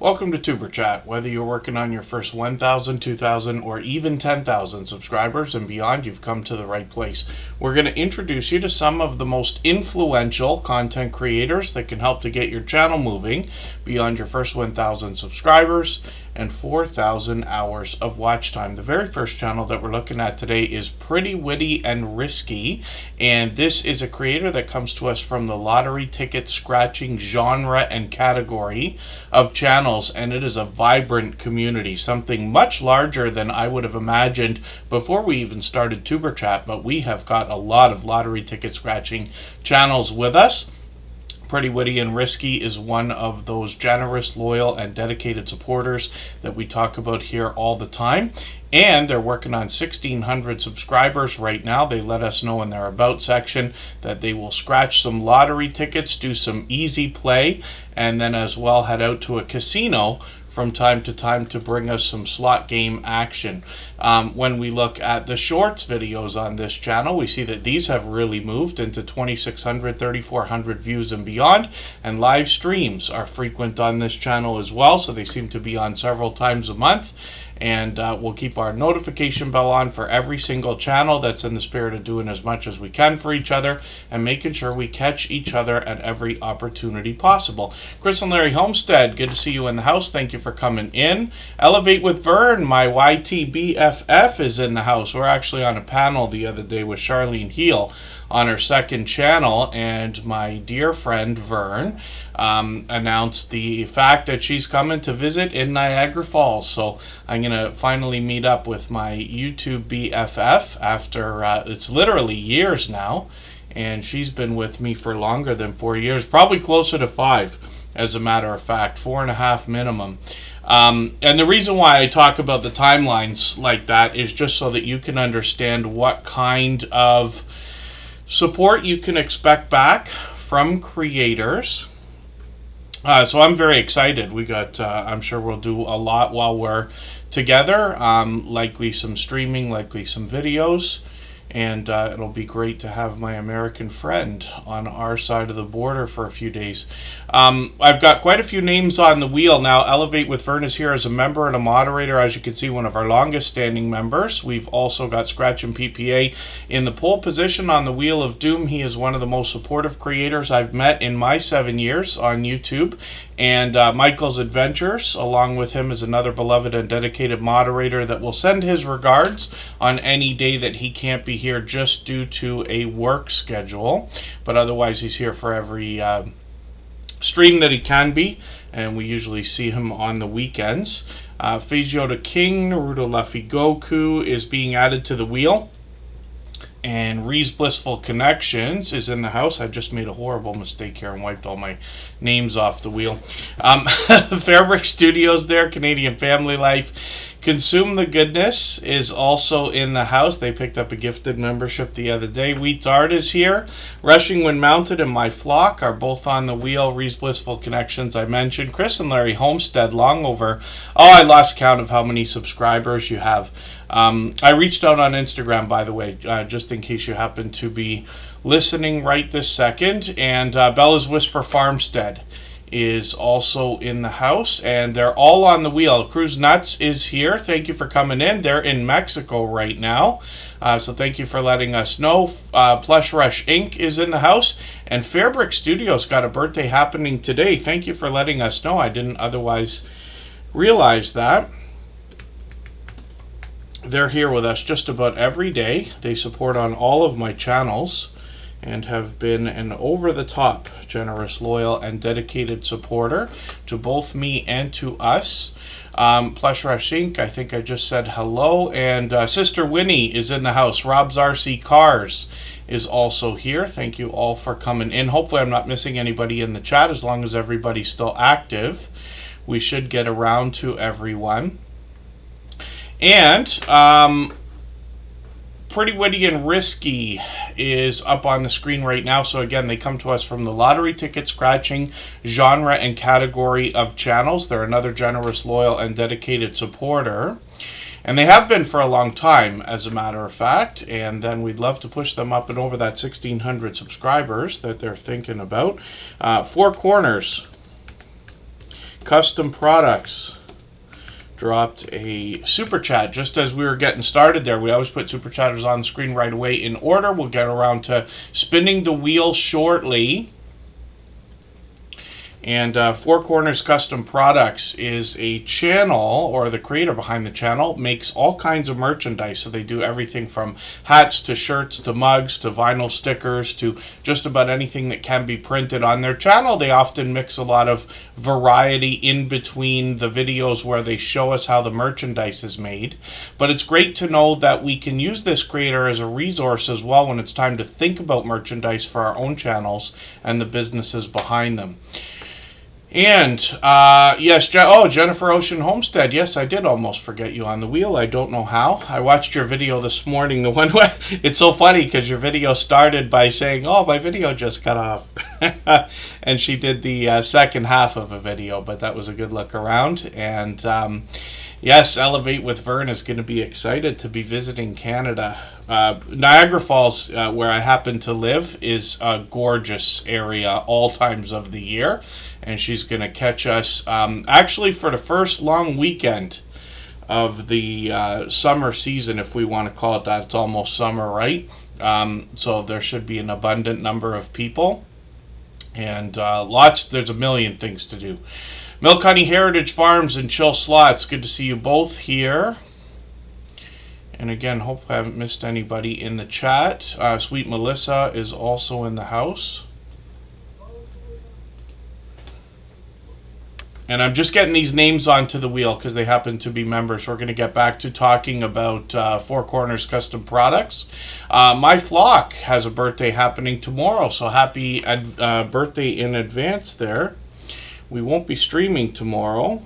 Welcome to Superchat. Whether you're working on your first 1,000, 2,000, or even 10,000 subscribers and beyond, you've come to the right place. We're going to introduce you to some of the most influential content creators that can help to get your channel moving beyond your first 1,000 subscribers and 4,000 hours of watch time. The very first channel that we're looking at today is Pretty Witty and Risky, and this is a creator that comes to us from the lottery ticket scratching genre and category of channels, and it is a vibrant community, something much larger than I would have imagined before we even started Superchat, but we have got a lot of lottery ticket scratching channels with us. Pretty Witty and Risky is one of those generous, loyal, and dedicated supporters that we talk about here all the time. And they're working on 1,600 subscribers right now. They let us know in their About section that they will scratch some lottery tickets, do some easy play, and then as well head out to a casino from time to time to bring us some slot game action. When we look at the shorts videos on this channel, we see that these have really moved into 2,600, 3,400 views and beyond, and live streams are frequent on this channel as well, so they seem to be on several times a month. And we'll keep our notification bell on for every single channel. That's in the spirit of doing as much as we can for each other and making sure we catch each other at every opportunity possible. Chris and Larry Homestead, good to see you in the house. Thank you for coming in. Elevate with Vern, my YTBFF, is in the house. We're actually on a panel the other day with Charlene Heal on her second channel, and my dear friend Vern announced the fact that she's coming to visit in Niagara Falls. So I'm going to finally meet up with my YouTube BFF after it's literally years now, and she's been with me for longer than 4 years, probably closer to 5 as a matter of fact, 4.5 minimum. And the reason why I talk about the timelines like that is just so that you can understand what kind of support you can expect back from creators. So I'm very excited. We got, I'm sure we'll do a lot while we're together, likely some streaming, likely some videos, and it'll be great to have my American friend on our side of the border for a few days. I've got quite a few names on the wheel now. Elevate with Vern is here as a member and a moderator, as you can see, one of our longest standing members. We've also got Scratch and PPA in the pole position on the Wheel of Doom. He is one of the most supportive creators I've met in my 7 years on YouTube. And Michael's Adventures, along with him, is another beloved and dedicated moderator that will send his regards on any day that he can't be here just due to a work schedule. But otherwise, he's here for every stream that he can be, and we usually see him on the weekends. Phasio King, Naruto Luffy Goku is being added to the wheel. And Ree's Blissful Connections is in the house. I just made a horrible mistake here and wiped all my names off the wheel. Fairbrick Studios there, Canadian Family Life. Consume the Goodness is also in the house. They picked up a gifted membership the other day. Wheat's Art is here. Rushing When Mounted and My Flock are both on the wheel. Ree's Blissful Connections I mentioned. Chris and Larry Homestead, long over. Oh, I lost count of how many subscribers you have. I reached out on Instagram, by the way, just in case you happen to be listening right this second. And Bella's Whisper Farmstead is also in the house, and they're all on the wheel. Cruise Nuts is here. Thank you for coming in. They're in Mexico right now, so thank you for letting us know. Plush Rush Inc. is in the house, and Fairbrick Studios got a birthday happening today. Thank you for letting us know. I didn't otherwise realize that. They're here with us just about every day. They support on all of my channels and have been an over-the-top generous, loyal, and dedicated supporter to both me and to us. Plush Rush Inc., I think I just said hello. And Sister Winnie is in the house. Rob's RC Cars is also here. Thank you all for coming in. Hopefully I'm not missing anybody in the chat. As long as everybody's still active, we should get around to everyone. And Pretty Witty and Risky is up on the screen right now. So again, they come to us from the lottery ticket scratching genre and category of channels. They're another generous, loyal, and dedicated supporter. And they have been for a long time, as a matter of fact. And then we'd love to push them up and over that 1,600 subscribers that they're thinking about. Four Corners Custom Products dropped a super chat just as we were getting started there. We always put super chatters on the screen right away in order. We'll get around to spinning the wheel shortly. And Four Corners Custom Products is a channel, or the creator behind the channel makes all kinds of merchandise. So they do everything from hats to shirts to mugs to vinyl stickers to just about anything that can be printed on their channel. They often mix a lot of variety in between the videos where they show us how the merchandise is made. But it's great to know that we can use this creator as a resource as well when it's time to think about merchandise for our own channels and the businesses behind them. And, yes, Jennifer Ocean Homestead. Yes, I did almost forget you on the wheel. I don't know how. I watched your video this morning. The one where it's so funny because your video started by saying, oh, my video just cut off. And she did the second half of a video, but that was a good look around. And, yes, Elevate with Vern is going to be excited to be visiting Canada. Niagara Falls, where I happen to live, is a gorgeous area all times of the year. And she's going to catch us actually for the first long weekend of the summer season, if we want to call it that. It's almost summer, right? So there should be an abundant number of people. And there's a million things to do. Milk Honey Heritage Farms and Chill Slots. Good to see you both here. And again, hopefully I haven't missed anybody in the chat. Sweet Melissa is also in the house. And I'm just getting these names onto the wheel because they happen to be members. We're going to get back to talking about Four Corners Custom Products. My flock has a birthday happening tomorrow, so happy birthday in advance there. We won't be streaming tomorrow,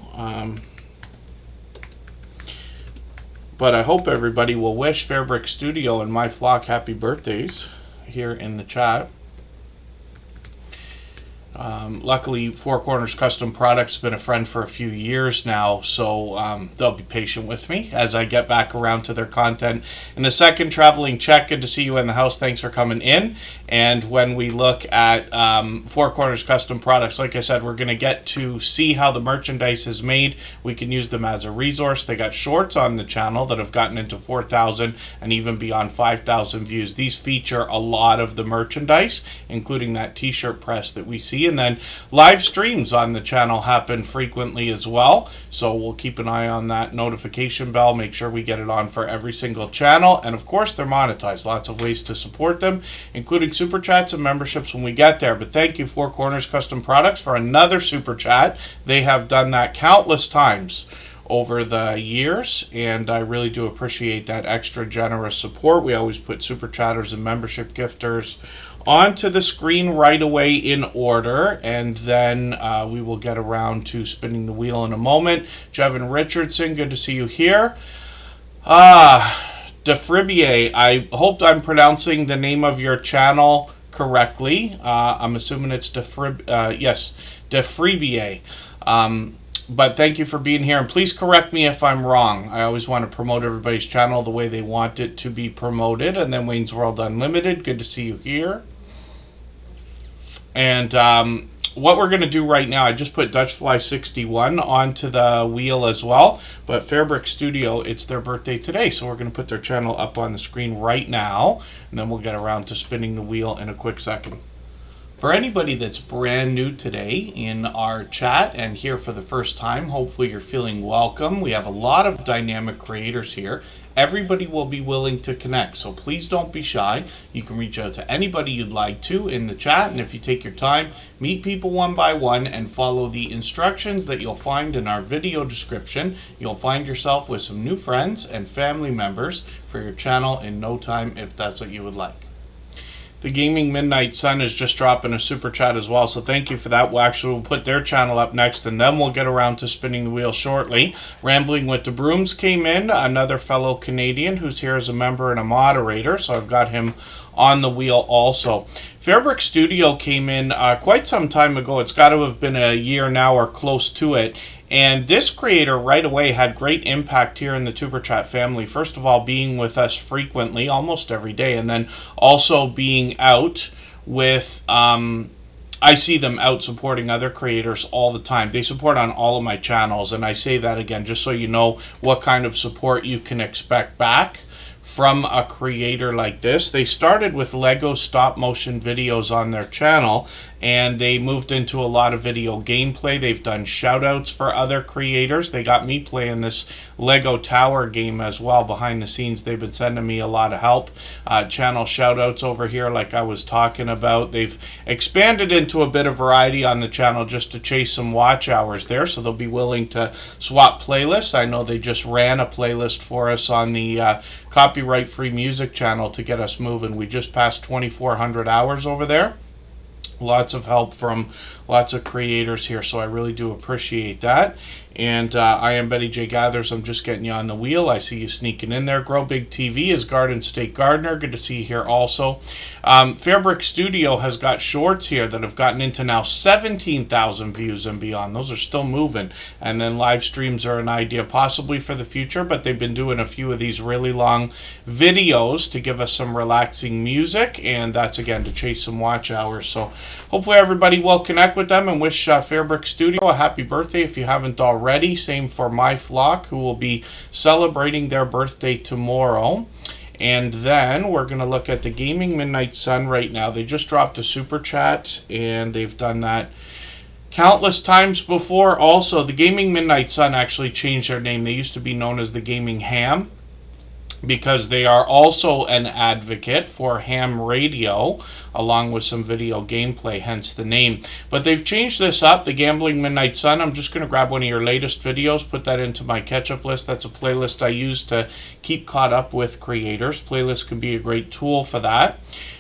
but I hope everybody will wish Fairbrick Studio and My Flock happy birthdays here in the chat. Luckily, Four Corners Custom Products has been a friend for a few years now, so they'll be patient with me as I get back around to their content. In a second, Traveling Czech, good to see you in the house. Thanks for coming in. And when we look at Four Corners Custom Products, like I said, we're going to get to see how the merchandise is made. We can use them as a resource. They got shorts on the channel that have gotten into 4,000 and even beyond 5,000 views. These feature a lot of the merchandise, including that t-shirt press that we see. And then live streams on the channel happen frequently as well. So we'll keep an eye on that notification bell, make sure we get it on for every single channel. And of course, they're monetized. Lots of ways to support them, including super chats and memberships when we get there. But thank you, Four Corners Custom Products, for another super chat. They have done that countless times over the years, and I really do appreciate that extra generous support. We always put super chatters and membership gifters onto the screen right away in order, and then we will get around to spinning the wheel in a moment. Jevin Richardson, good to see you here. Defribier, I hope I'm pronouncing the name of your channel correctly. I'm assuming it's yes, Defribier. But thank you for being here, and please correct me if I'm wrong. I always want to promote everybody's channel the way they want it to be promoted. And then Wayne's World Unlimited, good to see you here. And what we're going to do right now, I just put Dutchfly61 onto the wheel as well. But Fairbrick Studio, it's their birthday today, so we're going to put their channel up on the screen right now. And then we'll get around to spinning the wheel in a quick second. For anybody that's brand new today in our chat and here for the first time, hopefully you're feeling welcome. We have a lot of dynamic creators here. Everybody will be willing to connect, so please don't be shy. You can reach out to anybody you'd like to in the chat, and if you take your time, meet people one by one and follow the instructions that you'll find in our video description. You'll find yourself with some new friends and family members for your channel in no time if that's what you would like. The Gaming Midnight Sun is just dropping a super chat as well, so thank you for that. We'll put their channel up next, and then we'll get around to spinning the wheel shortly. Rambling with the Brooms came in, another fellow Canadian who's here as a member and a moderator, so I've got him on the wheel also. Fairbrick Studio came in quite some time ago. It's got to have been a year now or close to it. And this creator right away had great impact here in the Tuber Chat family. First of all, being with us frequently, almost every day, and then also being out with I see them out supporting other creators all the time. They support on all of my channels, and I say that again just so you know what kind of support you can expect back from a creator like this. They started with Lego stop motion videos on their channel, and they moved into a lot of video gameplay. They've done shout outs for other creators. They got me playing this Lego tower game as well behind the scenes. They've been sending me a lot of help. Channel shout outs over here like I was talking about. They've expanded into a bit of variety on the channel just to chase some watch hours there, so they'll be willing to swap playlists. I know they just ran a playlist for us on the copyright free music channel to get us moving. We just passed 2,400 hours over there. Lots of help from lots of creators here, so I really do appreciate that. And I am Betty J Gathers. I'm just getting you on the wheel. I see you sneaking in there. Grow Big TV is Garden State Gardener. Good to see you here also. Fairbrick Studio has got shorts here that have gotten into now 17,000 views and beyond. Those are still moving. And then live streams are an idea possibly for the future, but they've been doing a few of these really long videos to give us some relaxing music, and that's again to chase some watch hours. So hopefully everybody will connect with them, and wish Fairbrick Studio a happy birthday if you haven't already. Same for My Flock, who will be celebrating their birthday tomorrow. And then we're going to look at the Gaming Midnight Sun right now. They just dropped a super chat, and they've done that countless times before. Also, the Gaming Midnight Sun actually changed their name. They used to be known as the Gaming Ham, because they are also an advocate for ham radio, along with some video gameplay, hence the name. But they've changed this up, the Gambling Midnight Sun. I'm just going to grab one of your latest videos, put that into my catch-up list. That's a playlist I use to keep caught up with creators. Playlists can be a great tool for that.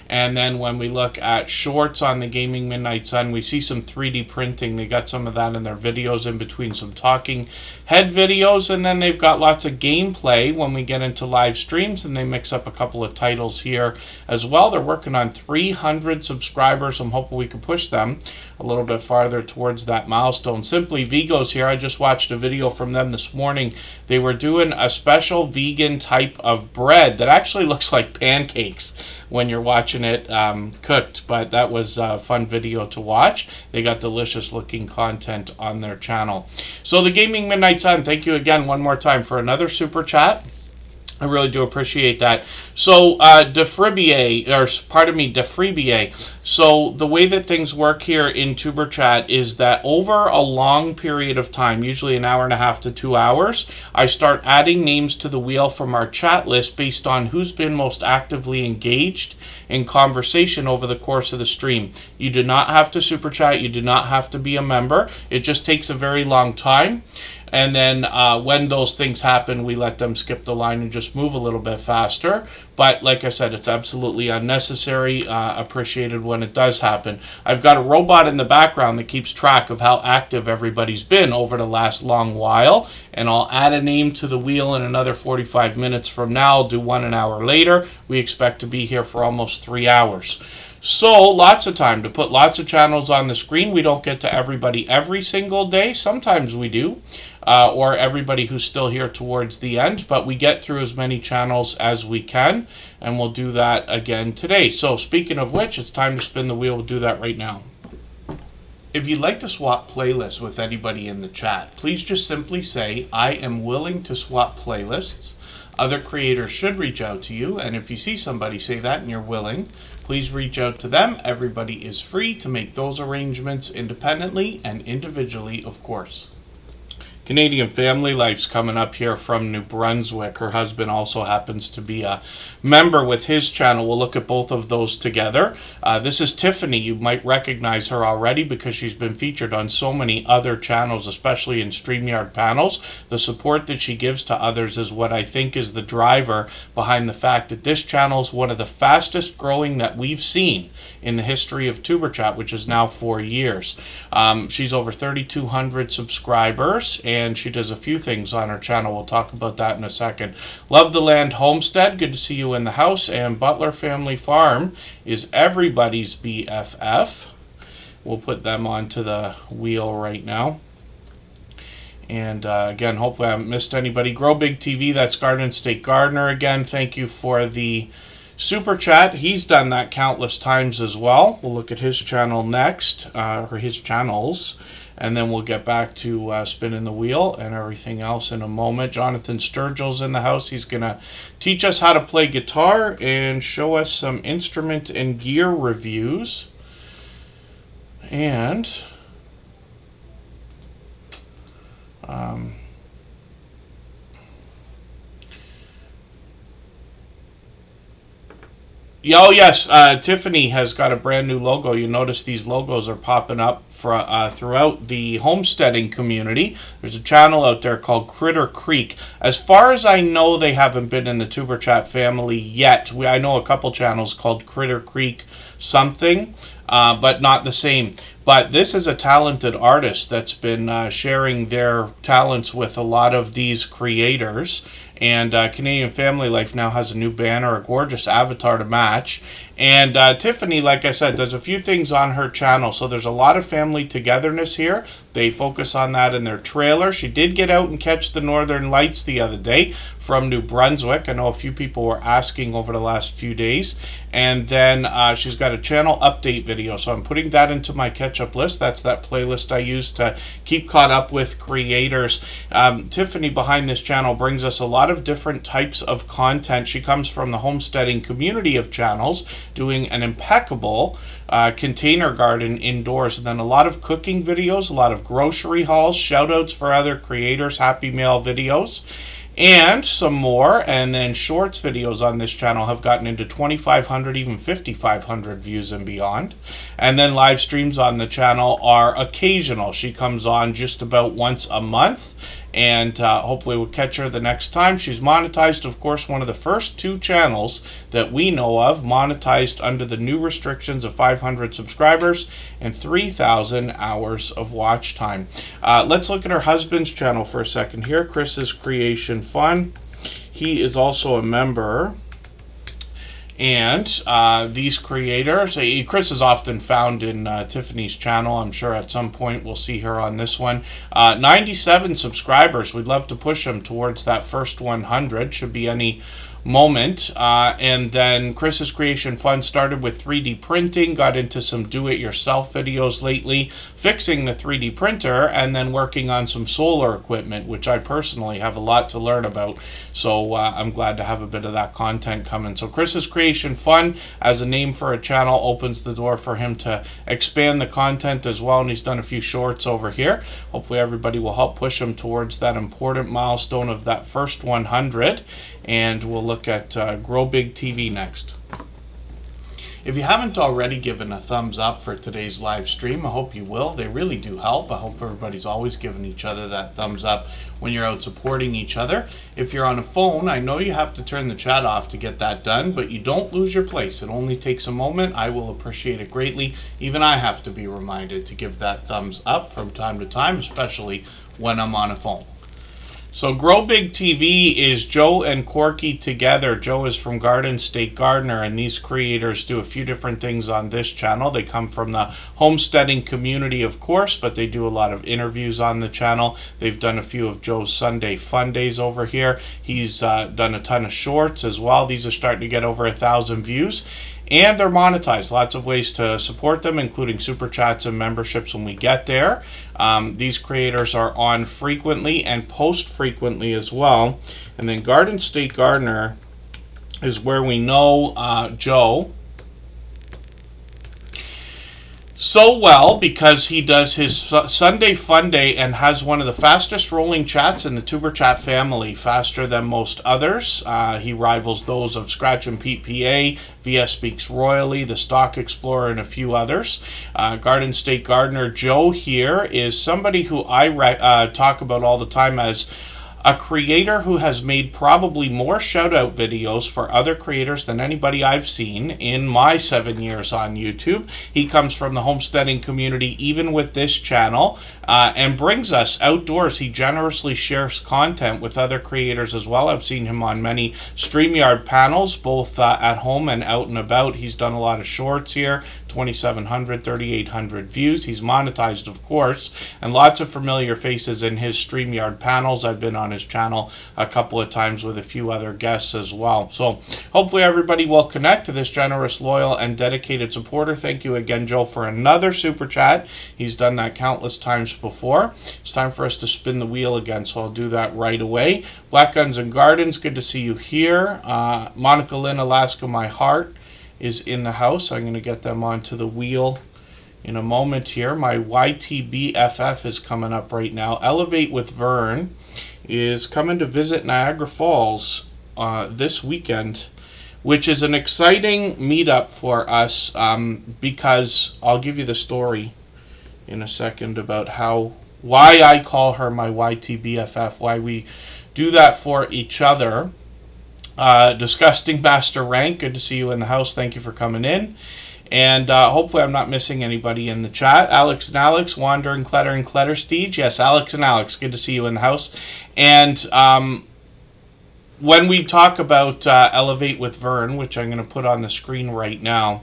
And then when we look at shorts on the Gaming Midnight Sun, we see some 3D printing. They got some of that in their videos, in between some talking head videos. And then they've got lots of gameplay when we get into live streams, and they mix up a couple of titles here as well. They're working on 300 subscribers. I'm hoping we can push them a little bit farther towards that milestone. Simply Vigos here. I just watched a video from them this morning. They were doing a special vegan type of bread that actually looks like pancakes when you're watching it cooked, but that was a fun video to watch. They got delicious looking content on their channel. So the Gaming Midnight Sun, thank you again one more time for another super chat. I really do appreciate that. So, Defribier. So, the way that things work here in Tuber Chat is that over a long period of time, usually an hour and a half to 2 hours, I start adding names to the wheel from our chat list based on who's been most actively engaged in conversation over the course of the stream. You do not have to super chat. You do not have to be a member. It just takes a very long time. And then when those things happen, we let them skip the line and just move a little bit faster. But like I said, it's absolutely unnecessary, appreciated when it does happen. I've got a robot in the background that keeps track of how active everybody's been over the last long while. And I'll add a name to the wheel in another 45 minutes from now. I'll do one an hour later. We expect to be here for almost 3 hours. So, lots of time to put lots of channels on the screen. We don't get to everybody every single day. Sometimes we do, or everybody who's still here towards the end, but we get through as many channels as we can, and we'll do that again today. So, speaking of which, it's time to spin the wheel. We'll do that right now. If you'd like to swap playlists with anybody in the chat, please just simply say, I am willing to swap playlists. Other creators should reach out to you, and if you see somebody say that and you're willing, please reach out to them. Everybody is free to make those arrangements independently and individually, of course. Canadian Family Life's coming up here from New Brunswick. Her husband also happens to be a member with his channel. We'll look at both of those together. This is Tiffany. You might recognize her already because she's been featured on so many other channels, especially in StreamYard panels. The support that she gives to others is what I think is the driver behind the fact that this channel is one of the fastest growing that we've seen in the history of TuberChat, which is now 4 years. She's over 3,200 subscribers, and she does a few things on her channel. We'll talk about that in a second. Love the Land Homestead, good to see you in the house. And Butler Family Farm is everybody's BFF. We'll put them onto the wheel right now. And again, hopefully I haven't missed anybody. Grow Big TV, that's Garden State Gardener again. Thank you for the Super Chat, he's done that countless times as well. We'll look at his channel next, or his channels, and then we'll get back to spinning the wheel and everything else in a moment. Jonathan Sturgill's in the house. He's going to teach us how to play guitar and show us some instrument and gear reviews. And oh yes, Tiffany has got a brand new logo. You notice these logos are popping up throughout the homesteading community. There's a channel out there called Critter Creek. As far as I know, they haven't been in the Superchat family yet. I know a couple channels called Critter Creek something, but not the same. But this is a talented artist that's been sharing their talents with a lot of these creators. And Canadian Family Life now has a new banner, a gorgeous avatar to match. And Tiffany, like I said, does a few things on her channel. So there's a lot of family togetherness here. They focus on that in their trailer. She did get out and catch the Northern Lights the other day from New Brunswick. I know a few people were asking over the last few days. And then she's got a channel update video. So I'm putting that into my catch-up list. That's that playlist I use to keep caught up with creators. Tiffany behind this channel brings us a lot of different types of content. She comes from the homesteading community of channels, doing an impeccable container garden indoors, and then a lot of cooking videos, a lot of grocery hauls, shout outs for other creators, Happy Mail videos, and some more. And then shorts videos on this channel have gotten into 2,500, even 5,500 views and beyond. And then live streams on the channel are occasional. She comes on just about once a month, and hopefully we'll catch her the next time. She's monetized, of course, one of the first 2 channels that we know of, monetized under the new restrictions of 500 subscribers and 3,000 hours of watch time. Let's look at her husband's channel for a second here, Chris's Creation Fun. He is also a member. And these creators, Chris is often found in Tiffany's channel. I'm sure at some point we'll see her on this one. 97 subscribers. We'd love to push them towards that first 100. Should be any moment. And then Chris's Creation Fun started with 3D printing, got into some do-it-yourself videos lately, fixing the 3D printer, and then working on some solar equipment, which I personally have a lot to learn about. So I'm glad to have a bit of that content coming. So Chris's Creation Fun, as a name for a channel, opens the door for him to expand the content as well, and he's done a few shorts over here. Hopefully everybody will help push him towards that important milestone of that first 100. And we'll look at Grow Big TV next. If you haven't already given a thumbs up for today's live stream, I hope you will. They really do help. I hope everybody's always giving each other that thumbs up when you're out supporting each other. If you're on a phone, I know you have to turn the chat off to get that done, but you don't lose your place. It only takes a moment. I will appreciate it greatly. Even I have to be reminded to give that thumbs up from time to time, especially when I'm on a phone. So Grow Big TV is Joe and Corky together. Joe is from Garden State Gardener, and these creators do a few different things on this channel. They come from the homesteading community, of course, but they do a lot of interviews on the channel. They've done a few of Joe's Sunday Fun Days over here. He's done a ton of shorts as well. These are starting to get over 1,000 views. And they're monetized. Lots of ways to support them, including super chats and memberships when we get there. These creators are on frequently and post frequently as well. And then Garden State Gardener is where we know Joe so well, because he does his Sunday Fun Day and has one of the fastest rolling chats in the Tuber Chat family, faster than most others. He rivals those of Scratch and Pete PA, VS Speaks Royally, The Stock Explorer, and a few others. Garden State Gardener Joe here is somebody who I talk about all the time as a creator who has made probably more shout-out videos for other creators than anybody I've seen in my 7 years on YouTube. He comes from the homesteading community, even with this channel, and brings us outdoors. He generously shares content with other creators as well. I've seen him on many StreamYard panels, both at home and out and about. He's done a lot of shorts here, 2,700, 3,800 views. He's monetized, of course, and lots of familiar faces in his StreamYard panels. I've been on his channel a couple of times with a few other guests as well. So hopefully everybody will connect to this generous, loyal, and dedicated supporter. Thank you again, Joe, for another super chat. He's done that countless times before. It's time for us to spin the wheel again, so I'll do that right away. Black Guns and Gardens, good to see you here. Monica Lynn, Alaska, my heart, is in the house. I'm going to get them onto the wheel in a moment here. My YTBFF is coming up right now. Elevate with Vern is coming to visit Niagara Falls this weekend, which is an exciting meetup for us because I'll give you the story in a second about why I call her my YTBFF, why we do that for each other. Disgusting Master Rank, good to see you in the house. Thank you for coming in. And hopefully I'm not missing anybody in the chat. Alex and Alex, Wandering Clutter and Clutterstige. Yes, Alex and Alex, good to see you in the house. And when we talk about Elevate with Vern, which I'm going to put on the screen right now,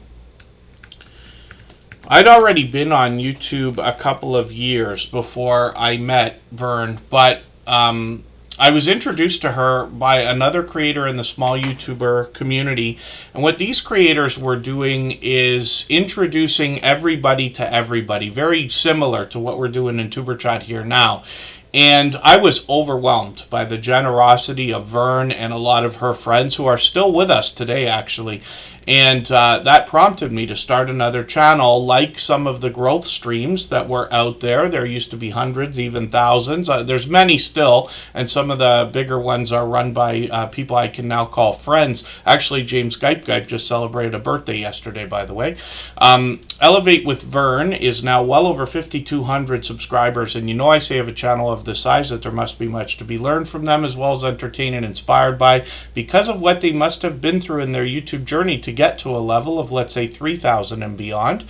I'd already been on YouTube a couple of years before I met Vern, but I was introduced to her by another creator in the small YouTuber community. And what these creators were doing is introducing everybody to everybody, very similar to what we're doing in Superchat here now. And I was overwhelmed by the generosity of Vern and a lot of her friends who are still with us today, actually. And that prompted me to start another channel like some of the growth streams that were out there. There used to be hundreds, even thousands. There's many still, and some of the bigger ones are run by people I can now call friends. Actually, James Gype just celebrated a birthday yesterday, by the way. Elevate with Vern is now well over 5,200 subscribers, and you know I say of a channel of this size that there must be much to be learned from them, as well as entertained and inspired by, because of what they must have been through in their YouTube journey to get to a level of, let's say, 3,000 and beyond.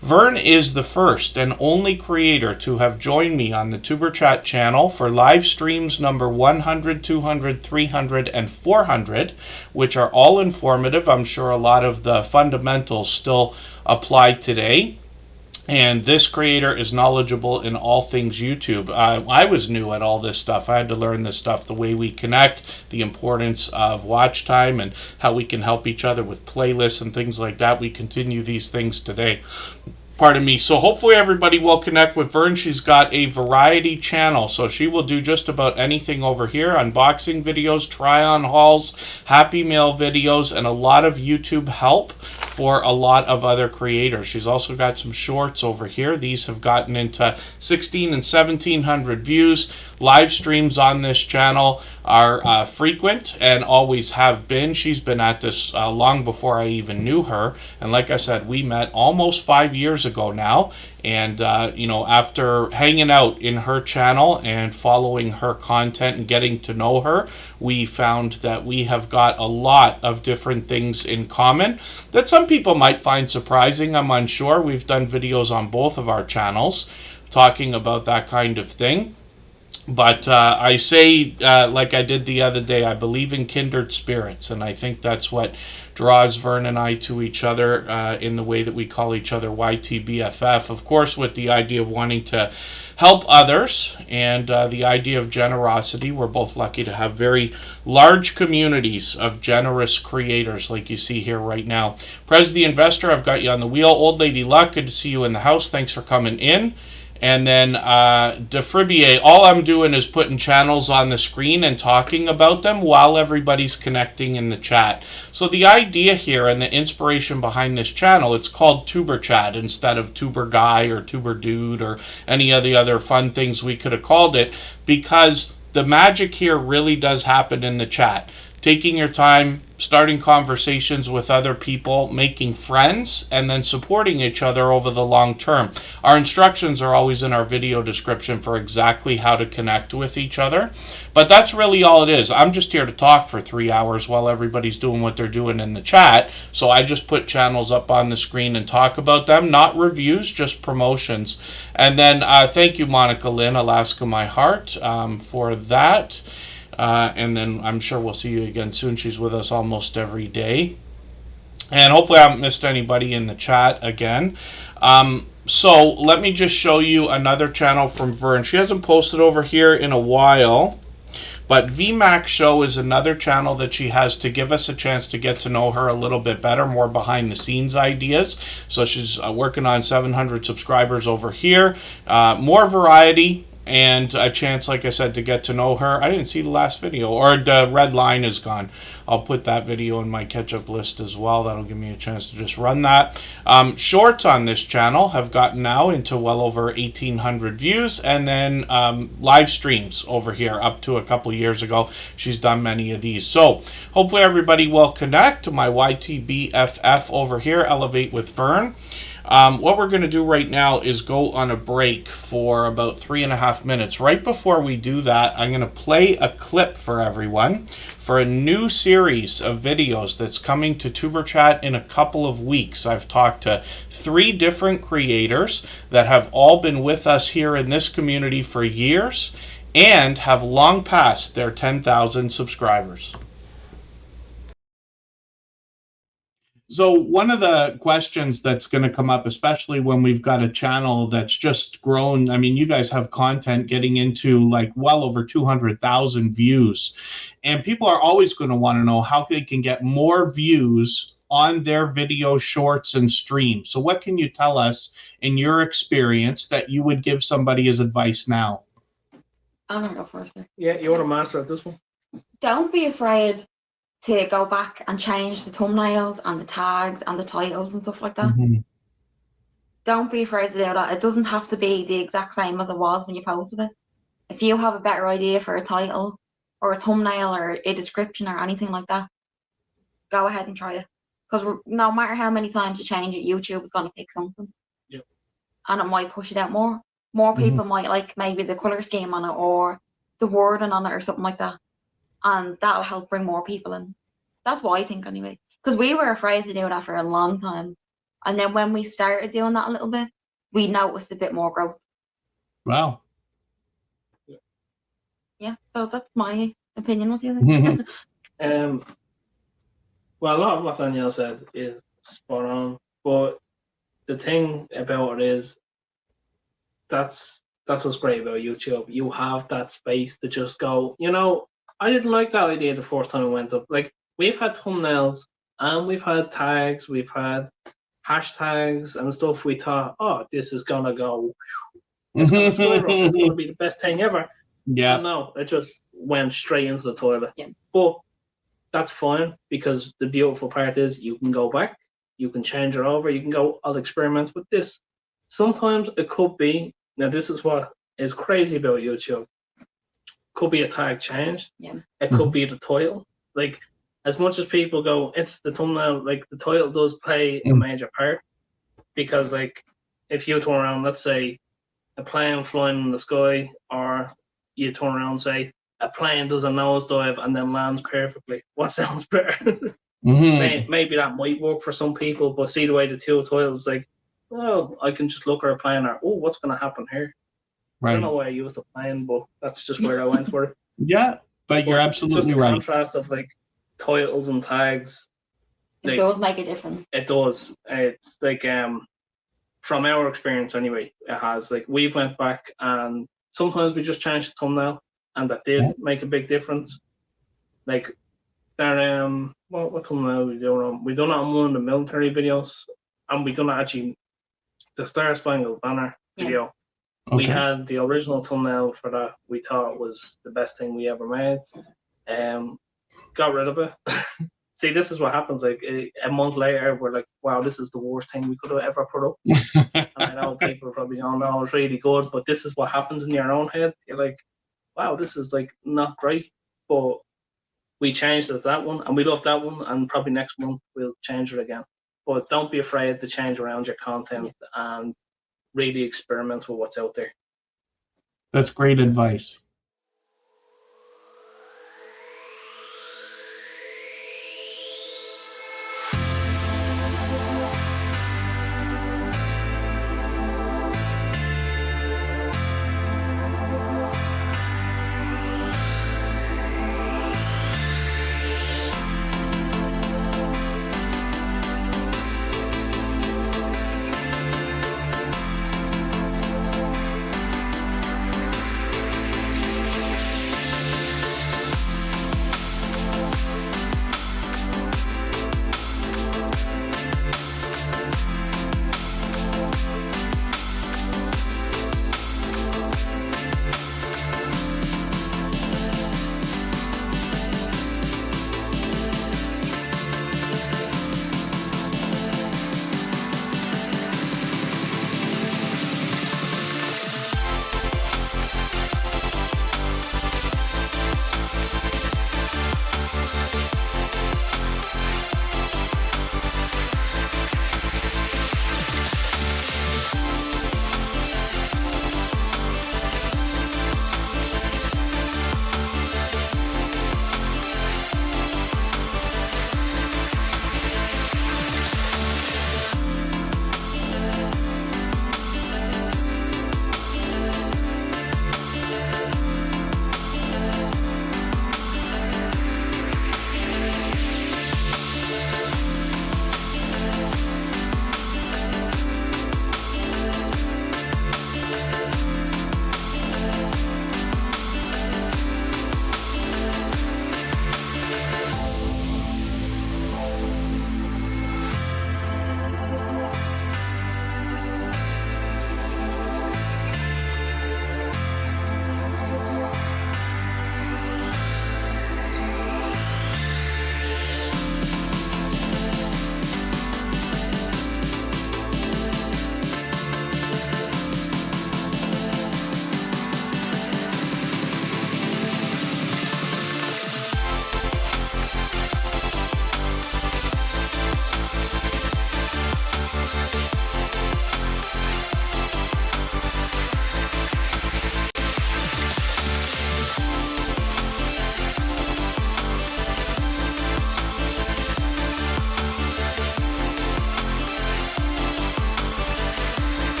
Vern is the first and only creator to have joined me on the Tuberchat channel for live streams number 100, 200, 300, and 400, which are all informative. I'm sure a lot of the fundamentals still apply today. And this creator is knowledgeable in all things YouTube. I was new at all this stuff. I had to learn this stuff, the way we connect, the importance of watch time, and how we can help each other with playlists and things like that. We continue these things today. Pardon me. So hopefully everybody will connect with Vern. She's got a variety channel, so she will do just about anything over here. Unboxing videos, try-on hauls, Happy Mail videos, and a lot of YouTube help for a lot of other creators. She's also got some shorts over here. These have gotten into 1,600 and 1,700 views. Live streams on this channel are frequent and always have been. She's been at this long before I even knew her. And like I said, we met almost 5 years ago now. And, you know, after hanging out in her channel and following her content and getting to know her, we found that we have got a lot of different things in common that some people might find surprising. I'm unsure. We've done videos on both of our channels talking about that kind of thing. But I say, like I did the other day, I believe in kindred spirits, and I think that's what draws Vern and I to each other in the way that we call each other YTBFF. Of course, with the idea of wanting to help others and the idea of generosity. We're both lucky to have very large communities of generous creators like you see here right now. Prez the Investor, I've got you on the wheel. Old Lady Luck, good to see you in the house. Thanks for coming in. And then Defribier, all I'm doing is putting channels on the screen and talking about them while everybody's connecting in the chat. So the idea here and the inspiration behind this channel, it's called Tuberchat instead of Tuber Guy or Tuber Dude or any of the other fun things we could have called it, because the magic here really does happen in the chat. Taking your time, starting conversations with other people, making friends, and then supporting each other over the long term. Our instructions are always in our video description for exactly how to connect with each other. But that's really all it is. I'm just here to talk for 3 hours while everybody's doing what they're doing in the chat. So I just put channels up on the screen and talk about them. Not reviews, just promotions. And then thank you, Monica Lynn, Alaska My Heart, for that. And then I'm sure we'll see you again soon. She's with us almost every day. And hopefully I haven't missed anybody in the chat again. So let me just show you another channel from Vern. She hasn't posted over here in a while, but VMAX Show is another channel that she has to give us a chance to get to know her a little bit better, more behind the scenes ideas. So she's working on 700 subscribers over here. More variety and a chance, like I said, to get to know her. I didn't see the last video, or the red line is gone. I'll put that video in my catch-up list as well. That'll give me a chance to just run that. Shorts on this channel have gotten now into well over 1,800 views, and then live streams over here up to a couple years ago. She's done many of these. So hopefully everybody will connect. My YTBFF over here, Elevate with Vern. What we're going to do right now is go on a break for about 3.5 minutes. Right before we do that, I'm going to play a clip for everyone for a new series of videos that's coming to TuberChat in a couple of weeks. I've talked to 3 different creators that have all been with us here in this community for years and have long passed their 10,000 subscribers. So one of the questions that's going to come up, especially when we've got a channel that's just grown, I mean, you guys have content getting into like well over 200,000 views, and people are always going to want to know how they can get more views on their video shorts and streams. So what can you tell us in your experience that you would give somebody as advice now? I'm going to go first. Yeah, you're the master of this one. Don't be afraid to go back and change the thumbnails and the tags and the titles and stuff like that. Mm-hmm. Don't be afraid to do that. It doesn't have to be the exact same as it was when you posted it. If you have a better idea for a title or a thumbnail or a description or anything like that, go ahead and try it. Because no matter how many times you change it, YouTube is going to pick something. Yep. And it might push it out more. More people might like maybe the color scheme on it or the wording on it or something like that. And that'll help bring more people in. That's what I think anyway. Because we were afraid to do that for a long time. And then when we started doing that a little bit, we noticed a bit more growth. Wow. Yeah, so that's my opinion. What do you think? Well, a lot of what Danielle said is spot on. But the thing about it is that's what's great about YouTube. You have that space to just go, you know, I didn't like that idea the first time it went up. Like, we've had thumbnails and we've had tags, we've had hashtags and stuff. We thought, oh, this is gonna go, it's gonna skyrocket, it's gonna be the best thing ever. Yeah. And no, it just went straight into the toilet. Yeah. But that's fine, because the beautiful part is you can go back, you can change it over, you can go, I'll experiment with this. Sometimes it could be, now this is what is crazy about YouTube. Could be a tag changed. Yeah. It could be the title. Like, as much as people go, it's the thumbnail, like the title does play a major part. Because like, if you turn around, let's say a plane flying in the sky, or you turn around and say a plane does a nosedive and then lands perfectly, what sounds better? Maybe that might work for some people, but see the way the two titles, like, well, I can just look at a plane, or oh, what's going to happen here? Right. I don't know why I used the plane, but that's just where I went for it. Yeah, but you're absolutely just the right. Contrast of like titles and tags. It does make a difference. It does. It's like from our experience anyway, it has. Like, we've went back and sometimes we just changed the thumbnail, and that did make a big difference. Like that what thumbnail we doing on? We done it on one of the military videos, and we done it actually the Star Spangled Banner video. Okay. We had the original thumbnail for that. We thought was the best thing we ever made. Got rid of it. See, this is what happens. Like, a month later, we're like, wow, this is the worst thing we could have ever put up. And I know people probably don't know it's really good, but this is what happens in your own head. You're like, wow, this is like not great. But we changed it to that one, and we love that one, and probably next month we'll change it again. But don't be afraid to change around your content and really experiment with what's out there. That's great advice.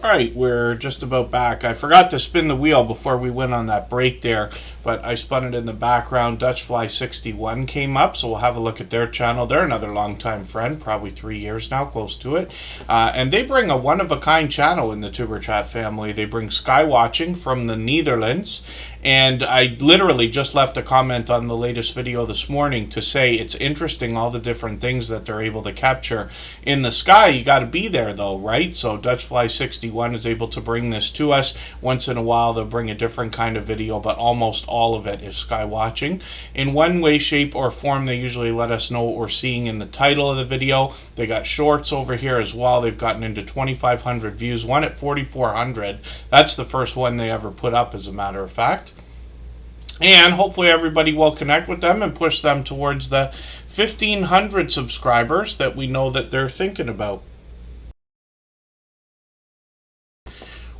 Alright, we're just about back. I forgot to spin the wheel before we went on that break there, but I spun it in the background. Dutchfly61 came up, so we'll have a look at their channel. They're another longtime friend, probably 3 years now, close to it. And they bring a one-of-a-kind channel in the Superchat family. They bring Skywatching from the Netherlands, and I literally just left a comment on the latest video this morning to say it's interesting all the different things that they're able to capture in the sky. You got to be there though, right? So Dutchfly61 is able to bring this to us. Once in a while they'll bring a different kind of video, but almost all of it is sky watching. In one way, shape, or form, they usually let us know what we're seeing in the title of the video. They got shorts over here as well. They've gotten into 2,500 views, one at 4,400. That's the first one they ever put up, as a matter of fact. And hopefully everybody will connect with them and push them towards the 1,500 subscribers that we know that they're thinking about.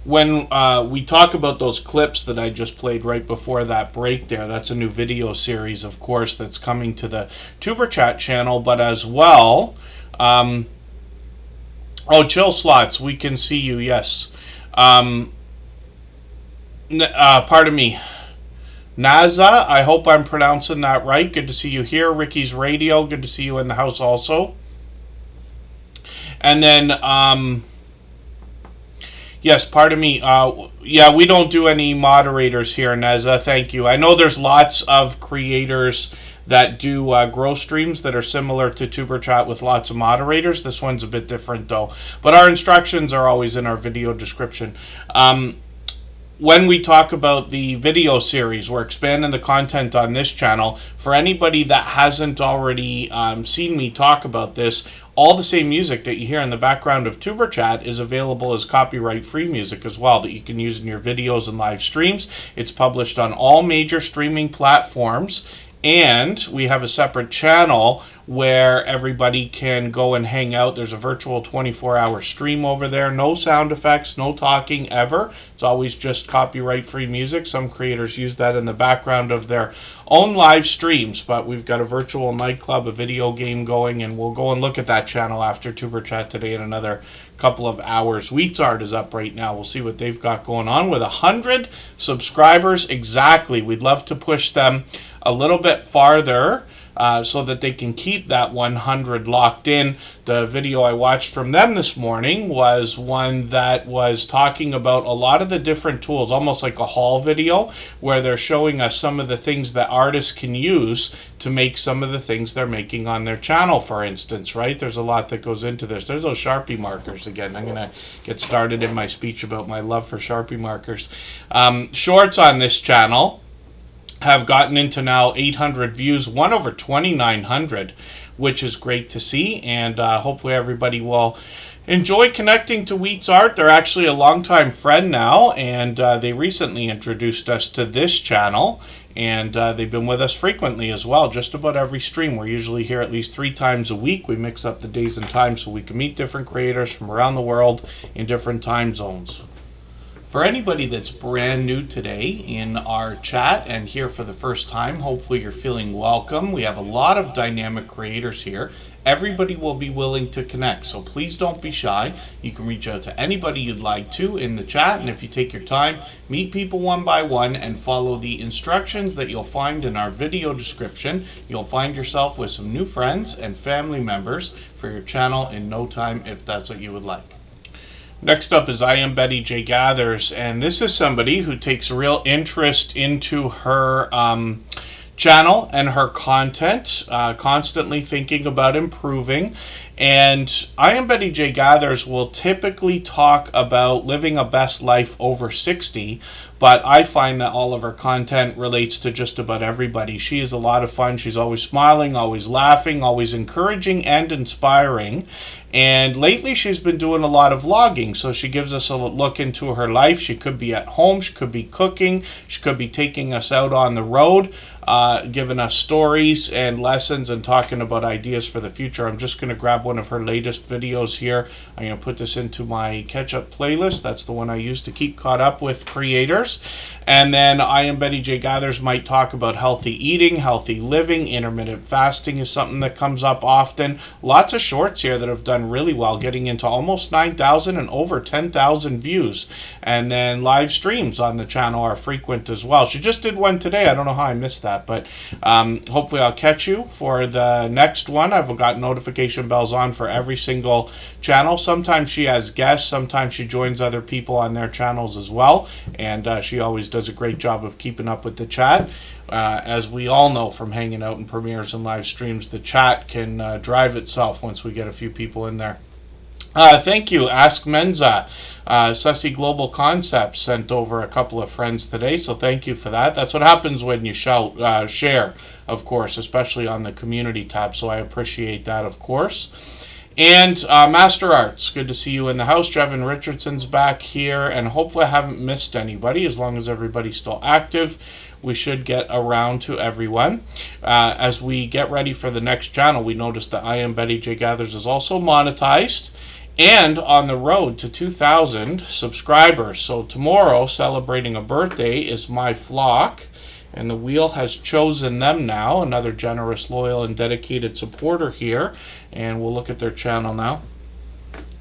When we talk about those clips that I just played right before that break there, that's a new video series, of course, that's coming to the Tuberchat channel, but as well, oh, Chill Slots, we can see you, yes. Pardon me. Naza, I hope I'm pronouncing that right. Good to see you here. Ricky's Radio, good to see you in the house also. And then, yes, pardon me. Yeah, we don't do any moderators here, Naza. Thank you. I know there's lots of creators that do grow streams that are similar to Tuberchat with lots of moderators. This one's a bit different, though. But our instructions are always in our video description. When we talk about the video series, we're expanding the content on this channel. For anybody that hasn't already seen me talk about this, all the same music that you hear in the background of Tuberchat is available as copyright-free music as well that you can use in your videos and live streams. It's published on all major streaming platforms, and we have a separate channel where everybody can go and hang out. There's a virtual 24-hour stream over there. No sound effects, no talking ever. It's always just copyright-free music. Some creators use that in the background of their own live streams, but we've got a virtual nightclub, a video game going, and we'll go and look at that channel after Tuberchat today in another couple of hours. Wheat's Art is up right now. We'll see what they've got going on with 100 subscribers exactly. We'd love to push them a little bit farther so that they can keep that 100 locked in. The video I watched from them this morning was one that was talking about a lot of the different tools, almost like a haul video, where they're showing us some of the things that artists can use to make some of the things they're making on their channel, for instance, right? There's a lot that goes into this. There's those Sharpie markers again. I'm going to get started in my speech about my love for Sharpie markers. Shorts on this channel have gotten into now 800 views, one over 2,900, which is great to see, and hopefully everybody will enjoy connecting to Wheat's Art. They're actually a longtime friend now, and they recently introduced us to this channel, and they've been with us frequently as well, just about every stream. We're usually here at least 3 times a week. We mix up the days and times so we can meet different creators from around the world in different time zones. For anybody that's brand new today in our chat and here for the first time, hopefully you're feeling welcome. We have a lot of dynamic creators here. Everybody will be willing to connect, so please don't be shy. You can reach out to anybody you'd like to in the chat, and if you take your time, meet people one by one and follow the instructions that you'll find in our video description. You'll find yourself with some new friends and family members for your channel in no time if that's what you would like. Next up is I Am Betty J Gathers, and this is somebody who takes real interest into her channel and her content, constantly thinking about improving. And I Am Betty J Gathers will typically talk about living a best life over 60, but I find that all of her content relates to just about everybody. She is a lot of fun. She's always smiling, always laughing, always encouraging and inspiring. And lately she's been doing a lot of vlogging, so she gives us a look into her life. She could be at home, she could be cooking, she could be taking us out on the road. giving us stories and lessons and talking about ideas for the future. I'm just going to grab one of her latest videos here. I'm going to put this into my catch-up playlist. That's the one I use to keep caught up with creators. And then I Am Betty J Gathers might talk about healthy eating, healthy living. Intermittent fasting is something that comes up often. Lots of shorts here that have done really well, getting into almost 9,000 and over 10,000 views. And then live streams on the channel are frequent as well. She just did one today. I don't know how I missed that, but hopefully I'll catch you for the next one. I've got notification bells on for every single channel. Sometimes she has guests. Sometimes she joins other people on their channels as well. And she always does a great job of keeping up with the chat. As we all know from hanging out in premieres and live streams, the chat can drive itself once we get a few people in there. Thank you, Ask Menza. Sussy Global Concepts sent over a couple of friends today, so thank you for that. That's what happens when you share, of course, especially on the community tab, so I appreciate that, of course. And Master Arts, good to see you in the house. Jevin Richardson's back here, and hopefully I haven't missed anybody. As long as everybody's still active, we should get around to everyone. As we get ready for the next channel, we noticed that I Am Betty J Gathers is also monetized and on the road to 2,000 subscribers. So tomorrow, celebrating a birthday, is my flock, and the wheel has chosen them now. Another generous, loyal, and dedicated supporter here, and we'll look at their channel now.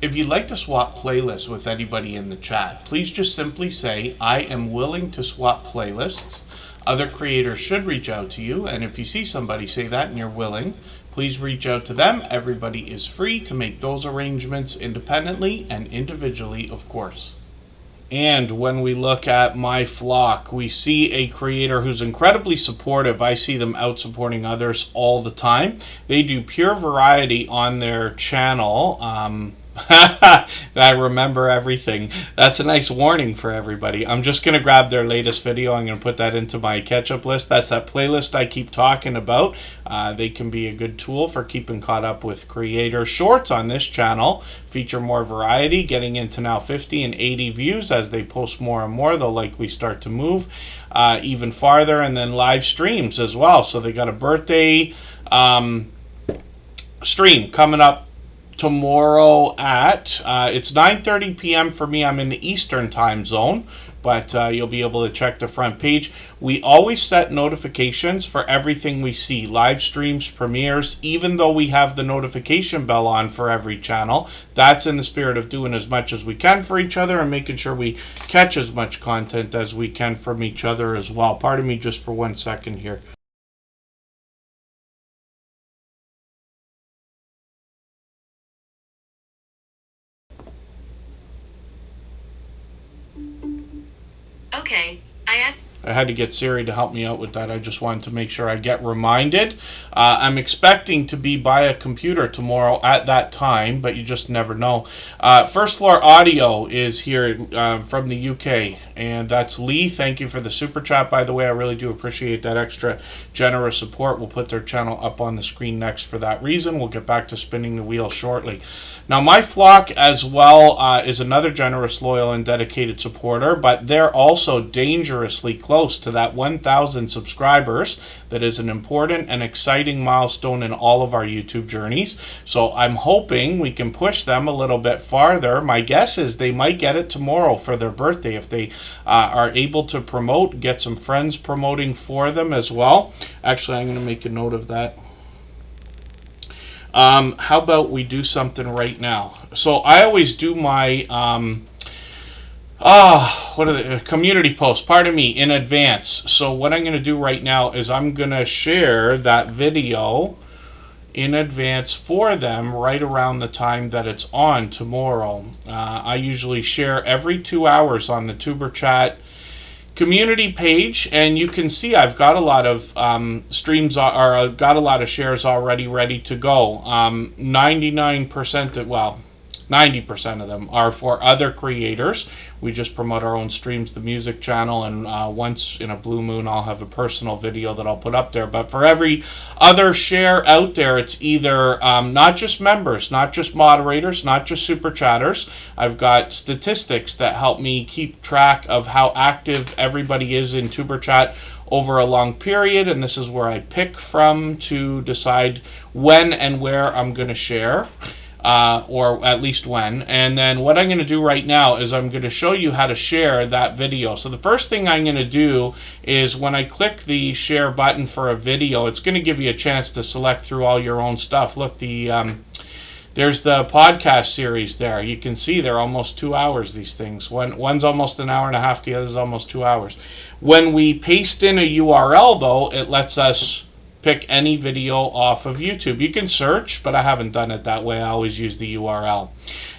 If you'd like to swap playlists with anybody in the chat, please just simply say, I am willing to swap playlists. Other creators should reach out to you, and if you see somebody say that and you're willing, please reach out to them. Everybody is free to make those arrangements independently and individually, of course. And when we look at my flock, we see a creator who's incredibly supportive. I see them out supporting others all the time. They do pure variety on their channel. I remember everything. That's a nice warning for everybody. I'm just going to grab their latest video. I'm going to put that into my catch-up list. That's that playlist I keep talking about. They can be a good tool for keeping caught up with creator shorts on this channel. Feature more variety, getting into now 50 and 80 views. As they post more and more, they'll likely start to move even farther. And then live streams as well. So they got a birthday stream coming up tomorrow at it's 9:30 p.m. for me. I'm in the Eastern time zone, but you'll be able to check the front page. We always set notifications for everything we see, live streams, premieres, even though we have the notification bell on for every channel. That's in the spirit of doing as much as we can for each other and making sure we catch as much content as we can from each other as well. Pardon me just for 1 second here. Okay, I had to get Siri to help me out with that. I just wanted to make sure I get reminded. I'm expecting to be by a computer tomorrow at that time, but you just never know. First Floor Audio is here from the UK, and that's Lee. Thank you for the super chat, by the way. I really do appreciate that extra generous support. We'll put their channel up on the screen next for that reason. We'll get back to spinning the wheel shortly. Now, my flock as well is another generous, loyal, and dedicated supporter, but they're also dangerously close to that 1,000 subscribers. That is an important and exciting milestone in all of our YouTube journeys. So I'm hoping we can push them a little bit farther. My guess is they might get it tomorrow for their birthday if they are able to promote, get some friends promoting for them as well. Actually, I'm going to make a note of that. How about we do something right now? So I always do my community posts, pardon me, in advance. So what I'm going to do right now is I'm going to share that video in advance for them right around the time that it's on tomorrow. I usually share every 2 hours on the Superchat community page, and you can see I've got a lot of streams, or I've got a lot of shares already ready to go. 99%, well, 90% of them are for other creators. We just promote our own streams, the music channel, and once in a blue moon I'll have a personal video that I'll put up there. But for every other share out there, it's either not just members, not just moderators, not just super chatters. I've got statistics that help me keep track of how active everybody is in Tuber Chat over a long period, and this is where I pick from to decide when and where I'm going to share. Or at least when. And then what I'm going to do right now is I'm going to show you how to share that video. So the first thing I'm going to do is when I click the share button for a video, it's going to give you a chance to select through all your own stuff. Look, there's the podcast series there. You can see they're almost 2 hours, these things. One's almost an hour and a half, the other's almost 2 hours. When we paste in a URL, though, it lets us pick any video off of YouTube. You can search, but I haven't done it that way. I always use the URL.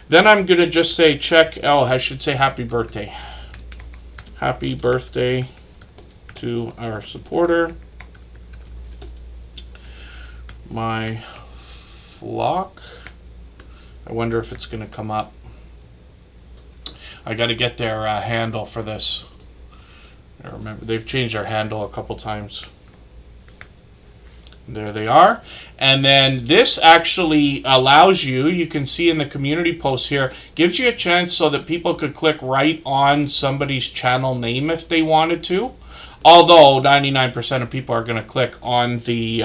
Then I'm going to just say I should say happy birthday. Happy birthday to our supporter, my flock. I wonder if it's going to come up. I got to get their handle for this. I remember they've changed their handle a couple times. There they are. And then this actually allows you can see in the community post here, gives you a chance so that people could click right on somebody's channel name if they wanted to. Although 99% of people are going to click on the,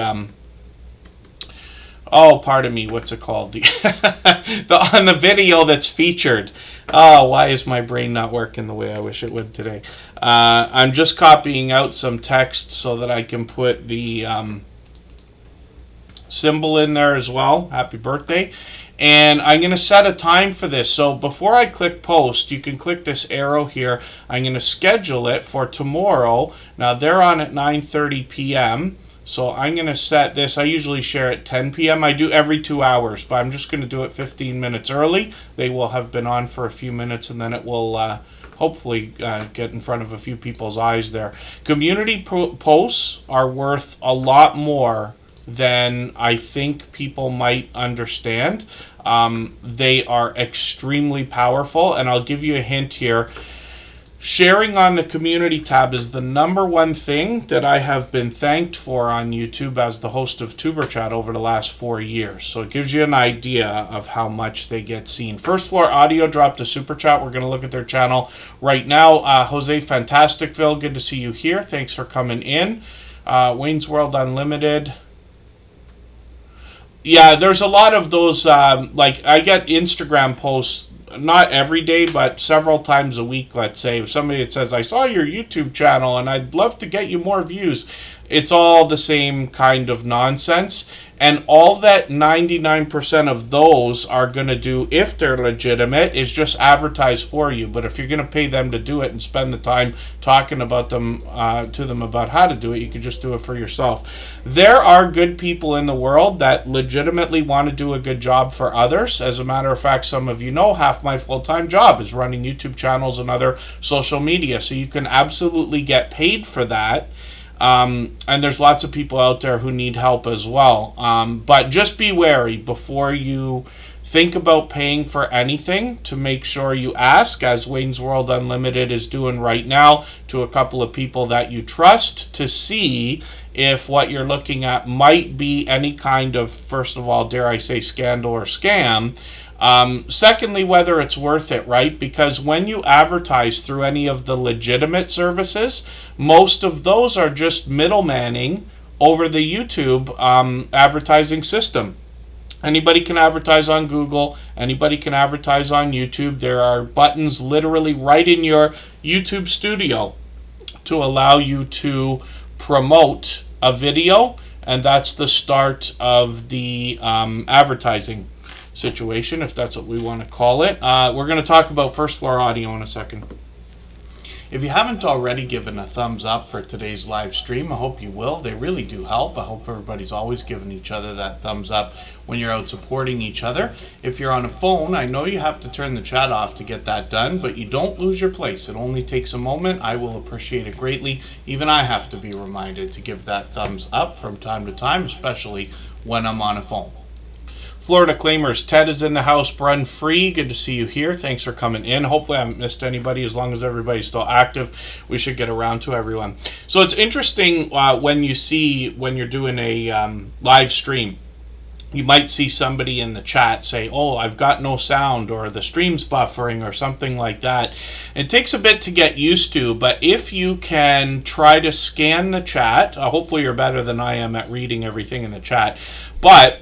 pardon me, what's it called? On the video that's featured. Oh, why is my brain not working the way I wish it would today? I'm just copying out some text so that I can put the symbol in there as well. Happy birthday. And I'm going to set a time for this. So before I click post, you can click this arrow here. I'm going to schedule it for tomorrow. Now they're on at 9:30 p.m. So I'm going to set this. I usually share at 10 p.m. I do every 2 hours, but I'm just going to do it 15 minutes early. They will have been on for a few minutes, and then it will hopefully get in front of a few people's eyes there. Community posts are worth a lot more than I think people might understand. They are extremely powerful, and I'll give you a hint here. Sharing on the community tab is the #1 thing that I have been thanked for on YouTube as the host of Superchat over the last 4 years. So it gives you an idea of how much they get seen. First Floor Audio dropped a super chat. We're going to look at their channel right now. Jose Fantasticville, good to see you here. Thanks for coming in. Wayne's World Unlimited. Yeah, there's a lot of those, like I get Instagram posts, not every day, but several times a week, let's say. If somebody that says, I saw your YouTube channel and I'd love to get you more views. It's all the same kind of nonsense. And all that 99% of those are going to do, if they're legitimate, is just advertise for you. But if you're going to pay them to do it and spend the time talking about them to them about how to do it, you can just do it for yourself. There are good people in the world that legitimately want to do a good job for others. As a matter of fact, some of you know half my full-time job is running YouTube channels and other social media. So you can absolutely get paid for that. And there's lots of people out there who need help as well. But just be wary before you think about paying for anything, to make sure you ask, as Wayne's World Unlimited is doing right now, to a couple of people that you trust, to see if what you're looking at might be any kind of, first of all, dare I say, scandal or scam. Secondly, whether it's worth it, right? Because when you advertise through any of the legitimate services, most of those are just middlemaning over the YouTube advertising system. Anybody can advertise on Google. Anybody can advertise on YouTube. There are buttons literally right in your YouTube studio to allow you to promote a video, and that's the start of the advertising situation, if that's what we want to call it. We're going to talk about First Floor Audio in a second. If you haven't already given a thumbs up for today's live stream, I hope you will. They really do help. I hope everybody's always giving each other that thumbs up when you're out supporting each other. If you're on a phone, I know you have to turn the chat off to get that done, but you don't lose your place. It only takes a moment. I will appreciate it greatly. Even I have to be reminded to give that thumbs up from time to time, especially when I'm on a phone. Florida Claimers, Ted is in the house. Brun Free, good to see you here. Thanks for coming in. Hopefully I haven't missed anybody. As long as everybody's still active, we should get around to everyone. So it's interesting when you're doing a live stream. you might see somebody in the chat say, oh, I've got no sound, or the stream's buffering, or something like that. It takes a bit to get used to, but if you can try to scan the chat, hopefully you're better than I am at reading everything in the chat, but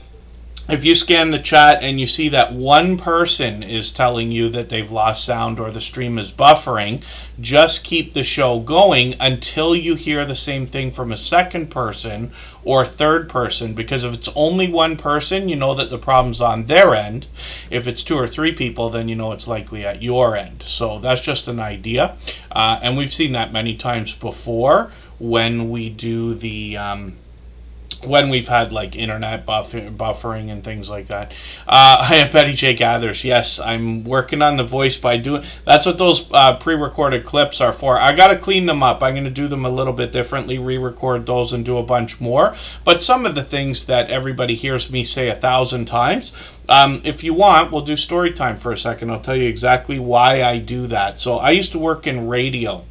if you scan the chat and you see that one person is telling you that they've lost sound or the stream is buffering, just keep the show going until you hear the same thing from a second person or third person, because if it's only one person, you know that the problem's on their end. If it's 2 or 3 people, then you know it's likely at your end. So that's just an idea. And we've seen that many times before when we do the... when we've had like internet buffering and things like that. I am Betty J Gathers. Yes, I'm working on the voice by doing. That's what those pre-recorded clips are for. I got to clean them up. I'm going to do them a little bit differently, re-record those and do a bunch more. But some of the things that everybody hears me say 1,000 times. If you want, we'll do story time for a second. I'll tell you exactly why I do that. So I used to work in radio.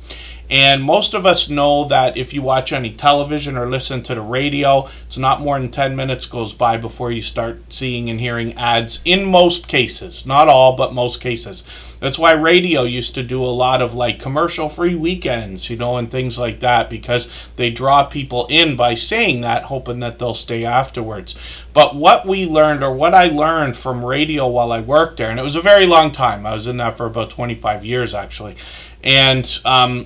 And most of us know that if you watch any television or listen to the radio, it's not more than 10 minutes goes by before you start seeing and hearing ads in most cases. Not all, but most cases. That's why radio used to do a lot of like commercial-free weekends, and things like that, because they draw people in by saying that, hoping that they'll stay afterwards. But what we learned, or what I learned from radio while I worked there, and it was a very long time. I was in that for about 25 years, actually. And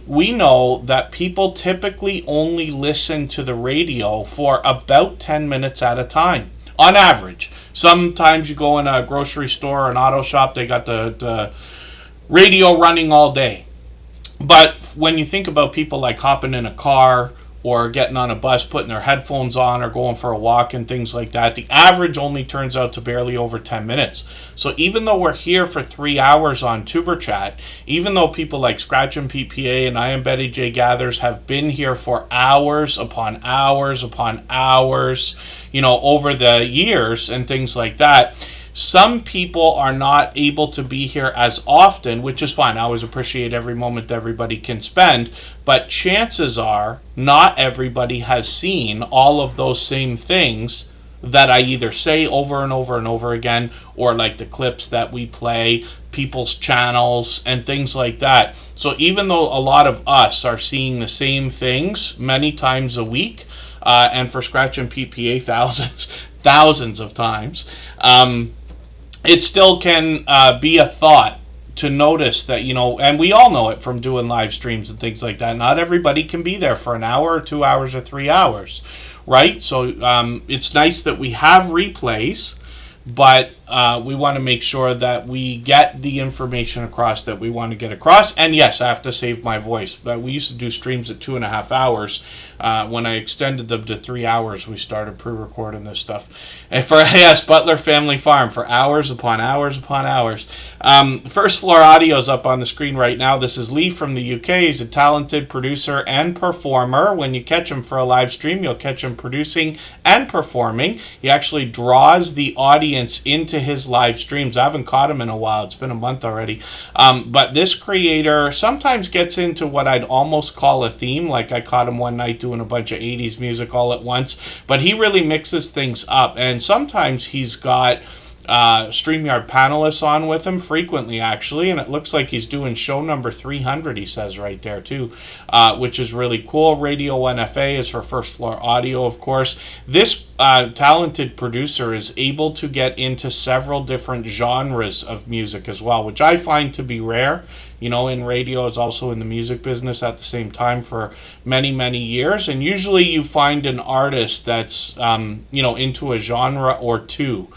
we know that people typically only listen to the radio for about 10 minutes at a time, on average. Sometimes you go in a grocery store or an auto shop, they got the radio running all day. But when you think about people like hopping in a car or getting on a bus, putting their headphones on, or going for a walk and things like that, the average only turns out to barely over 10 minutes. So even though we're here for 3 hours on Superchat, even though people like Scratch and PPA and I Am Betty J Gathers have been here for hours upon hours upon hours, over the years and things like that, some people are not able to be here as often, which is fine. I always appreciate every moment everybody can spend, but chances are not everybody has seen all of those same things that I either say over and over and over again, or like the clips that we play, people's channels, and things like that. So even though a lot of us are seeing the same things many times a week, and for Scratch and PPA thousands of times, it still can be a thought to notice that, and we all know it from doing live streams and things like that. Not everybody can be there for an hour or 2 hours or 3 hours, right? So it's nice that we have replays, but we want to make sure that we get the information across that we want to get across. And yes, I have to save my voice. But we used to do streams at 2.5 hours. When I extended them to 3 hours, we started pre-recording this stuff. And for Butler Family Farm, for hours upon hours upon hours. First Floor Audio is up on the screen right now. This is Lee from the UK. He's a talented producer and performer. When you catch him for a live stream, you'll catch him producing and performing. He actually draws the audience into his live streams. I haven't caught him in a while. It's been a month already. But this creator sometimes gets into what I'd almost call a theme. Like I caught him one night doing a bunch of 80s music all at once. But he really mixes things up. And sometimes he's got StreamYard panelists on with him, frequently actually, and it looks like he's doing show number 300, he says right there too, which is really cool. Radio 1FA is for First Floor Audio, of course. This talented producer is able to get into several different genres of music as well, which I find to be rare. In radio, is also in the music business at the same time for many, many years. And usually you find an artist that's, into a genre or two,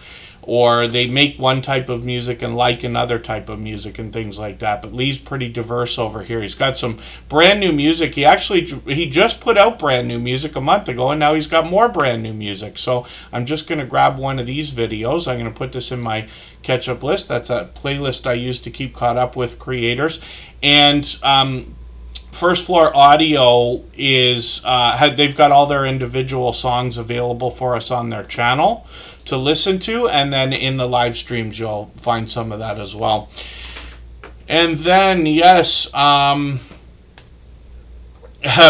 or they make one type of music and like another type of music and things like that. But Lee's pretty diverse over here. He's got some brand new music. He just put out brand new music a month ago, and now he's got more brand new music. So I'm just going to grab one of these videos. I'm going to put this in my catch-up list. That's a playlist I use to keep caught up with creators. And First Floor Audio is they've got all their individual songs available for us on their channel to listen to, and then in the live streams you'll find some of that as well. And then yes,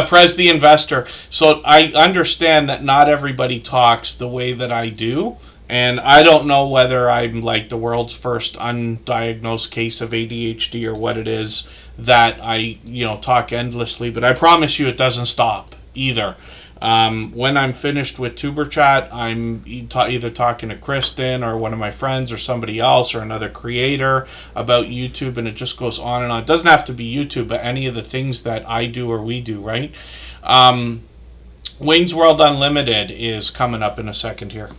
Prez the Investor. So I understand that not everybody talks the way that I do, And I don't know whether I'm like the world's first undiagnosed case of ADHD or what it is that I, talk endlessly, but I promise you it doesn't stop either. When I'm finished with Tuber Chat, I'm either talking to Kristen or one of my friends or somebody else or another creator about YouTube, and it just goes on and on. It doesn't have to be YouTube, but any of the things that I do or we do, right? Wayne's World Unlimited is coming up in a second here.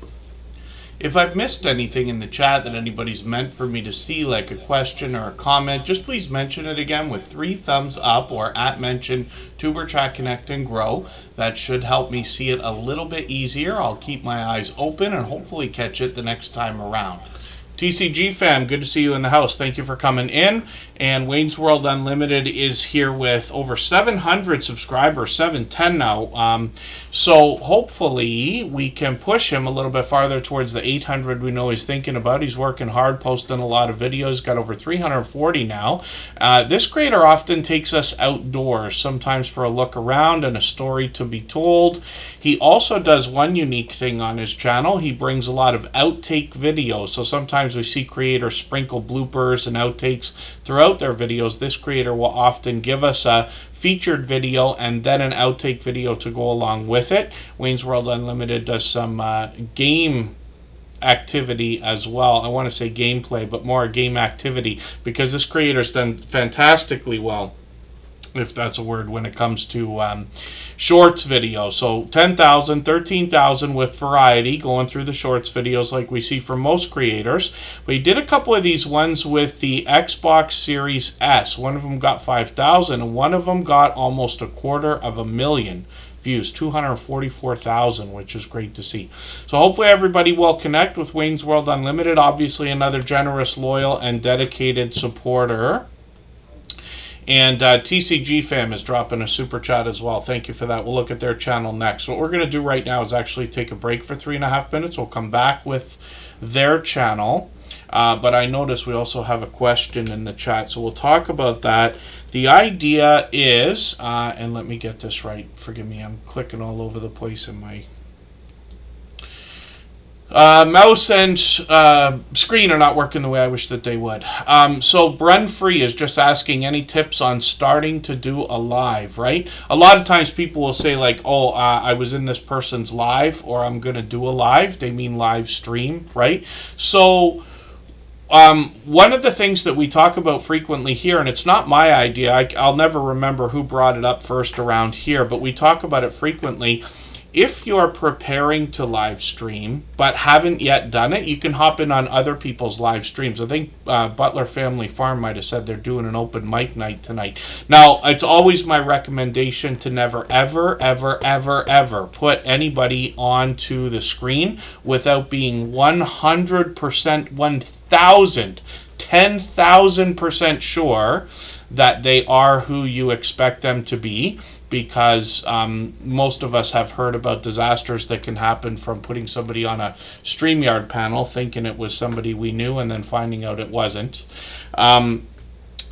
If I've missed anything in the chat that anybody's meant for me to see, like a question or a comment, just please mention it again with 3 thumbs up or @mention Tuber Chat Connect and Grow. That should help me see it a little bit easier. I'll keep my eyes open and hopefully catch it the next time around. TCG fam, good to see you in the house. Thank you for coming in. And Wayne's World Unlimited is here with over 700 subscribers, 710 now. So hopefully we can push him a little bit farther towards the 800 we know he's thinking about. He's working hard, posting a lot of videos, got over 340 now. This creator often takes us outdoors, sometimes for a look around and a story to be told. He also does one unique thing on his channel. He brings a lot of outtake videos. So sometimes we see creators sprinkle bloopers and outtakes throughout their videos. This creator will often give us a featured video and then an outtake video to go along with it. Wayne's World Unlimited does some game activity as well. I want to say gameplay, but more game activity, because this creator's done fantastically well, if that's a word, when it comes to shorts video. So 10,000, 13,000 with variety going through the shorts videos like we see from most creators. But he did a couple of these ones with the Xbox Series S. One of them got 5,000 and one of them got almost 250,000 views, 244,000, which is great to see. So hopefully everybody will connect with Wayne's World Unlimited. Obviously another generous, loyal, and dedicated supporter. And TCG fam is dropping a super chat as well. Thank you for that. We'll look at their channel next. What we're going to do right now is actually take a break for 3.5 minutes. We'll come back with their channel. But I notice we also have a question in the chat, so we'll talk about that. The idea is, and let me get this right. Forgive me, I'm clicking all over the place in my mouse and screen are not working the way I wish that they would. So Brun Free is just asking any tips on starting to do a live, right? A lot of times people will say like, oh, I was in this person's live, or I'm going to do a live. They mean live stream, right? So one of the things that we talk about frequently here, and it's not my idea, I'll never remember who brought it up first around here, but we talk about it frequently. If you're preparing to live stream but haven't yet done it, you can hop in on other people's live streams. I think Butler Family Farm might have said they're doing an open mic night tonight. Now, it's always my recommendation to never, ever, ever, ever, ever put anybody onto the screen without being 100%, 1,000, 10,000% sure that they are who you expect them to be. Because most of us have heard about disasters that can happen from putting somebody on a StreamYard panel thinking it was somebody we knew and then finding out it wasn't. So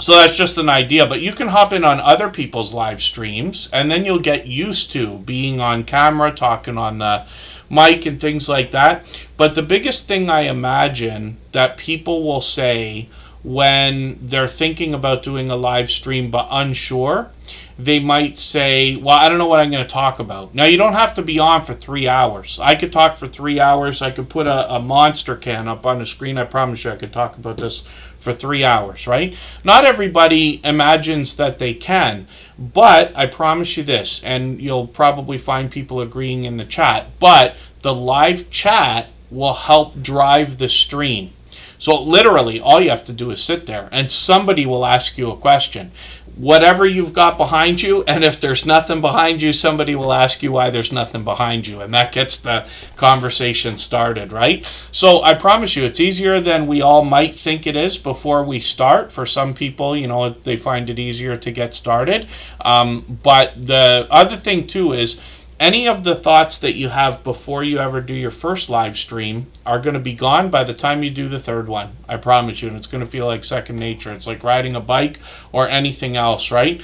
that's just an idea, but you can hop in on other people's live streams and then you'll get used to being on camera, talking on the mic and things like that. But the biggest thing I imagine that people will say when they're thinking about doing a live stream but unsure, they might say, well, I don't know what I'm going to talk about. Now, you don't have to be on for 3 hours. I could talk for 3 hours. I could put a monster can up on the screen. I promise you I could talk about this for 3 hours, right? Not everybody imagines that they can. But I promise you this, and you'll probably find people agreeing in the chat, but the live chat will help drive the stream. So literally, all you have to do is sit there, and somebody will ask you a question. Whatever you've got behind you, and if there's nothing behind you, somebody will ask you why there's nothing behind you, and that gets the conversation started, right? So I promise you, it's easier than we all might think it is before we start. For some people, you know, they find it easier to get started. But the other thing, too, is any of the thoughts that you have before you ever do your first live stream are going to be gone by the time you do the third one. I promise you. And it's going to feel like second nature. It's like riding a bike or anything else, right?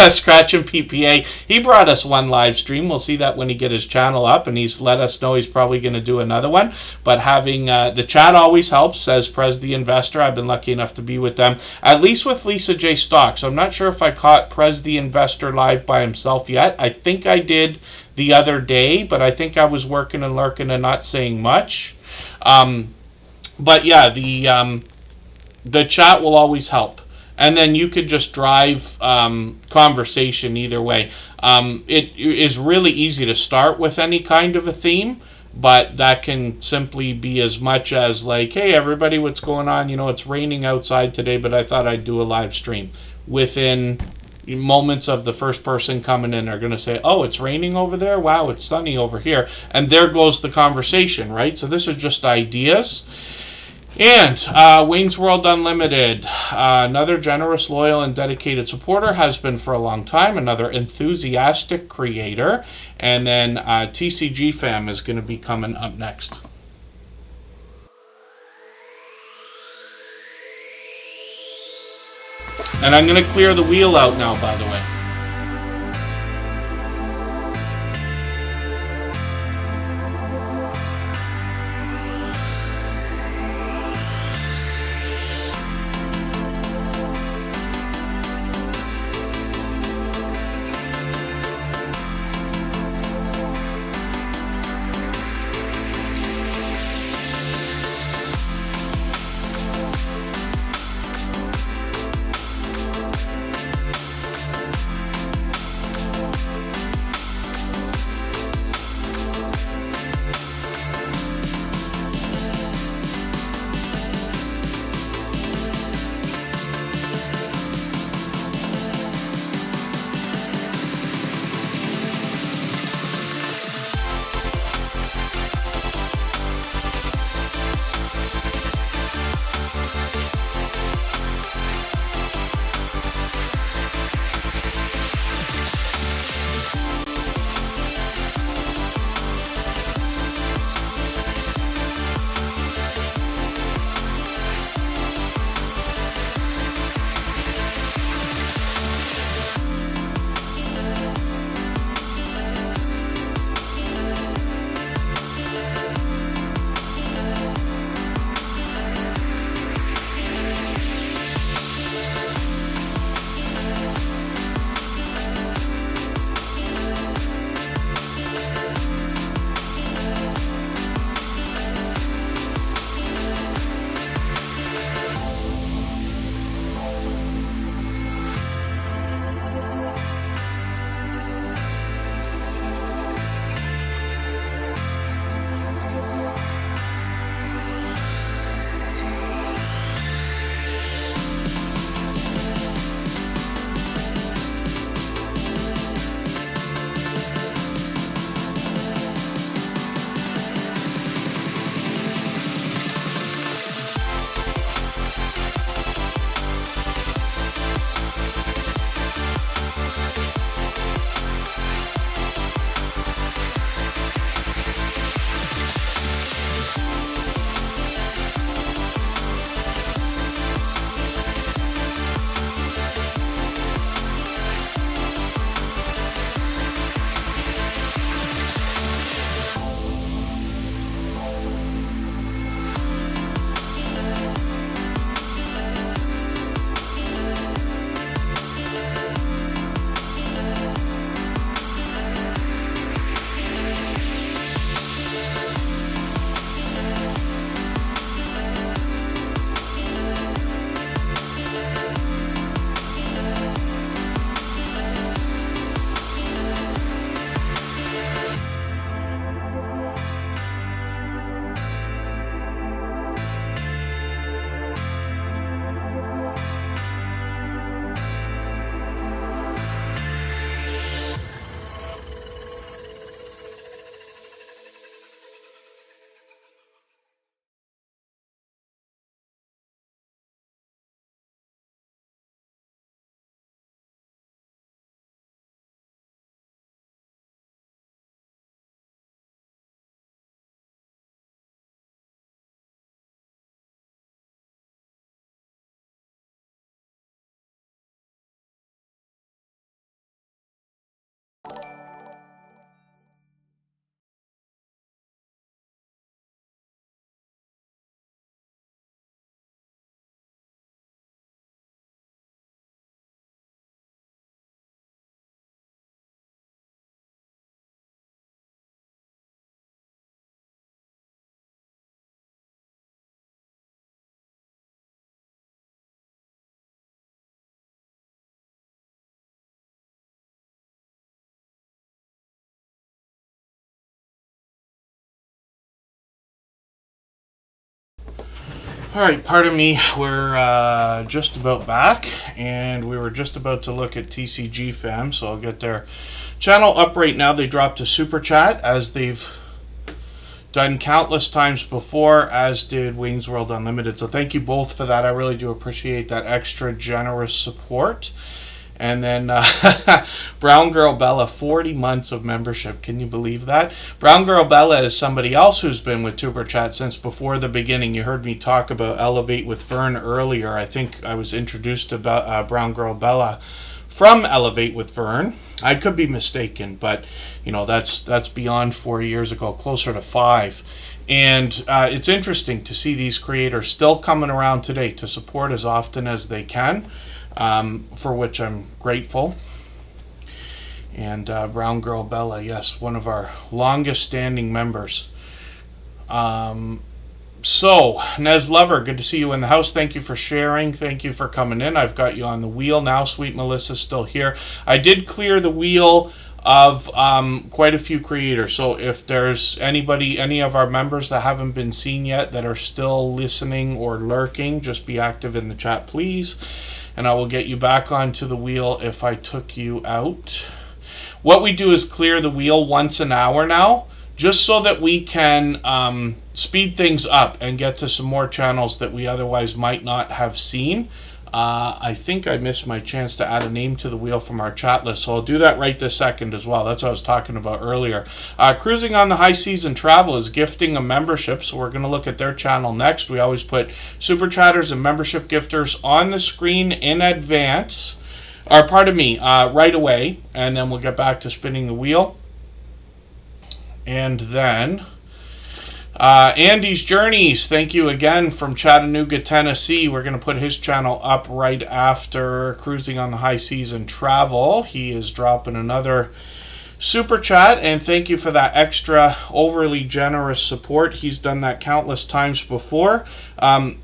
Scratch and PPA. He brought us one live stream. We'll see that when he get his channel up, and he's let us know he's probably going to do another one. But having the chat always helps, says Prez the Investor. I've been lucky enough to be with them, at least with Lisa J. Stocks. I'm not sure if I caught Prez the Investor live by himself yet. I think I did the other day, but I think I was working and lurking and not saying much. But yeah, the chat will always help. And then you could just drive conversation either way. It is really easy to start with any kind of a theme, but that can simply be as much as like, hey, everybody, what's going on? You know, it's raining outside today, but I thought I'd do a live stream. Within moments of the first person coming in are going to say, oh, it's raining over there? Wow, it's sunny over here. And there goes the conversation, right? So this is just ideas. And Wayne's World Unlimited, another generous, loyal, and dedicated supporter, has been for a long time, another enthusiastic creator. And then TCG Fam is going to be coming up next. And I'm going to clear the wheel out now, by the way. All right, pardon me. We're just about back, and we were just about to look at TCG Fam, so I'll get their channel up right now. They dropped a super chat, as they've done countless times before, as did Wayne's World Unlimited. So thank you both for that. I really do appreciate that extra generous support. And then Brown Girl Bella, 40 months of membership. Can you believe that? Brown Girl Bella is somebody else who's been with Tuber Chat since before the beginning. You heard me talk about Elevate with Vern earlier. I think I was introduced to Brown Girl Bella from Elevate with Vern. I could be mistaken, but you know, that's beyond 4 years ago, closer to 5. And it's interesting to see these creators still coming around today to support as often as they can. For which I'm grateful. And Brown Girl Bella, yes, one of our longest standing members. So, Nez Lover, good to see you in the house. Thank you for sharing. Thank you for coming in. I've got you on the wheel now. Sweet Melissa's still here. I did clear the wheel of quite a few creators. So if there's anybody, any of our members that haven't been seen yet that are still listening or lurking, just be active in the chat, please. And I will get you back onto the wheel if I took you out. What we do is clear the wheel once an hour now, just so that we can speed things up and get to some more channels that we otherwise might not have seen. I think I missed my chance to add a name to the wheel from our chat list, so I'll do that right this second as well. That's what I was talking about earlier. Cruising on the High Seas and Travel is gifting a membership, so we're going to look at their channel next. We always put Super Chatters and membership gifters on the screen in advance, or pardon me, right away, and then we'll get back to spinning the wheel. And then Andy's Journeys, thank you again from Chattanooga, Tennessee. We're going to put his channel up right after Cruising on the High Seas and Travel. He is dropping another super chat, and thank you for that extra overly generous support. He's done that countless times before.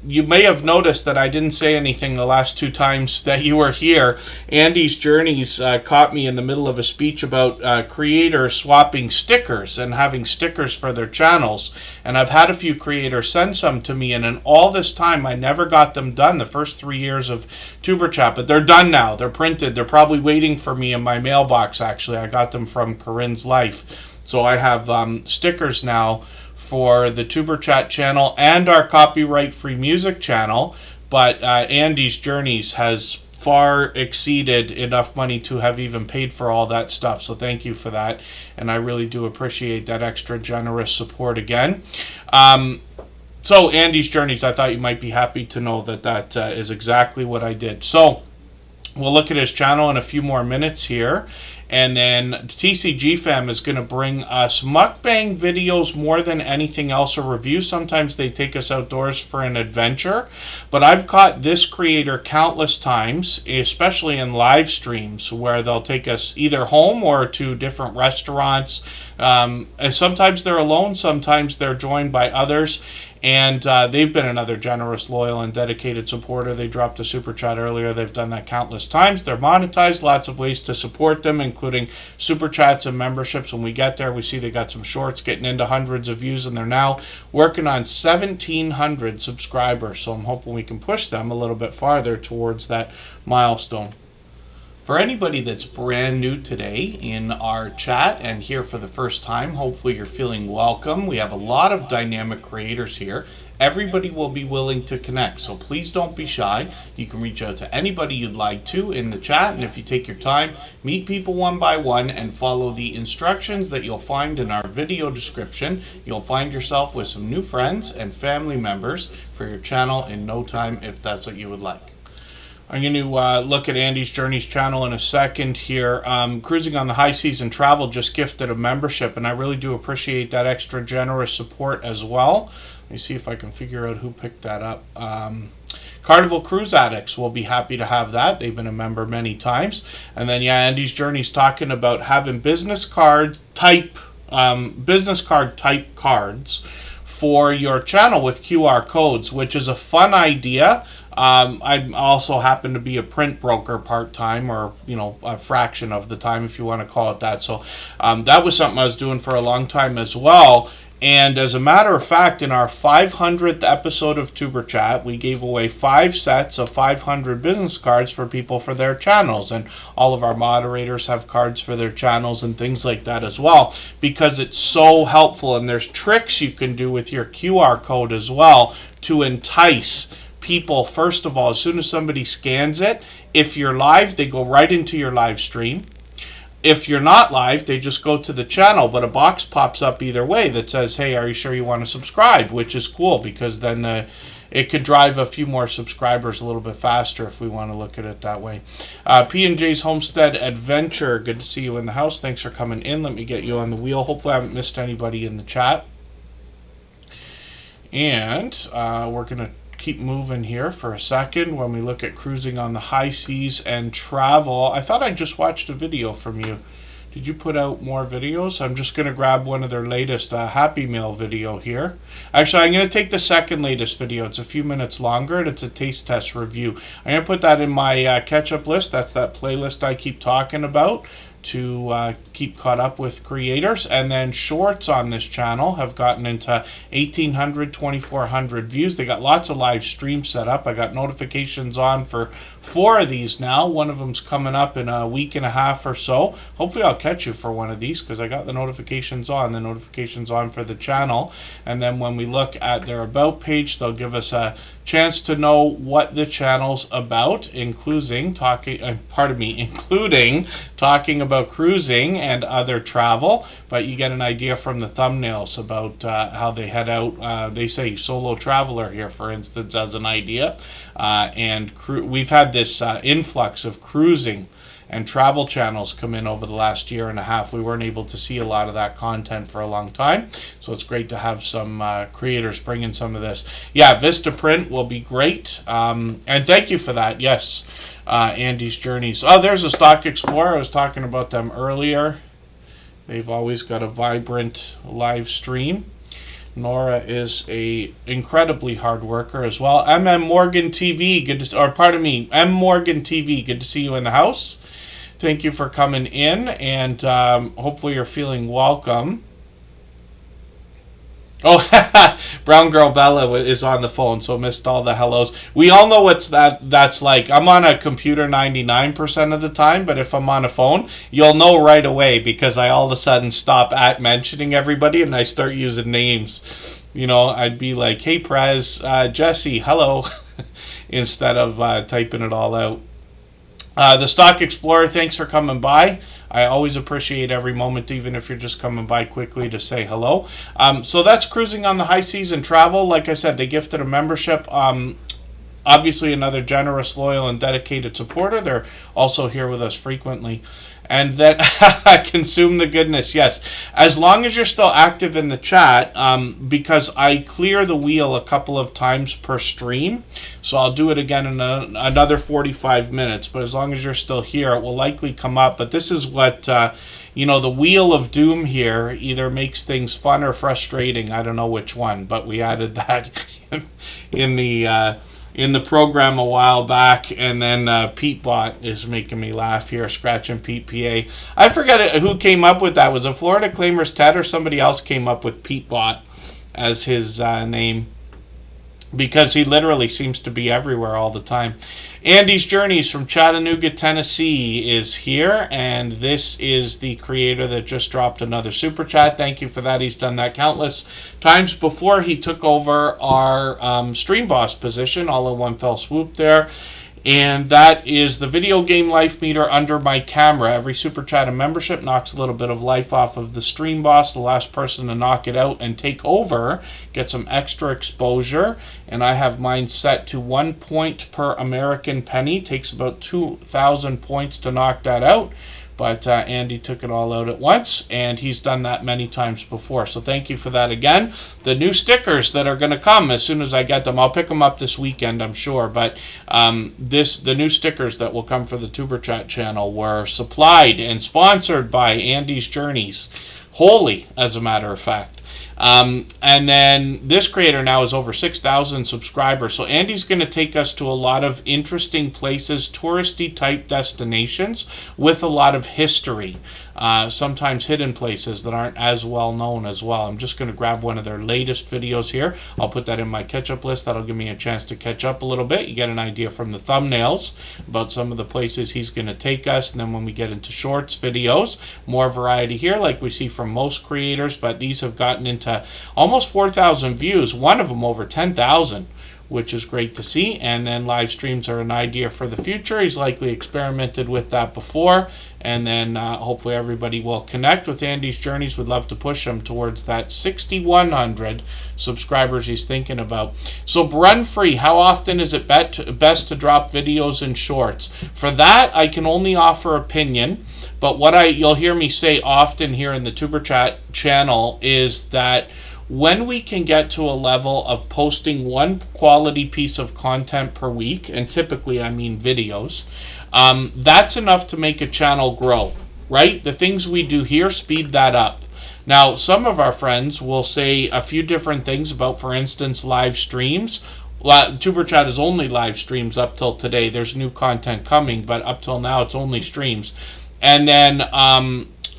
You may have noticed that I didn't say anything the last 2 times that you were here. Andy's Journeys caught me in the middle of a speech about creators swapping stickers and having stickers for their channels. And I've had a few creators send some to me, and in all this time I never got them done the first 3 years of Tuber Chat. But they're done now. They're printed. They're probably waiting for me in my mailbox, actually. I got them from Corinne's Life. So I have stickers now for the Tuber Chat channel and our copyright-free music channel, but Andy's Journeys has far exceeded enough money to have even paid for all that stuff, so thank you for that, and I really do appreciate that extra generous support again. So Andy's Journeys, I thought you might be happy to know that that is exactly what I did. So we'll look at his channel in a few more minutes here. And then TCG Fam is going to bring us mukbang videos more than anything else, or reviews. Sometimes they take us outdoors for an adventure. But I've caught this creator countless times, especially in live streams, where they'll take us either home or to different restaurants. And sometimes they're alone, sometimes they're joined by others. And they've been another generous, loyal, and dedicated supporter. They dropped a super chat earlier. They've done that countless times. They're monetized. Lots of ways to support them, including super chats and memberships. When we get there, we see they got some shorts getting into hundreds of views, and they're now working on 1,700 subscribers. So I'm hoping we can push them a little bit farther towards that milestone. For anybody that's brand new today in our chat and here for the first time, hopefully you're feeling welcome. We have a lot of dynamic creators here. Everybody will be willing to connect, so please don't be shy. You can reach out to anybody you'd like to in the chat, and if you take your time, meet people one by one and follow the instructions that you'll find in our video description. You'll find yourself with some new friends and family members for your channel in no time, if that's what you would like. I'm going to look at Andy's Journeys channel in a second here. Cruising on the High Seas and Travel just gifted a membership, and I really do appreciate that extra generous support as well. Let me see if I can figure out who picked that up. Carnival Cruise Addicts will be happy to have that. They've been a member many times. And then, yeah, Andy's Journeys talking about having business card type cards for your channel with QR codes, which is a fun idea. I also happen to be a print broker part-time, or, you know, a fraction of the time, if you want to call it that. So that was something I was doing for a long time as well. And as a matter of fact, in our 500th episode of Tuber Chat, we gave away 5 sets of 500 business cards for people for their channels. And all of our moderators have cards for their channels and things like that as well, because it's so helpful. And there's tricks you can do with your QR code as well to entice people. First of all, as soon as somebody scans it, if you're live, they go right into your live stream. If you're not live, they just go to the channel, but a box pops up either way that says, hey, are you sure you want to subscribe? Which is cool, because then it could drive a few more subscribers a little bit faster if we want to look at it that way. P&J's Homestead Adventure, good to see you in the house. Thanks for coming in. Let me get you on the wheel. Hopefully I haven't missed anybody in the chat. And we're going to keep moving here for a second when we look at cruising on the high seas and travel. I thought I just watched a video from you. Did you put out more videos? I'm just going to grab one of their latest Happy Meal video here. Actually, I'm going to take the second latest video. It's a few minutes longer, and it's a taste test review. I'm going to put that in my catch-up list. That's that playlist I keep talking about to keep caught up with creators. And then shorts on this channel have gotten into 1,800, 2,400 views. They got lots of live streams set up. I got notifications on for 4 of these now. One of them's coming up in a week and a half or so. Hopefully I'll catch you for one of these, because I got the notifications on for the channel. And then when we look at their about page, they'll give us a chance to know what the channel's about, including talking about cruising and other travel. But you get an idea from the thumbnails about how they head out. They say solo traveler here, for instance, as an idea. And we've had this influx of cruising and travel channels come in over the last year and a half. We weren't able to see a lot of that content for a long time, so it's great to have some creators bring in some of this. Yeah, Vistaprint will be great, and thank you for that. Yes, Andy's Journeys. Oh, there's a Stock Explorer. I was talking about them earlier. They've always got a vibrant live stream. Nora is a incredibly hard worker as well. M Morgan TV, M Morgan TV, good to see you in the house. Thank you for coming in, and hopefully you're feeling welcome. Oh, Brown Girl Bella is on the phone, so missed all the hellos. We all know what's that's like. I'm on a computer 99% of the time, but if I'm on a phone, you'll know right away, because I all of a sudden stop at mentioning everybody and I start using names. You know, I'd be like, hey, Prez, Jesse, hello, instead of typing it all out. The Stock Explorer, thanks for coming by. I always appreciate every moment, even if you're just coming by quickly to say hello. So that's cruising on the high seas and travel. Like I said, they gifted a membership. Obviously, another generous, loyal, and dedicated supporter. They're also here with us frequently. And then consume the goodness. Yes, as long as you're still active in the chat, because I clear the wheel a couple of times per stream. So I'll do it again in another 45 minutes. But as long as you're still here, it will likely come up. But this is what, you know, the wheel of doom here either makes things fun or frustrating. I don't know which one, but we added that in the program a while back. And then PeteBot is making me laugh here, Scratching Pete PA. I forget who came up with that. Was it Florida Claimers Ted or somebody else came up with PeteBot as his name? Because he literally seems to be everywhere all the time. Andy's Journeys from Chattanooga, Tennessee is here, and this is the creator that just dropped another super chat. Thank you for that. He's done that countless times before. He took over our stream boss position all in one fell swoop there. And that is the video game life meter under my camera. Every super chat and membership knocks a little bit of life off of the stream boss. The last person to knock it out and take over gets some extra exposure. And I have mine set to 1 point per American penny. Takes about 2,000 points to knock that out. But Andy took it all out at once, and he's done that many times before. So thank you for that again. The new stickers that are going to come as soon as I get them, I'll pick them up this weekend, I'm sure. But the new stickers that will come for the Tuber Chat channel were supplied and sponsored by Andy's Journeys. Wholly, as a matter of fact. And then this creator now is over 6,000 subscribers. So Andy's going to take us to a lot of interesting places, touristy type destinations with a lot of history. sometimes hidden places that aren't as well known as well. I'm just going to grab one of their latest videos here. I'll put that in my catch-up list. That'll give me a chance to catch up a little bit. You get an idea from the thumbnails about some of the places he's going to take us. And then when we get into shorts videos, more variety here like we see from most creators, but these have gotten into almost 4,000 views, one of them over 10,000, which is great to see. And then live streams are an idea for the future. He's likely experimented with that before. And then hopefully everybody will connect with Andy's journeys. We'd love to push him towards that 6,100 subscribers he's thinking about. So Run Free, how often is it best to drop videos in shorts? For that, I can only offer opinion. But what you'll hear me say often here in the Superchat channel is that when we can get to a level of posting one quality piece of content per week, and typically I mean videos, that's enough to make a channel grow, right? The things we do here speed that up. Now, some of our friends will say a few different things about, for instance, live streams. Superchat is only live streams up till today. There's new content coming, but up till now it's only streams. And then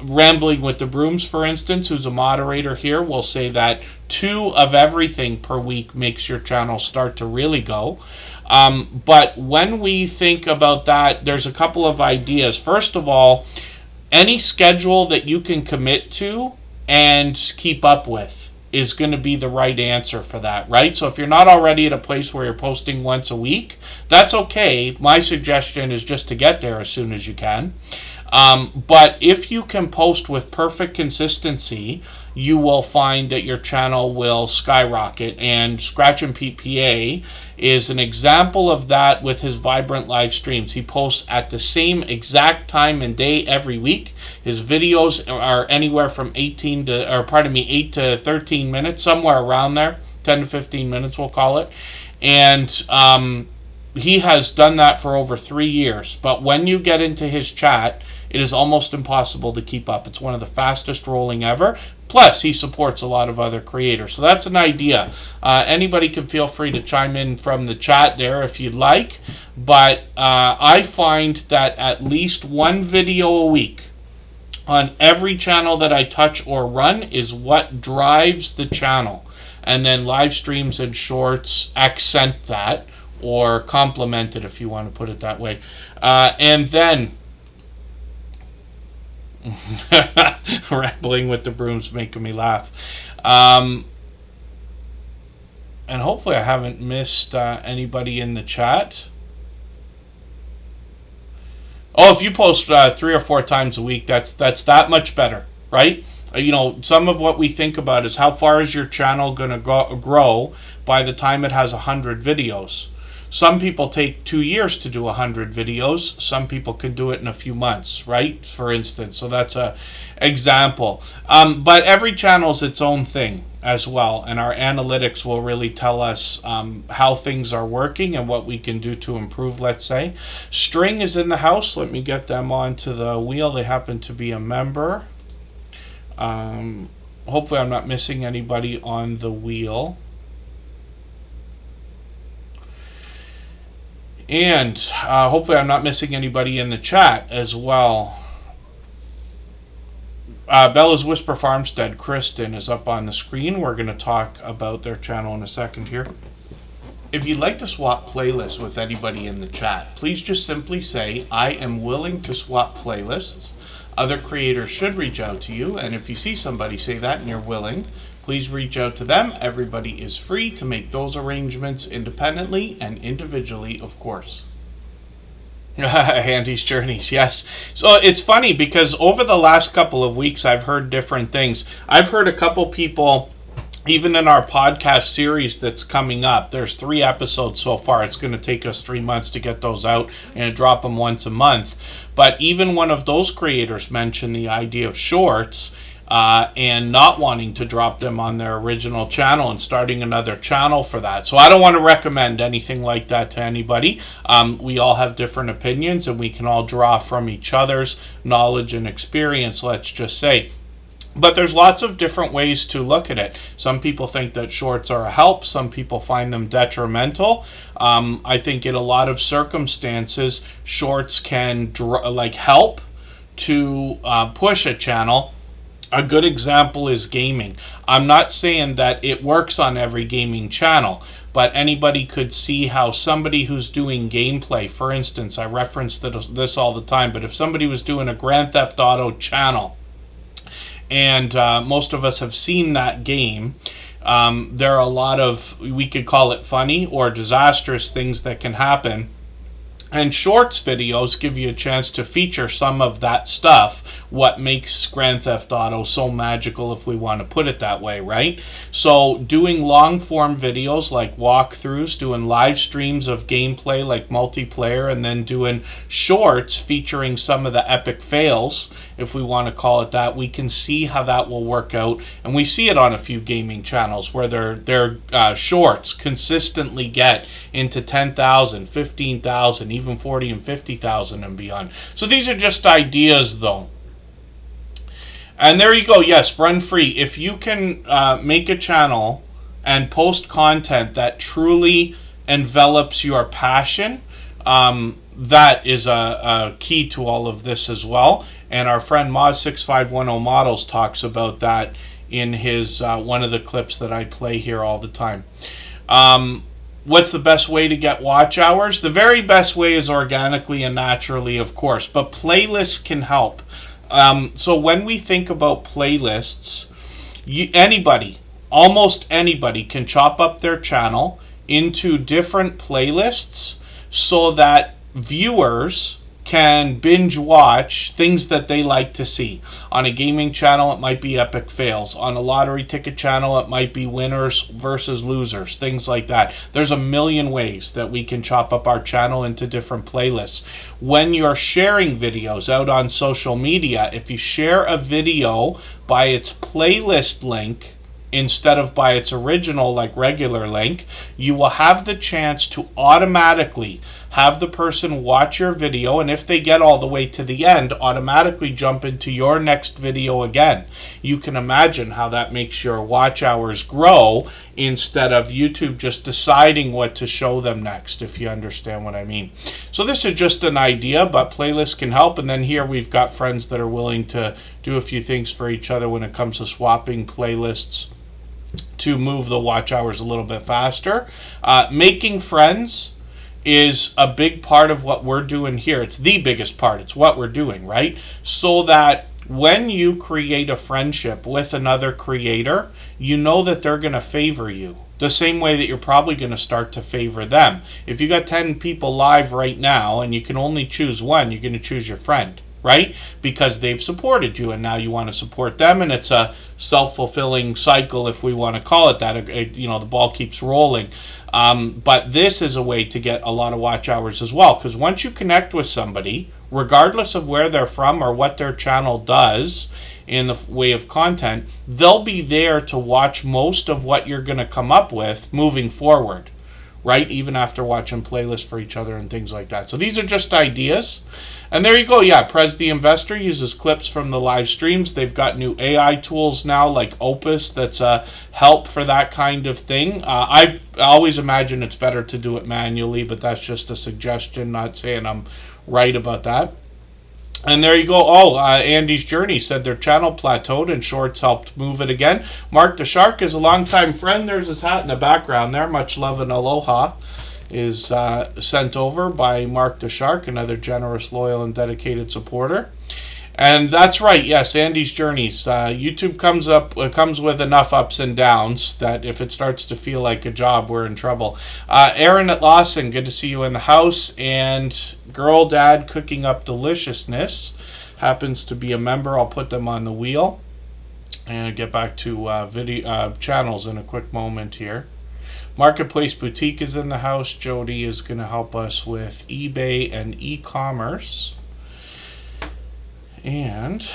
Rambling with the Brooms, for instance, who's a moderator here, will say that 2 of everything per week makes your channel start to really go. But when we think about that, there's a couple of ideas. First of all, any schedule that you can commit to and keep up with is going to be the right answer for that, right? So if you're not already at a place where you're posting once a week, that's okay. My suggestion is just to get there as soon as you can. But if you can post with perfect consistency, you will find that your channel will skyrocket. And Scratch and PPA is an example of that with his vibrant live streams. He posts at the same exact time and day every week. His videos are anywhere from 8 to 13 minutes, somewhere around there, 10 to 15 minutes we'll call it. And he has done that for over 3 years. But when you get into his chat, it is almost impossible to keep up. It's one of the fastest rolling ever. Plus, he supports a lot of other creators. So that's an idea. Anybody can feel free to chime in from the chat there if you'd like. But I find that at least one video a week on every channel that I touch or run is what drives the channel. And then live streams and shorts accent that or complement it, if you want to put it that way. And then Rambling with the Brooms making me laugh. And hopefully I haven't missed anybody in the chat. Oh, if you post 3 or 4 times a week, that's that much better, right? You know, some of what we think about is how far is your channel going to grow by the time it has 100 videos. Some people take 2 years to do 100 videos. Some people can do it in a few months, right? For instance, so that's a example. But every channel is its own thing as well, and our analytics will really tell us how things are working and what we can do to improve, let's say. String is in the house. Let me get them onto the wheel. They happen to be a member. Hopefully I'm not missing anybody on the wheel. And hopefully I'm not missing anybody in the chat as well. Bella's Whisper Farmstead, Kristen, is up on the screen. We're going to talk about their channel in a second here. If you'd like to swap playlists with anybody in the chat, please just simply say, I am willing to swap playlists. Other creators should reach out to you, and if you see somebody say that and you're willing, please reach out to them. Everybody is free to make those arrangements independently and individually, of course. Andy's Journeys, yes. So it's funny because over the last couple of weeks, I've heard different things. I've heard a couple people, even in our podcast series that's coming up, there's 3 episodes so far. It's going to take us 3 months to get those out and drop them once a month. But even one of those creators mentioned the idea of shorts and not wanting to drop them on their original channel and starting another channel for that. So I don't want to recommend anything like that to anybody. We all have different opinions and we can all draw from each other's knowledge and experience, let's just say. But there's lots of different ways to look at it. Some people think that shorts are a help. Some people find them detrimental. I think in a lot of circumstances, shorts can help to push a channel. A good example is gaming. I'm not saying that it works on every gaming channel, but anybody could see how somebody who's doing gameplay, for instance, I reference this all the time, but if somebody was doing a Grand Theft Auto channel, and most of us have seen that game, there are a lot of, we could call it funny or disastrous things that can happen. And shorts videos give you a chance to feature some of that stuff, what makes Grand Theft Auto so magical, if we want to put it that way, right? So doing long form videos like walkthroughs, doing live streams of gameplay like multiplayer, and then doing shorts featuring some of the epic fails, if we want to call it that, we can see how that will work out. And we see it on a few gaming channels where their shorts consistently get into 10,000, 15,000, even 40 and 50,000 and beyond. So these are just ideas, though. And there you go. Yes, run free. If you can make a channel and post content that truly envelops your passion, that is a key to all of this as well. And our friend Moz6510 Models talks about that in his one of the clips that I play here all the time. What's the best way to get watch hours? The very best way is organically and naturally, of course, but playlists can help. So when we think about playlists, anybody, almost anybody, can chop up their channel into different playlists so that viewers can binge watch things that they like to see. On a gaming channel, it might be epic fails. On a lottery ticket channel, it might be winners versus losers, things like that. There's a million ways that we can chop up our channel into different playlists. When you're sharing videos out on social media, if you share a video by its playlist link instead of by its original, like regular link, you will have the chance to automatically have the person watch your video, and if they get all the way to the end, automatically jump into your next video again. You can imagine how that makes your watch hours grow instead of YouTube just deciding what to show them next, if you understand what I mean. So this is just an idea, but playlists can help. And then here we've got friends that are willing to do a few things for each other when it comes to swapping playlists to move the watch hours a little bit faster. Making friends is a big part of what we're doing here. It's the biggest part. It's what we're doing, right? So that when you create a friendship with another creator, you know that they're going to favor you the same way that you're probably going to start to favor them. If you got 10 people live right now and you can only choose one, you're going to choose your friend, right? Because they've supported you and now you want to support them, and it's a self-fulfilling cycle, if we want to call it that. You know, the ball keeps rolling. But this is a way to get a lot of watch hours as well, because once you connect with somebody, regardless of where they're from or what their channel does in the way of content, they'll be there to watch most of what you're going to come up with moving forward, right? Even after watching playlists for each other and things like that. So these are just ideas. And there you go. Yeah, Prez the Investor uses clips from the live streams. They've got new AI tools now like Opus that's a help for that kind of thing. I always imagine it's better to do it manually, but that's just a suggestion, not saying I'm right about that. And there you go. Oh, Andy's Journey said their channel plateaued and shorts helped move it again. Mark the Shark is a longtime friend. There's his hat in the background there. Much love and aloha is sent over by Mark the Shark, another generous, loyal, and dedicated supporter. And that's right, yes, Andy's Journeys. YouTube comes with enough ups and downs that if it starts to feel like a job, we're in trouble. Aaron at Lawson, good to see you in the house. And Girl Dad Cooking Up Deliciousness happens to be a member. I'll put them on the wheel and get back to video channels in a quick moment here. Marketplace Boutique is in the house. Jody is going to help us with eBay and e-commerce. And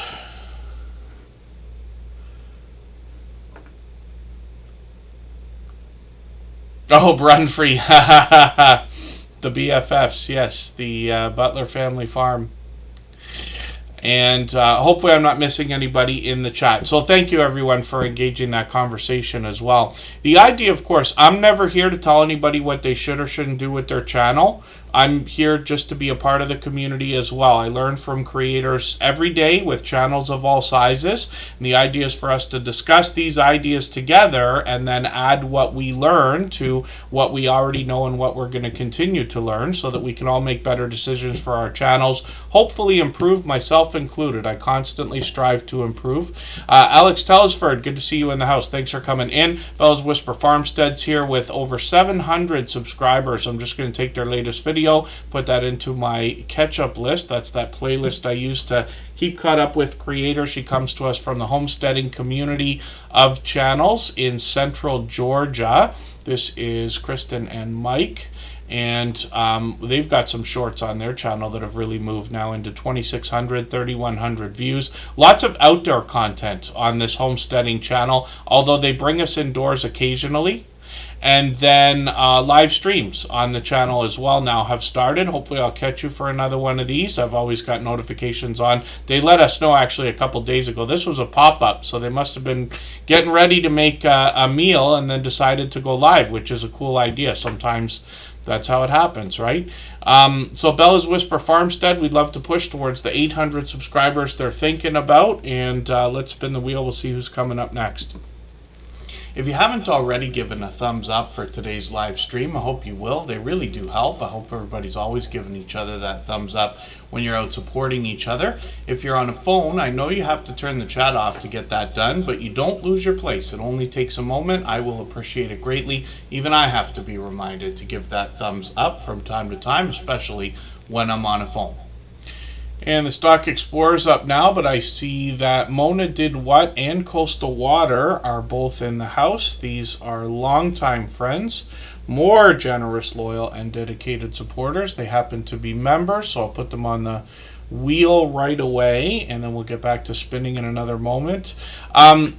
oh, Run Free. The BFFs, yes, the Butler Family Farm. And hopefully I'm not missing anybody in the chat. So thank you, everyone, for engaging that conversation as well. The idea, of course, I'm never here to tell anybody what they should or shouldn't do with their channel. I'm here just to be a part of the community as well. I learn from creators every day with channels of all sizes. And the idea is for us to discuss these ideas together and then add what we learn to what we already know and what we're going to continue to learn so that we can all make better decisions for our channels. Hopefully improve, myself included. I constantly strive to improve. Alex Tellisford, good to see you in the house. Thanks for coming in. Bella's Whisper Farmstead's here with over 700 subscribers. I'm just going to take their latest video, put that into my catch-up list. That's that playlist I use to keep caught up with creators. She comes to us from the homesteading community of channels in central Georgia. This is Kristen and Mike. And they've got some shorts on their channel that have really moved now into 2,600, 3,100 views. Lots of outdoor content on this homesteading channel, although they bring us indoors occasionally. And then live streams on the channel as well now have started. Hopefully I'll catch you for another one of these. I've always got notifications on. They let us know actually a couple days ago. This was a pop-up, so they must have been getting ready to make a meal and then decided to go live, which is a cool idea. Sometimes that's how it happens, right? So Bella's Whisper Farmstead, we'd love to push towards the 800 subscribers they're thinking about. And let's spin the wheel. We'll see who's coming up next. If you haven't already given a thumbs up for today's live stream, I hope you will. They really do help. I hope everybody's always giving each other that thumbs up when you're out supporting each other. If you're on a phone, I know you have to turn the chat off to get that done, but you don't lose your place. It only takes a moment. I will appreciate it greatly. Even I have to be reminded to give that thumbs up from time to time, especially when I'm on a phone. And the Stock Explorer's up now, but I see that Mona Did What and Coastal Water are both in the house. These are longtime friends, more generous, loyal, and dedicated supporters. They happen to be members, so I'll put them on the wheel right away, and then we'll get back to spinning in another moment. M.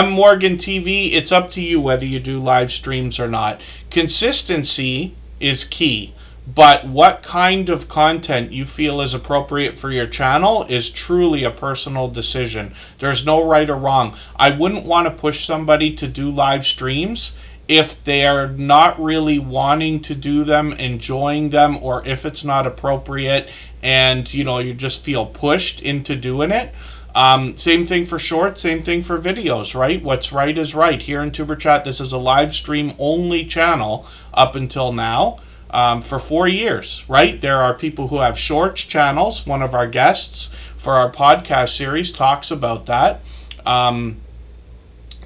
Morgan TV, it's up to you whether you do live streams or not. Consistency is key. But what kind of content you feel is appropriate for your channel is truly a personal decision. There's no right or wrong. I wouldn't want to push somebody to do live streams if they're not really wanting to do them, enjoying them, or if it's not appropriate and you just feel pushed into doing it. Same thing for shorts, same thing for videos, right? What's right is right. Here in Superchat, this is a live stream only channel up until now. For 4 years, right? There are people who have shorts channels. One of our guests for our podcast series talks about that.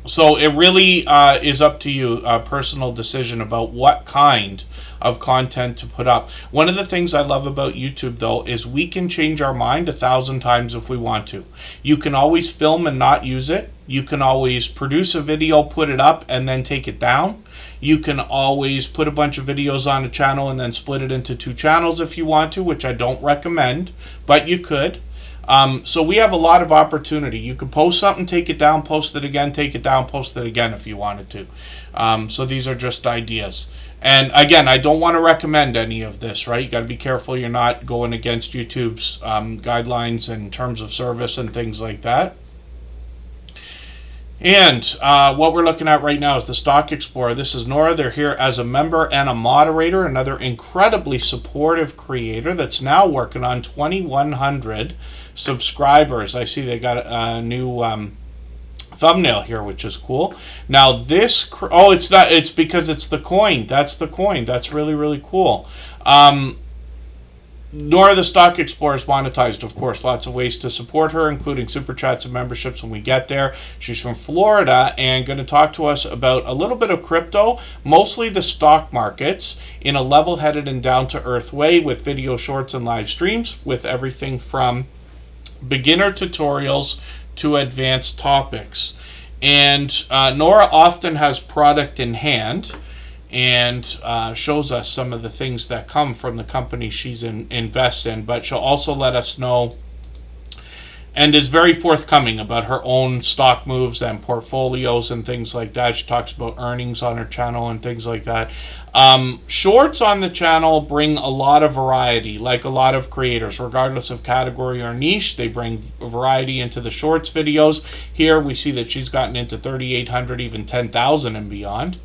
So it really is up to you, a personal decision about what kind of content to put up. One of the things I love about YouTube, though, is we can change our mind 1,000 times if we want to. You can always film and not use it. You can always produce a video, put it up, and then take it down. You can always put a bunch of videos on a channel and then split it into 2 channels if you want to, which I don't recommend, but you could. So we have a lot of opportunity. You could post something, take it down, post it again, take it down, post it again if you wanted to. So these are just ideas. And again, I don't want to recommend any of this, right? You got to be careful you're not going against YouTube's guidelines and terms of service and things like that. And what we're looking at right now is the Stock Explorer. This is Nora. They're here as a member and a moderator, another incredibly supportive creator that's now working on 2,100 subscribers. I see they got a new thumbnail here, which is cool. Now this, it's not, it's because it's the coin. That's the coin. That's really, really cool. Nora the Stock Explorer is monetized, of course. Lots of ways to support her, including super chats and memberships when we get there. She's from Florida and going to talk to us about a little bit of crypto, mostly the stock markets, in a level-headed and down-to-earth way with video shorts and live streams, with everything from beginner tutorials to advanced topics. And Nora often has product in hand and shows us some of the things that come from the company she's invests in, but she'll also let us know and is very forthcoming about her own stock moves and portfolios and things like that. She talks about earnings on her channel and things like that. Shorts on the channel bring a lot of variety, like a lot of creators, regardless of category or niche. They bring variety into the shorts videos. Here we see that she's gotten into 3,800, even 10,000 and beyond.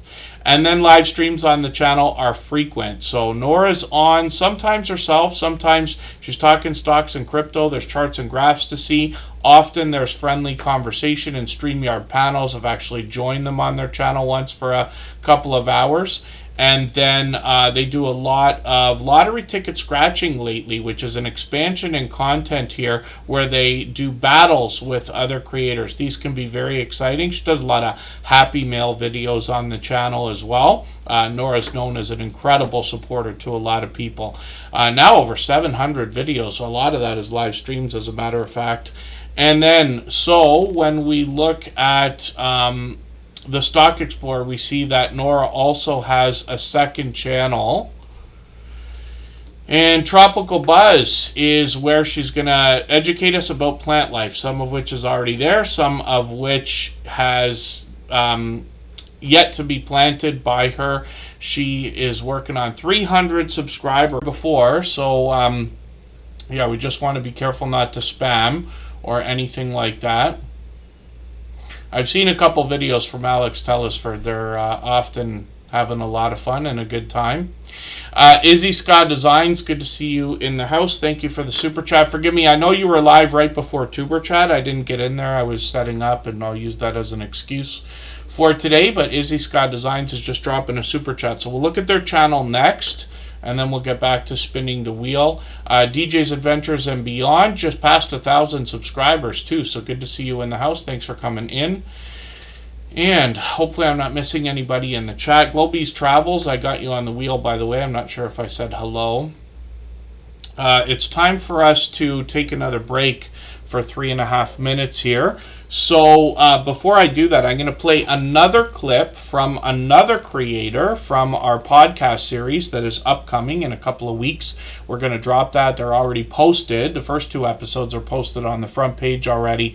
And then live streams on the channel are frequent. So Nora's on sometimes herself, sometimes she's talking stocks and crypto. There's charts and graphs to see. Often there's friendly conversation and StreamYard panels. I've actually joined them on their channel once for a couple of hours. And then they do a lot of lottery ticket scratching lately, which is an expansion in content here where they do battles with other creators. These can be very exciting. She does a lot of Happy Mail videos on the channel as well. Nora's known as an incredible supporter to a lot of people. Now over 700 videos, so a lot of that is live streams, as a matter of fact. And then, so when we look at the Stock Explorer, we see that Nora also has a second channel. And Tropical Buzz is where she's going to educate us about plant life, some of which is already there, some of which has yet to be planted by her. She is working on 300 subscribers before, so yeah, we just want to be careful not to spam or anything like that. I've seen a couple videos from Alex Tellisford. They're often having a lot of fun and a good time. Izzy Scott Designs, good to see you in the house. Thank you for the super chat. Forgive me, I know you were live right before Tuber Chat. I didn't get in there. I was setting up, and I'll use that as an excuse for today. But Izzy Scott Designs is just dropping a super chat. So we'll look at their channel next, and then we'll get back to spinning the wheel. DJ's Adventures and Beyond just passed 1,000 subscribers too, so good to see you in the house. Thanks for coming in. And hopefully I'm not missing anybody in the chat. Globies Travels, I got you on the wheel, by the way. I'm not sure if I said hello. It's time for us to take another break for 3.5 minutes here. So before I do that, I'm going to play another clip from another creator from our podcast series that is upcoming in a couple of weeks. We're going to drop that. They're already posted. The first 2 episodes are posted on the front page already.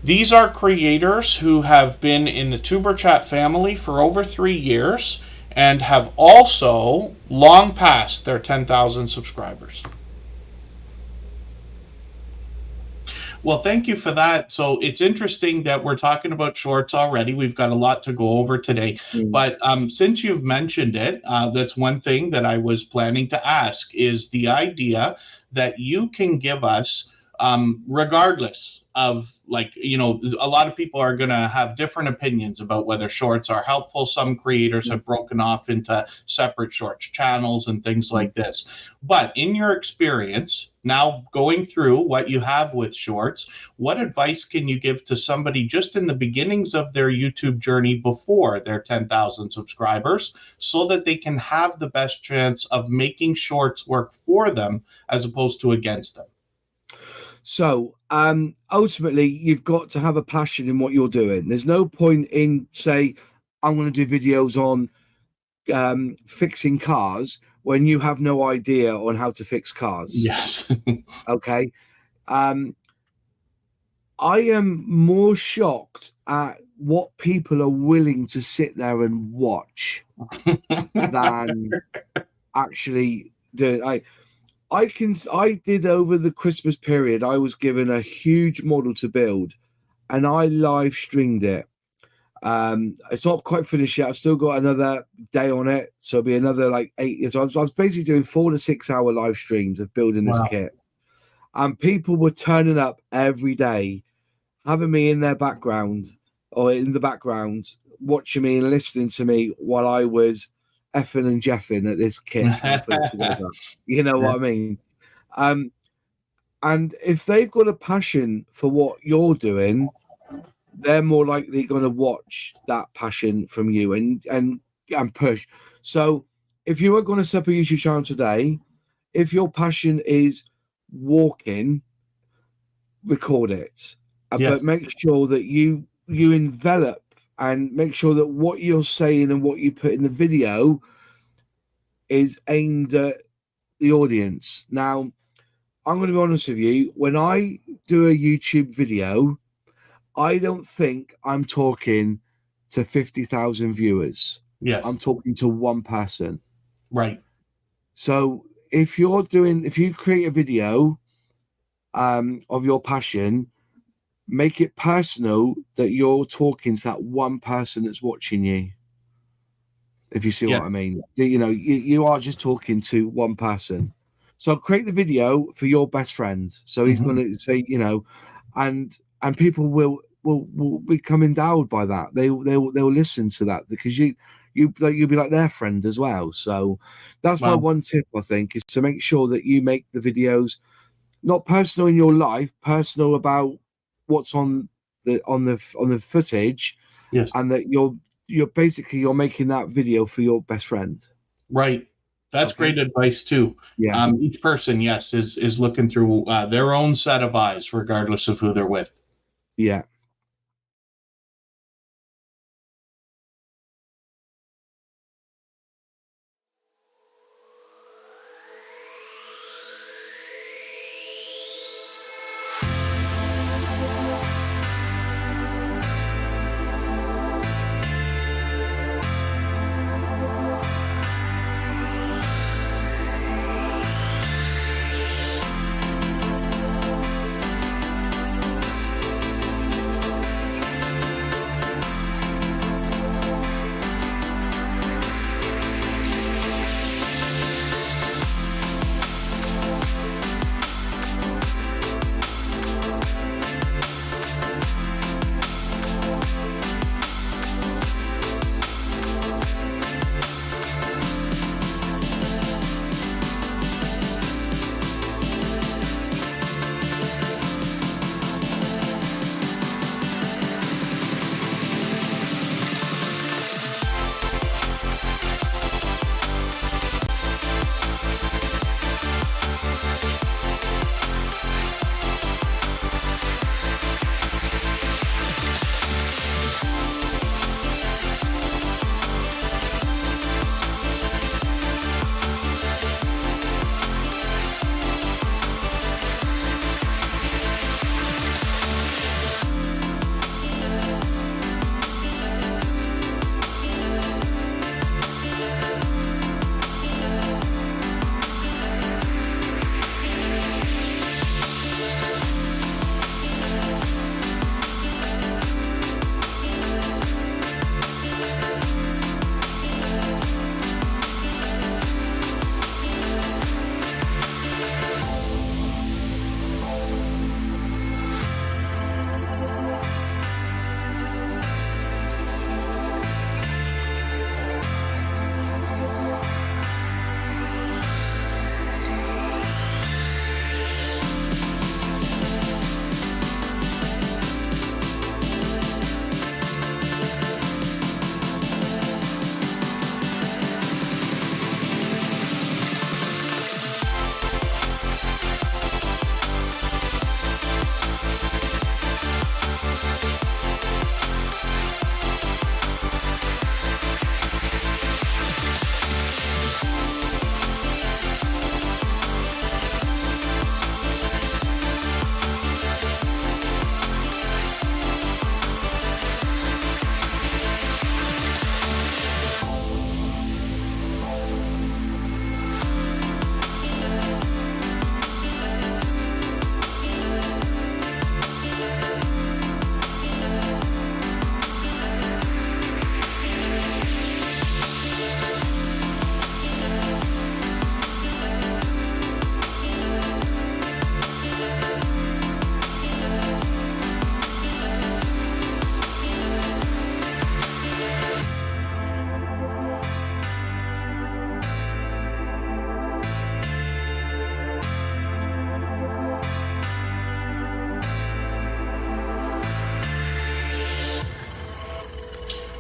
These are creators who have been in the Tuber Chat family for over 3 years and have also long passed their 10,000 subscribers. Well, thank you for that. So it's interesting that we're talking about shorts already. We've got a lot to go over today. But since you've mentioned it, that's one thing that I was planning to ask is the idea that you can give us, regardless of, like, you know, a lot of people are going to have different opinions about whether shorts are helpful. Some creators have broken off into separate shorts channels and things like this. But in your experience, now going through what you have with shorts, what advice can you give to somebody just in the beginnings of their YouTube journey before their 10,000 subscribers so that they can have the best chance of making shorts work for them as opposed to against them? So ultimately, you've got to have a passion in what you're doing. There's no point in, say, I'm going to do videos on fixing cars when you have no idea on how to fix cars. Yes. Okay. I am more shocked at what people are willing to sit there and watch than actually do it. I did over the Christmas period, I was given a huge model to build and I live streamed it. It's not quite finished yet. I've still got another day on it. So it'll be another like 8 years. I was basically doing 4 to 6 hour live streams of building this kit. And people were turning up every day, having me in their background or in the background, watching me and listening to me while I was effing and jeffing at this kit. You know what I mean? And if they've got a passion for what you're doing, they're more likely going to watch that passion from you and push. So if you are going to set up a YouTube channel today, if your passion is walking, record it. Yes. But make sure that you envelop and make sure that what you're saying and what you put in the video is aimed at the audience. Now, I'm going to be honest with you. When I do a YouTube video, I don't think I'm talking to 50,000 viewers. Yes. I'm talking to one person. Right. So if you create a video of your passion, make it personal that you're talking to that one person that's watching you. if you see Yeah. what I mean. You know, you are just talking to one person. So create the video for your best friend. So he's going to say, you know, and people will become endowed by that. They'll listen to that because you'll be like their friend as well. So that's my one tip, I think, is to make sure that you make the videos not personal in your life, personal about what's on the footage, Yes. and that you're basically you're making that video for your best friend. Right. That's great advice too. Yeah. Each person, yes, is looking through their own set of eyes, regardless of who they're with. Yeah.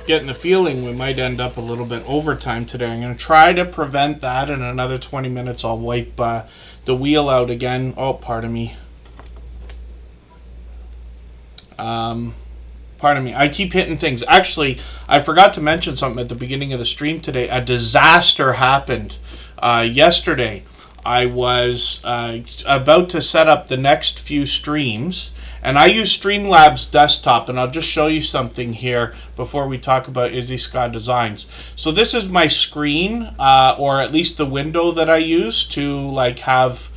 Getting the feeling we might end up a little bit overtime today. I'm going to try to prevent that. In another 20 minutes, I'll wipe the wheel out again. Oh, pardon me. Pardon me. I keep hitting things. Actually, I forgot to mention something at the beginning of the stream today. A disaster happened yesterday. I was about to set up the next few streams. And I use Streamlabs desktop, and I'll just show you something here before we talk about Izzy Scott Designs. So this is my screen, or at least the window that I use to like have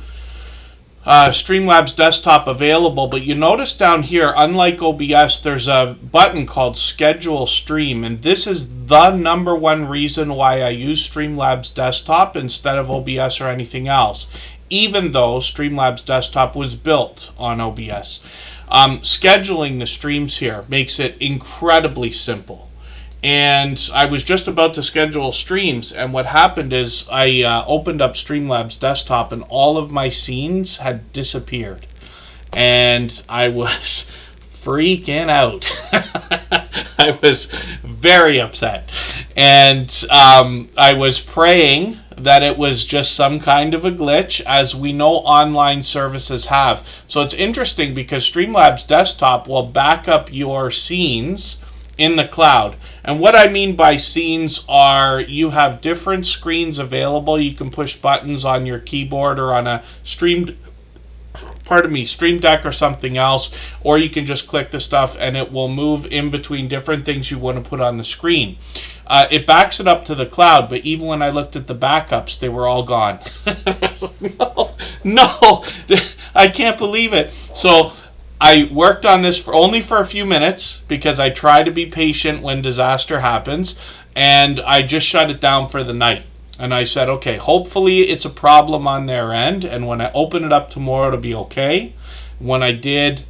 Streamlabs desktop available, but you notice down here, unlike OBS, there's a button called Schedule Stream, and this is the #1 reason why I use Streamlabs desktop instead of OBS or anything else, even though Streamlabs desktop was built on OBS. Scheduling the streams here makes it incredibly simple. And I was just about to schedule streams, and what happened is I opened up Streamlabs desktop and all of my scenes had disappeared. And I was freaking out. I was very upset. And I was praying that it was just some kind of a glitch, as we know online services have. So it's interesting because Streamlabs desktop will back up your scenes in the cloud. And what I mean by scenes are you have different screens available. You can push buttons on your keyboard or on a Stream Deck or something else, or you can just click the stuff and it will move in between different things you want to put on the screen. It backs it up to the cloud, but even when I looked at the backups, they were all gone. No, I can't believe it. So I worked on this only for a few minutes because I try to be patient when disaster happens, and I just shut it down for the night. And I said, okay, hopefully it's a problem on their end, and when I open it up tomorrow, it'll be okay. When I did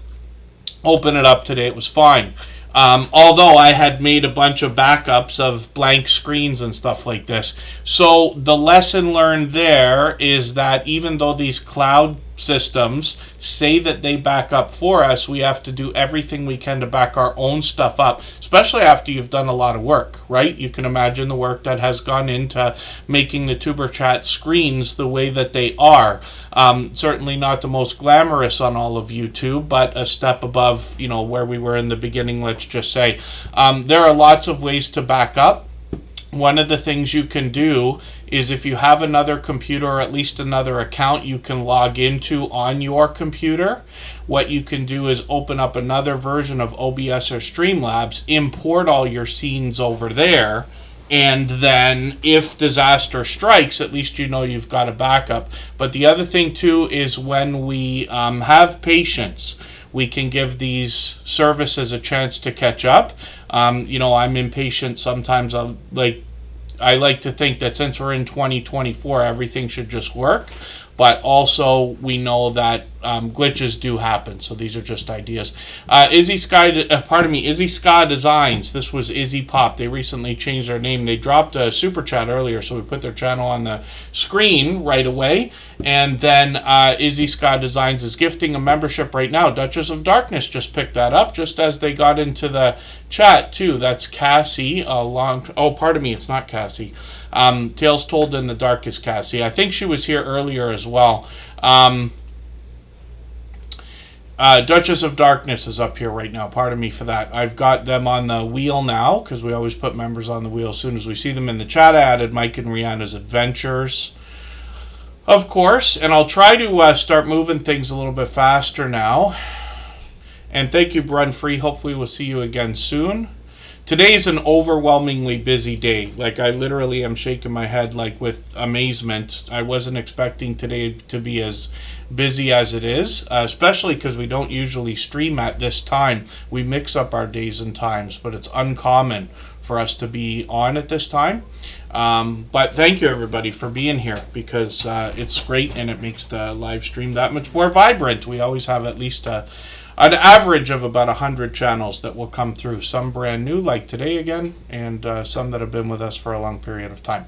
open it up today, it was fine. Although I had made a bunch of backups of blank screens and stuff like this. So the lesson learned there is that even though these cloud systems say that they back up for us, we have to do everything we can to back our own stuff up, especially after you've done a lot of work, right? You can imagine the work that has gone into making the Tuber Chat screens the way that they are. Certainly not the most glamorous on all of YouTube, but a step above, you know, where we were in the beginning, let's just say. There are lots of ways to back up. One of the things you can do is if you have another computer or at least another account you can log into on your computer, what you can do is open up another version of OBS or Streamlabs, import all your scenes over there, and then if disaster strikes, at least you know you've got a backup. But the other thing too is when we have patience, we can give these services a chance to catch up. You know, I'm impatient sometimes. I like to think that since we're in 2024, everything should just work. But also, we know that glitches do happen. So these are just ideas. Izzy Ska Designs. This was Izzy Pop. They recently changed their name. They dropped a super chat earlier, so we put their channel on the screen right away. And then Izzy Ska Designs is gifting a membership right now. Duchess of Darkness just picked that up just as they got into the chat too. That's Cassie. It's not Cassie. Tales Told in the Dark is Cassie. I think she was here earlier as well. Duchess of Darkness is up here right now. Pardon me for that. I've got them on the wheel now because we always put members on the wheel as soon as we see them in the chat. I added Mike and Rihanna's Adventures, of course, and I'll try to start moving things a little bit faster now. And thank you, Brun Free. Hopefully we'll see you again soon. Today is an overwhelmingly busy day. Like, I literally am shaking my head like with amazement. I wasn't expecting today to be as busy as it is, especially because we don't usually stream at this time. We mix up our days and times, but it's uncommon for us to be on at this time. But thank you everybody for being here, because it's great and it makes the live stream that much more vibrant. We always have at least an average of about 100 channels that will come through, some brand new like today again, and some that have been with us for a long period of time.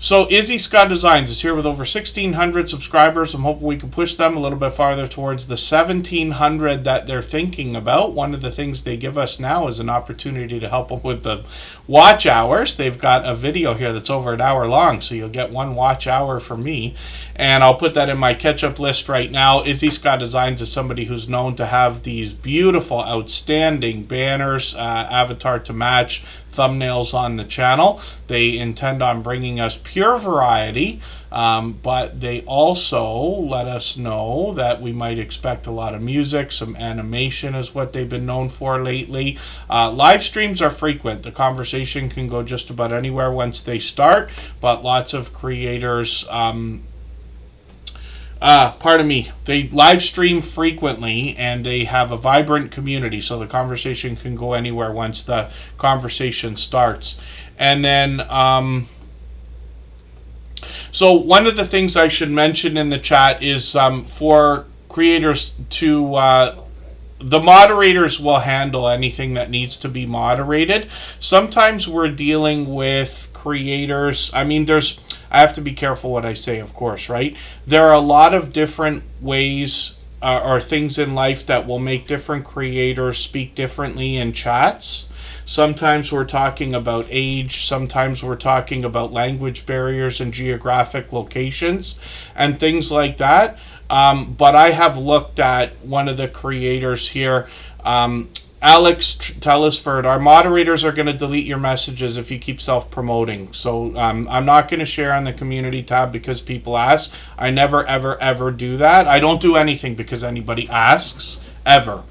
So Izzy Scott Designs is here with over 1,600 subscribers. I'm hoping we can push them a little bit farther towards the 1,700 that they're thinking about. One of the things they give us now is an opportunity to help them with the watch hours. They've got a video here that's over an hour long, so you'll get 1 watch hour from me. And I'll put that in my catch-up list right now. Izzy Scott Designs is somebody who's known to have these beautiful, outstanding banners, avatar to match, thumbnails on the channel. They intend on bringing us pure variety, but they also let us know that we might expect a lot of music. Some animation is what they've been known for lately. Live streams are frequent. The conversation can go just about anywhere once they start, but lots of creators pardon me, they live stream frequently and they have a vibrant community, so the conversation can go anywhere once the conversation starts. And then, so one of the things I should mention in the chat is for creators to, the moderators will handle anything that needs to be moderated. Sometimes we're dealing with creators, I mean, I have to be careful what I say, of course, right? There are a lot of different ways or things in life that will make different creators speak differently in chats. Sometimes we're talking about age, sometimes we're talking about language barriers and geographic locations and things like that. But I have looked at one of the creators here, Alex Tellisford. Our moderators are going to delete your messages if you keep self-promoting. So I'm not going to share on the community tab because people ask. I never, ever, ever do that. I don't do anything because anybody asks, ever.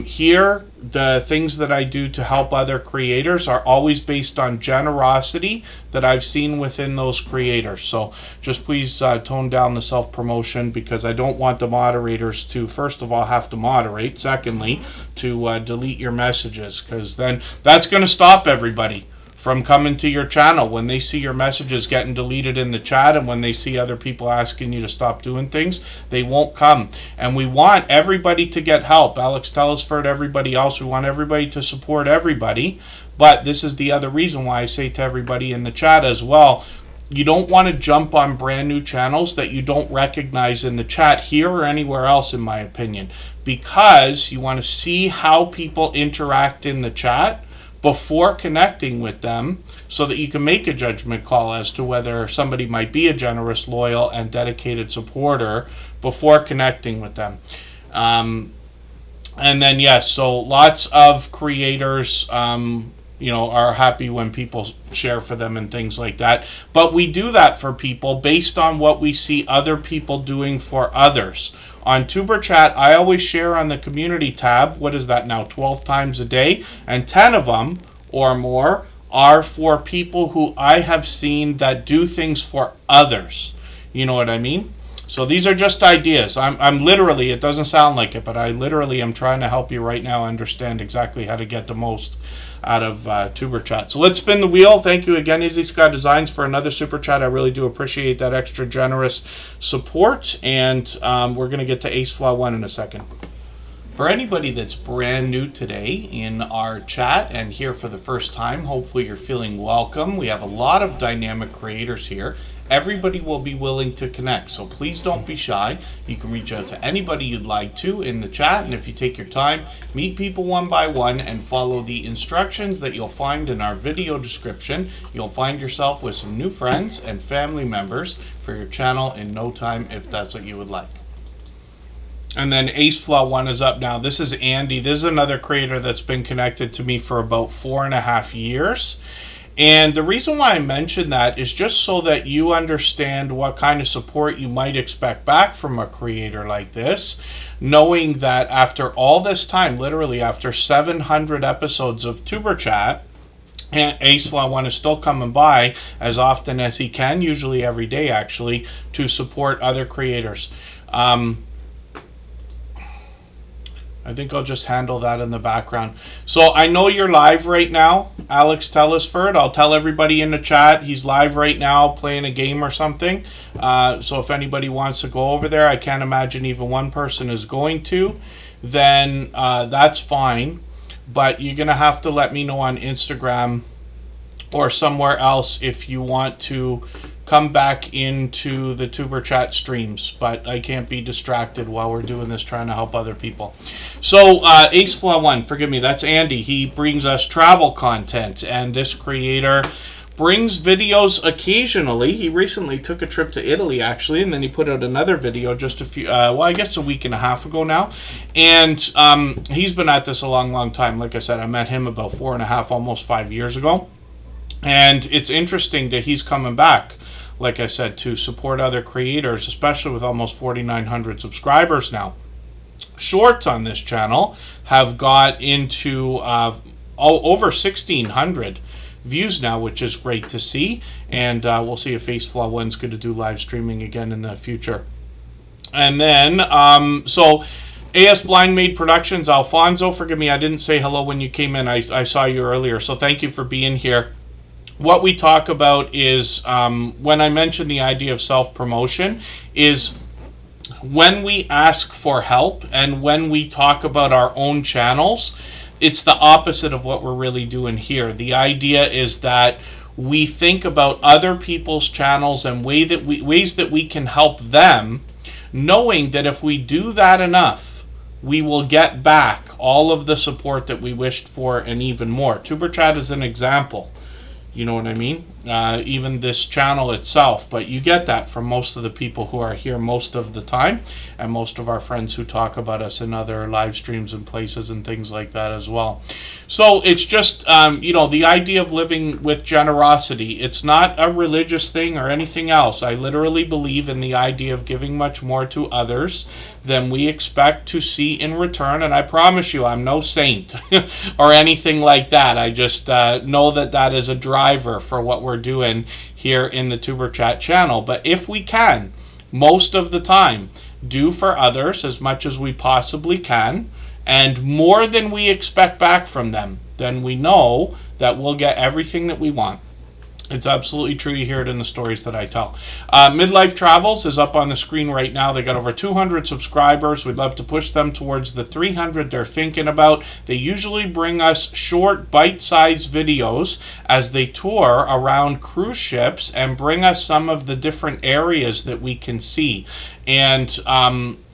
Here, the things that I do to help other creators are always based on generosity that I've seen within those creators. So just please tone down the self-promotion, because I don't want the moderators to, first of all, have to moderate. Secondly, to delete your messages, because then that's going to stop everybody from coming to your channel. When they see your messages getting deleted in the chat and when they see other people asking you to stop doing things, they won't come. And we want everybody to get help. Alex Tellisford, everybody else, we want everybody to support everybody. But this is the other reason why I say to everybody in the chat as well, you don't want to jump on brand new channels that you don't recognize in the chat here or anywhere else, in my opinion, because you want to see how people interact in the chat before connecting with them, so that you can make a judgment call as to whether somebody might be a generous, loyal, and dedicated supporter before connecting with them. And then, yes, so lots of creators, you know, are happy when people share for them and things like that. But we do that for people based on what we see other people doing for others. On Superchat, I always share on the community tab, what is that now, 12 times a day? And 10 of them or more are for people who I have seen that do things for others. You know what I mean? So these are just ideas. I'm literally, it doesn't sound like it, but I literally am trying to help you right now understand exactly how to get the most out of Tuber Chat. So let's spin the wheel. Thank you again, Easy Sky Designs, for another Super Chat. I really do appreciate that extra generous support. And we're going to get to Ace Flaw 1 in a second. For anybody that's brand new today in our chat and here for the first time, hopefully you're feeling welcome. We have a lot of dynamic creators here. Everybody will be willing to connect, so please don't be shy. You can reach out to anybody you'd like to in the chat, and if you take your time, meet people one by one and follow the instructions that you'll find in our video description, you'll find yourself with some new friends and family members for your channel in no time, if that's what you would like. And then Ace Flaw 1 is up now. This is Andy. This is another creator that's been connected to me for about 4.5 years. And the reason why I mention that is just so that you understand what kind of support you might expect back from a creator like this, knowing that after all this time, literally after 700 episodes of Tuber Chat, Ace Flaw 1 is still coming by as often as he can, usually every day actually, to support other creators. I think I'll just handle that in the background. So I know you're live right now, Alex Tellisford. I'll tell everybody in the chat he's live right now playing a game or something. So if anybody wants to go over there, I can't imagine even one person is going to, then that's fine. But you're going to have to let me know on Instagram or somewhere else if you want to come back into the Tuber Chat streams, but I can't be distracted while we're doing this, trying to help other people. So Ace Flaw 1, forgive me, that's Andy. He brings us travel content, and this creator brings videos occasionally. He recently took a trip to Italy, actually, and then he put out another video just a few, well, I guess a week and a half ago now. And he's been at this a long, long time. Like I said, I met him about 4.5, almost 5 years ago. And it's interesting that he's coming back, like I said, to support other creators, especially with almost 4,900 subscribers now. Shorts on this channel have got into over 1,600 views now, which is great to see. And we'll see if Ace Flaw 1's going to do live streaming again in the future. And then, so AS Blind Maid Productions, Alfonso, forgive me, I didn't say hello when you came in. I saw you earlier, so thank you for being here. What we talk about is, when I mentioned the idea of self-promotion, is when we ask for help and when we talk about our own channels, it's the opposite of what we're really doing here. The idea is that we think about other people's channels and ways that we can help them, knowing that if we do that enough, we will get back all of the support that we wished for and even more. Superchat is an example. You know what I mean? Even this channel itself. But you get that from most of the people who are here most of the time, and most of our friends who talk about us in other live streams and places and things like that as well. So it's just, you know, the idea of living with generosity. It's not a religious thing or anything else. I literally believe in the idea of giving much more to others than we expect to see in return. And I promise you, I'm no saint or anything like that. I just know that that is a driver for what we're doing here in the Tuber Chat channel. But if we can, most of the time, do for others as much as we possibly can, and more than we expect back from them, then we know that we'll get everything that we want. It's absolutely true. You hear it in the stories that I tell. Midlife Travels is up on the screen right now. They got over 200 subscribers. We'd love to push them towards the 300 they're thinking about. They usually bring us short, bite-sized videos as they tour around cruise ships and bring us some of the different areas that we can see. And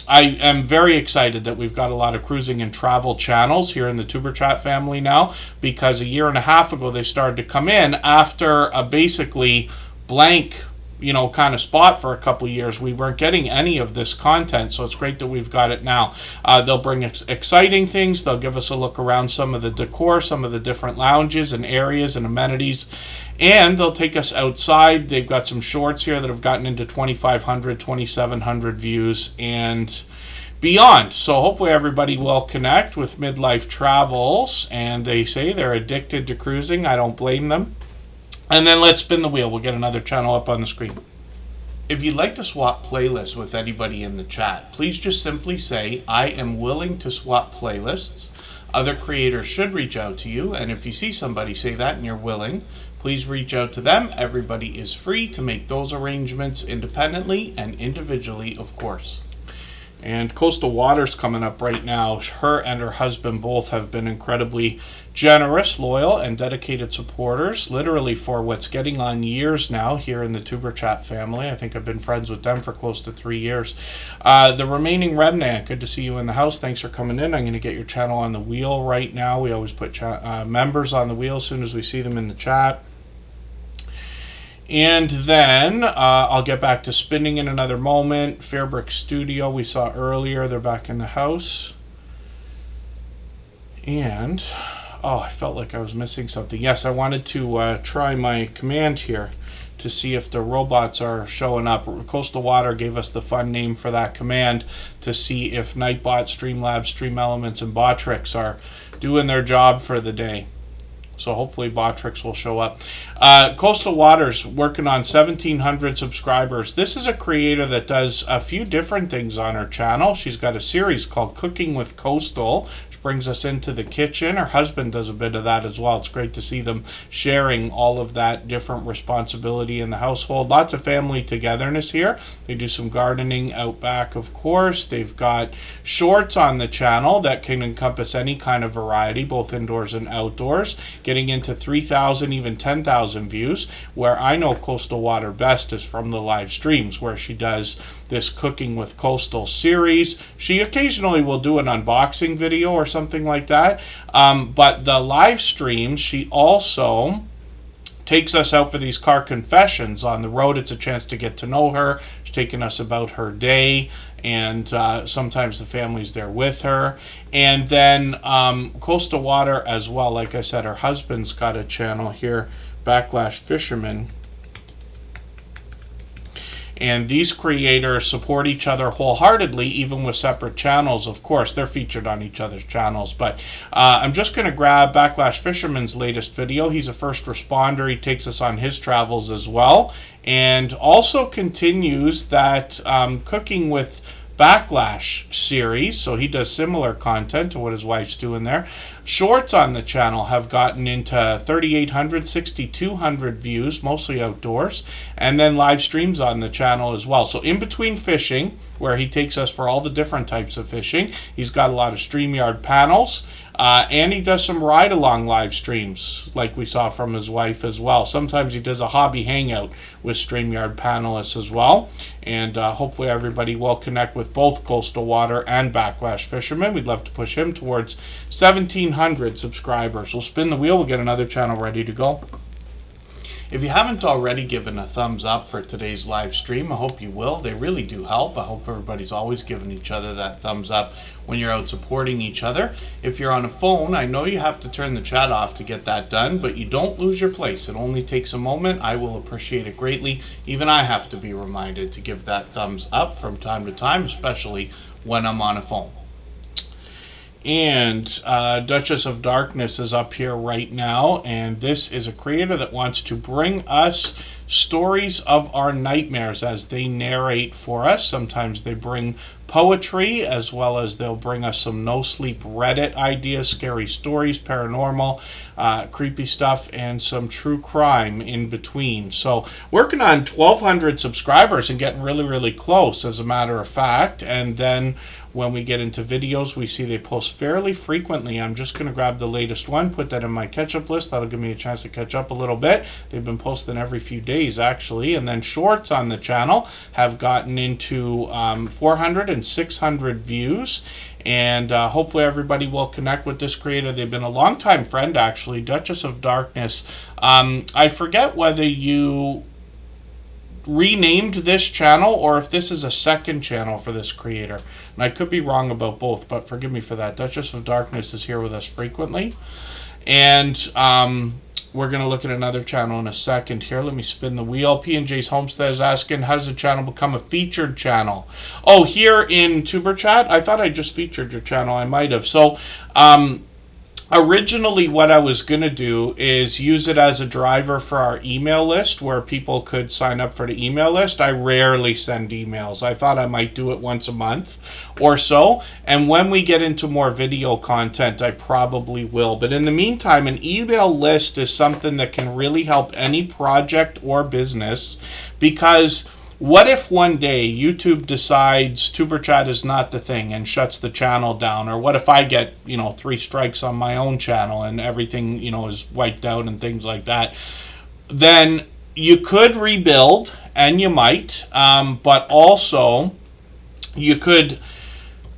I am very excited that we've got a lot of cruising and travel channels here in the Tuber Chat family now, because a year and a half ago they started to come in after a basically blank, you know, kind of spot for a couple of years. We weren't getting any of this content, so it's great that we've got it now. They'll bring exciting things. They'll give us a look around some of the decor, some of the different lounges and areas and amenities, and they'll take us outside. They've got some shorts here that have gotten into 2,500, 2,700 views and beyond. So hopefully everybody will connect with Midlife Travels, and they say they're addicted to cruising. I don't blame them. And then let's spin the wheel. We'll get another channel up on the screen. If you'd like to swap playlists with anybody in the chat, please just simply say, I am willing to swap playlists. Other creators should reach out to you, and if you see somebody say that and you're willing, please reach out to them. Everybody is free to make those arrangements independently and individually, of course. And Coastal Waters coming up right now. Her and her husband both have been incredibly generous, loyal, and dedicated supporters, literally for what's getting on years now here in the Tuber Chat family. I think I've been friends with them for close to 3 years. The Remaining Remnant, good to see you in the house. Thanks for coming in. I'm going to get your channel on the wheel right now. We always put members on the wheel as soon as we see them in the chat. And then I'll get back to spinning in another moment. Fairbrick Studio, we saw earlier. They're back in the house. And, oh, I felt like I was missing something. Yes, I wanted to try my command here to see if the robots are showing up. Coastal Water gave us the fun name for that command to see if Nightbot, Streamlabs, Stream Elements, and Botrix are doing their job for the day. So hopefully Botrix will show up. Coastal Waters working on 1,700 subscribers. This is a creator that does a few different things on her channel. She's got a series called Cooking with Coastal, which brings us into the kitchen. Her husband does a bit of that as well. It's great to see them sharing all of that different responsibility in the household. Lots of family togetherness here. They do some gardening out back, of course. They've got shorts on the channel that can encompass any kind of variety, both indoors and outdoors, getting into 3,000, even 10,000 views. Where I know Coastal Water best is from the live streams, where she does this Cooking with Coastal series. She occasionally will do an unboxing video or something like that, but the live streams, she also takes us out for these car confessions on the road. It's a chance to get to know her. She's taking us about her day, and sometimes the family's there with her. And then Coastal Water as well. Like I said, her husband's got a channel here, Backlash Fisherman. And these creators support each other wholeheartedly, even with separate channels. Of course, they're featured on each other's channels. But I'm just going to grab Backlash Fisherman's latest video. He's a first responder. He takes us on his travels as well. And also continues that Cooking with Backlash series, so he does similar content to what his wife's doing there. Shorts on the channel have gotten into 3,800, 6,200 views, mostly outdoors, and then live streams on the channel as well. So in between fishing, where he takes us for all the different types of fishing, he's got a lot of StreamYard panels, and he does some ride-along live streams, like we saw from his wife as well. Sometimes he does a hobby hangout with StreamYard panelists as well. And hopefully everybody will connect with both Coastal Water and Backlash Fishermen. We'd love to push him towards 1,700 subscribers. We'll spin the wheel. We'll get another channel ready to go. If you haven't already given a thumbs up for today's live stream, I hope you will. They really do help. I hope everybody's always giving each other that thumbs up when you're out supporting each other. If you're on a phone, I know you have to turn the chat off to get that done, but you don't lose your place. It only takes a moment. I will appreciate it greatly. Even I have to be reminded to give that thumbs up from time to time, especially when I'm on a phone. And Duchess of Darkness is up here right now, and this is a creator that wants to bring us stories of our nightmares as they narrate for us. Sometimes they bring poetry, as well as they'll bring us some no-sleep Reddit ideas, scary stories, paranormal, creepy stuff, and some true crime in between. So working on 1,200 subscribers and getting really, really close, as a matter of fact. And then when we get into videos, we see they post fairly frequently. I'm just going to grab the latest one, put that in my catch-up list. That'll give me a chance to catch up a little bit. They've been posting every few days, actually. And then shorts on the channel have gotten into 400 and 600 views. And hopefully everybody will connect with this creator. They've been a longtime friend, actually, Duchess of Darkness. I forget whether you renamed this channel or if this is a second channel for this creator. And I could be wrong about both, but forgive me for that. Duchess of Darkness is here with us frequently. And we're going to look at another channel in a second here. Let me spin the wheel. P&J's Homestead is asking, how does the channel become a featured channel? Oh, here in Superchat? I thought I just featured your channel. I might have. So, originally what I was going to do is use it as a driver for our email list where people could sign up for the email list. I rarely send emails. I thought I might do it once a month or so. And when we get into more video content, I probably will. But in the meantime, an email list is something that can really help any project or business, because what if one day YouTube decides Superchat is not the thing and shuts the channel down? Or what if I get, 3 strikes on my own channel and everything, is wiped out and things like that? Then you could rebuild, and you might, but also you could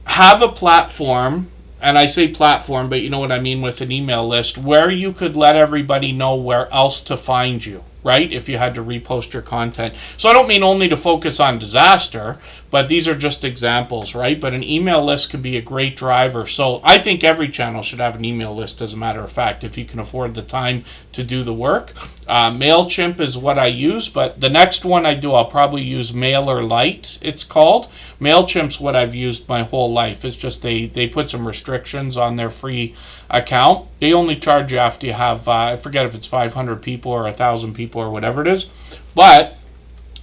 have a platform, and I say platform, but you know what I mean with an email list, where you could let everybody know where else to find you, right? If you had to repost your content. So I don't mean only to focus on disaster, but these are just examples, right? But an email list can be a great driver. So I think every channel should have an email list, as a matter of fact, if you can afford the time to do the work. MailChimp is what I use, but the next one I do, I'll probably use MailerLite, it's called. MailChimp's what I've used my whole life. It's just they put some restrictions on their free account. They only charge you after you have, I forget if it's 500 people or 1,000 people or whatever it is, but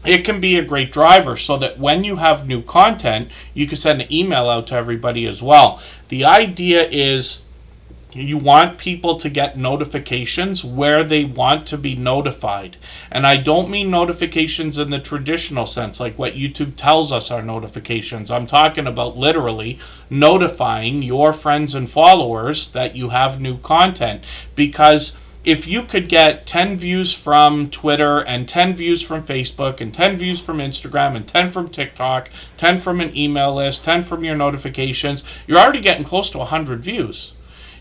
it can be a great driver so that when you have new content, you can send an email out to everybody as well. The idea is you want people to get notifications where they want to be notified. And I don't mean notifications in the traditional sense, like what YouTube tells us are notifications. I'm talking about literally notifying your friends and followers that you have new content. Because if you could get 10 views from Twitter and 10 views from Facebook and 10 views from Instagram and 10 from TikTok, 10 from an email list, 10 from your notifications, you're already getting close to 100 views.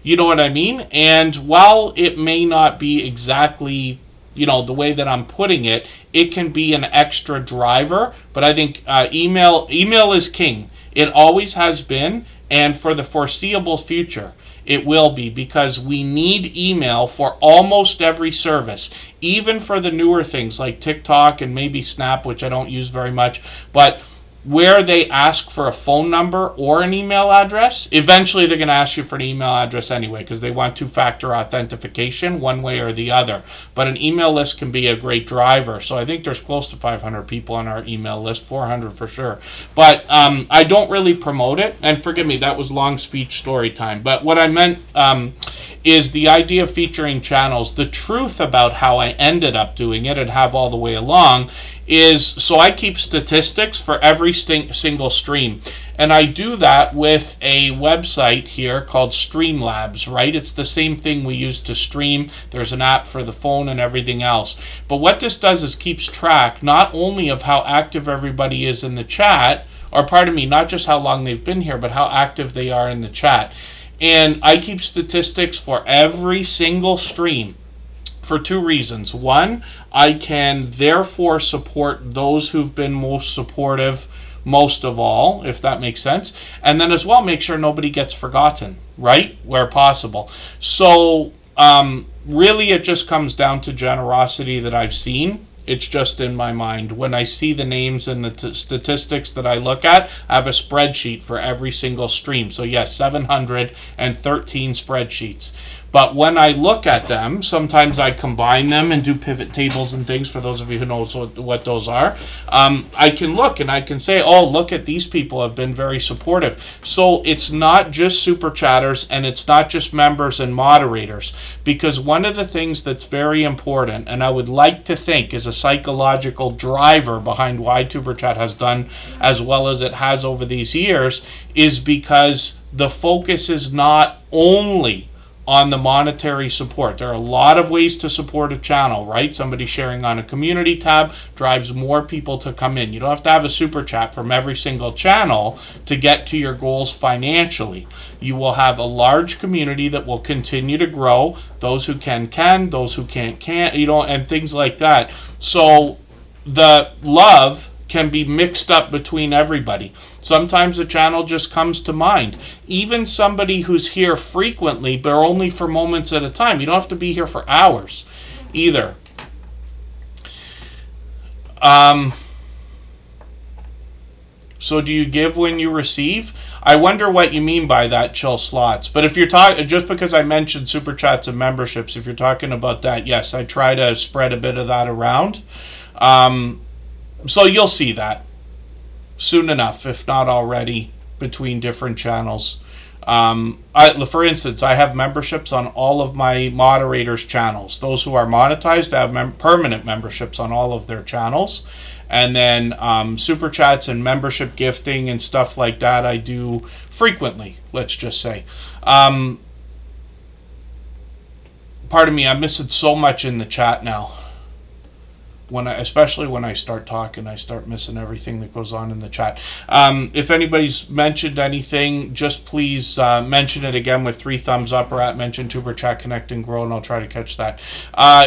You know what I mean? And while it may not be exactly, the way that I'm putting it, it can be an extra driver. But I think email is king. It always has been, and for the foreseeable future, it will be, because we need email for almost every service, even for the newer things like TikTok and maybe Snap, which I don't use very much. But where they ask for a phone number or an email address, eventually they're going to ask you for an email address anyway because they want two-factor authentication one way or the other. But an email list can be a great driver. So I think there's close to 500 people on our email list, 400 for sure. But I don't really promote it. And forgive me, that was long speech story time. But what I meant is the idea of featuring channels. The truth about how I ended up doing it and have all the way along is, so I keep statistics for every single stream. And I do that with a website here called Streamlabs, right? It's the same thing we use to stream. There's an app for the phone and everything else. But what this does is keeps track not only of how active everybody is in the chat, or pardon me, not just how long they've been here, but how active they are in the chat. And I keep statistics for every single stream for two reasons. One, I can therefore support those who've been most supportive most of all, if that makes sense. And then as well, make sure nobody gets forgotten, right? Where possible. So really it just comes down to generosity that I've seen. It's just in my mind. When I see the names and the statistics that I look at, I have a spreadsheet for every single stream. So yes, 713 spreadsheets. But when I look at them, sometimes I combine them and do pivot tables and things. For those of you who know what those are, I can look and I can say, oh, look at these people have been very supportive. So it's not just super chatters and it's not just members and moderators. Because one of the things that's very important, and I would like to think is a psychological driver behind why Superchat has done as well as it has over these years, is because the focus is not only on the monetary support. There are a lot of ways to support a channel, right? Somebody sharing on a community tab drives more people to come in. You don't have to have a super chat from every single channel to get to your goals financially. You will have a large community that will continue to grow. Those who can, those who can't, you know, and things like that. So the love can be mixed up between everybody. Sometimes a channel just comes to mind. Even somebody who's here frequently, but only for moments at a time. You don't have to be here for hours either. So do you give when you receive? I wonder what you mean by that, Chill Slots. But if you're talking, just because I mentioned super chats and memberships, if you're talking about that, yes, I try to spread a bit of that around. So you'll see that soon enough, if not already, between different channels. For instance, I have memberships on all of my moderators' channels. Those who are monetized have permanent memberships on all of their channels. And then super chats and membership gifting and stuff like that I do frequently, let's just say. Pardon me, I'm missing so much in the chat now. Especially when I start talking, I start missing everything that goes on in the chat. If anybody's mentioned anything, just please mention it again with 3 thumbs up or at mention Tuber Chat Connect and Grow, and I'll try to catch that.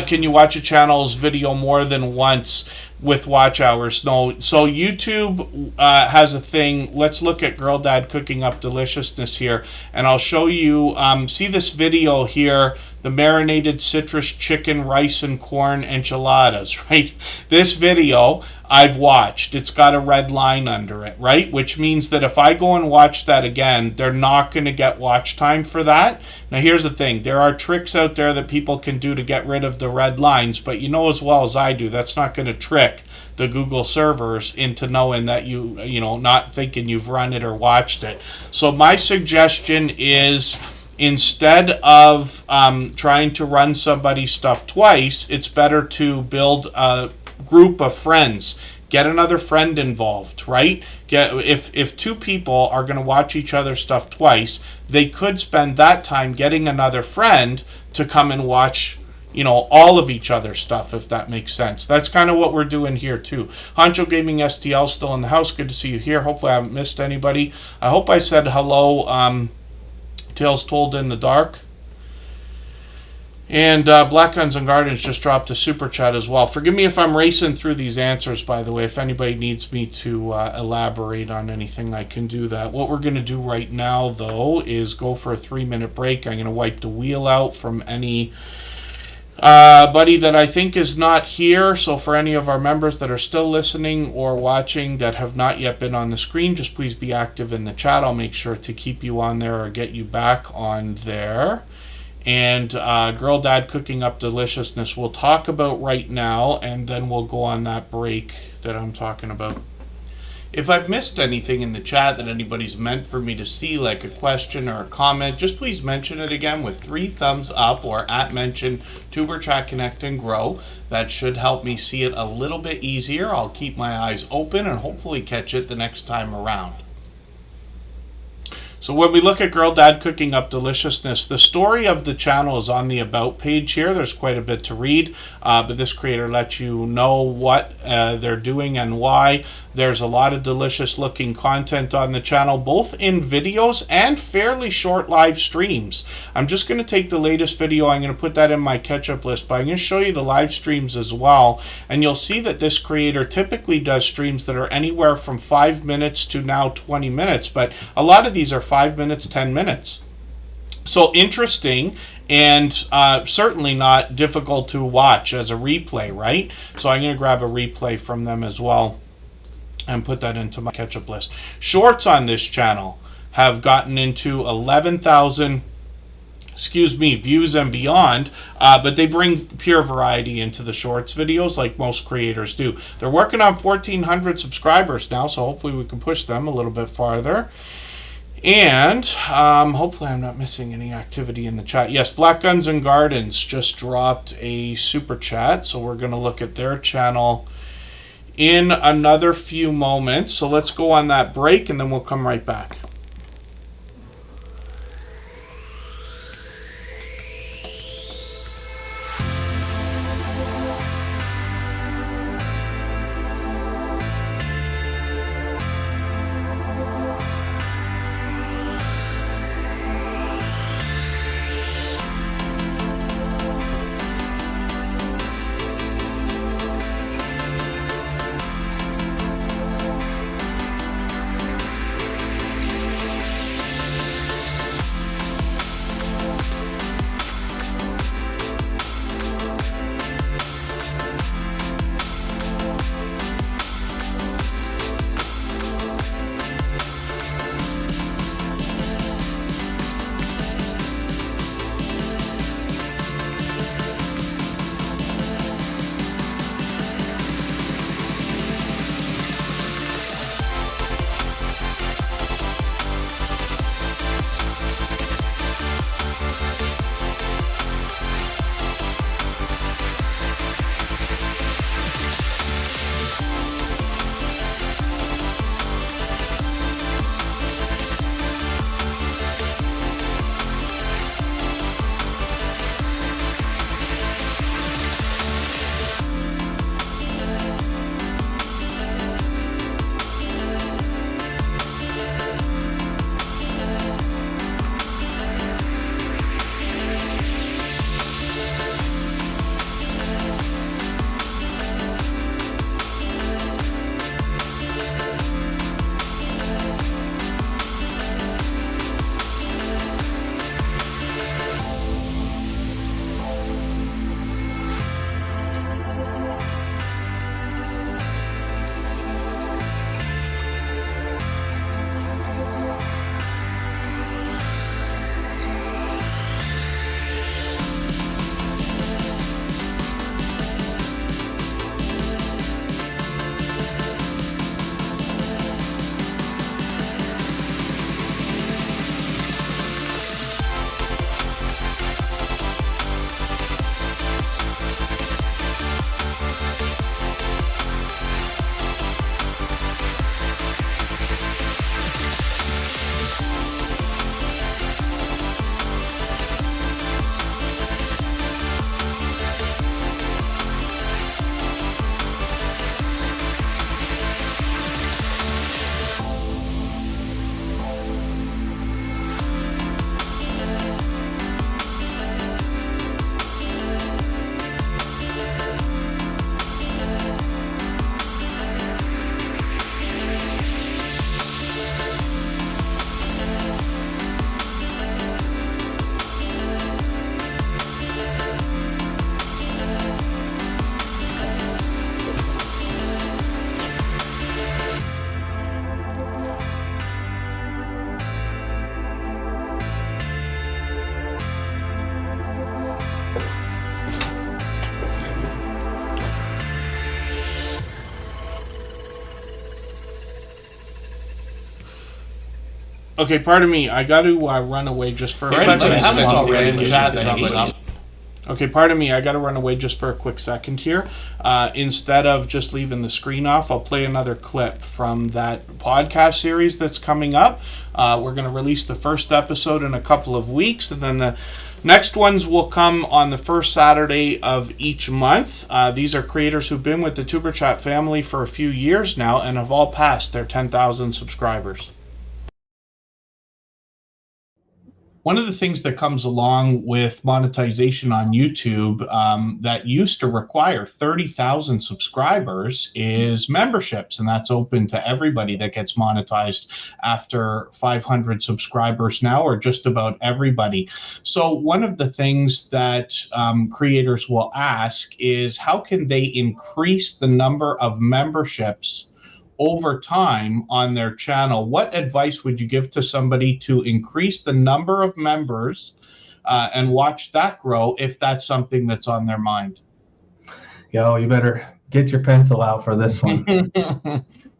Can you watch a channel's video more than once with watch hours? No. So YouTube has a thing. Let's look at Girl Dad cooking up deliciousness here, and I'll show you. See this video here. The marinated citrus chicken, rice, and corn enchiladas, right? This video I've watched. It's got a red line under it, right? Which means that if I go and watch that again, they're not going to get watch time for that. Now, here's the thing. There are tricks out there that people can do to get rid of the red lines, but you know as well as I do, that's not going to trick the Google servers into knowing that you know, not thinking you've run it or watched it. So my suggestion is, instead of trying to run somebody's stuff twice, it's better to build a group of friends. Get another friend involved, right? If 2 people are going to watch each other's stuff twice, they could spend that time getting another friend to come and watch, you know, all of each other's stuff, if that makes sense. That's kind of what we're doing here too. Honcho Gaming STL still in the house. Good to see you here. Hopefully I haven't missed anybody. I hope I said hello. Tales Told in the Dark. And Black Guns and Gardens just dropped a super chat as well. Forgive me if I'm racing through these answers, by the way. If anybody needs me to elaborate on anything, I can do that. What we're going to do right now, though, is go for a 3-minute break. I'm going to wipe the wheel out from any buddy that I think is not here. So for any of our members that are still listening or watching that have not yet been on the screen, just please be active in the chat. I'll make sure to keep you on there or get you back on there. And Girl Dad Cooking Up Deliciousness we'll talk about right now, and then we'll go on that break that I'm talking about. If I've missed anything in the chat that anybody's meant for me to see, like a question or a comment, just please mention it again with 3 thumbs up or @mention Tuber Chat Connect and Grow. That should help me see it a little bit easier. I'll keep my eyes open and hopefully catch it the next time around. So when we look at Girl Dad Cooking Up Deliciousness, the story of the channel is on the About page here. There's quite a bit to read, but this creator lets you know what they're doing and why. There's a lot of delicious looking content on the channel, both in videos and fairly short live streams. I'm just going to take the latest video, I'm going to put that in my catch-up list, but I'm going to show you the live streams as well. And you'll see that this creator typically does streams that are anywhere from 5 minutes to now 20 minutes, but a lot of these are 5 minutes, 10 minutes. So interesting, and certainly not difficult to watch as a replay, right? So I'm going to grab a replay from them as well and put that into my catch-up list. Shorts on this channel have gotten into 11,000 views and beyond, but they bring pure variety into the shorts videos like most creators do. They're working on 1,400 subscribers now, so hopefully we can push them a little bit farther. And hopefully I'm not missing any activity in the chat. Yes, Black Guns and Gardens just dropped a super chat, so we're going to look at their channel in another few moments. So let's go on that break and then we'll come right back. Okay, pardon me. I got to run away just for a quick second. Okay, pardon me. I got to run away just for a quick second here. Instead of just leaving the screen off, I'll play another clip from that podcast series that's coming up. We're going to release the first episode in a couple of weeks, and then the next ones will come on the first Saturday of each month. These are creators who've been with the Superchat family for a few years now and have all passed their 10,000 subscribers. One of the things that comes along with monetization on YouTube that used to require 30,000 subscribers is memberships, and that's open to everybody that gets monetized after 500 subscribers now, or just about everybody. So one of the things that creators will ask is how can they increase the number of memberships over time on their channel? What advice would you give to somebody to increase the number of members and watch that grow if that's something that's on their mind? Yo, you better get your pencil out for this one.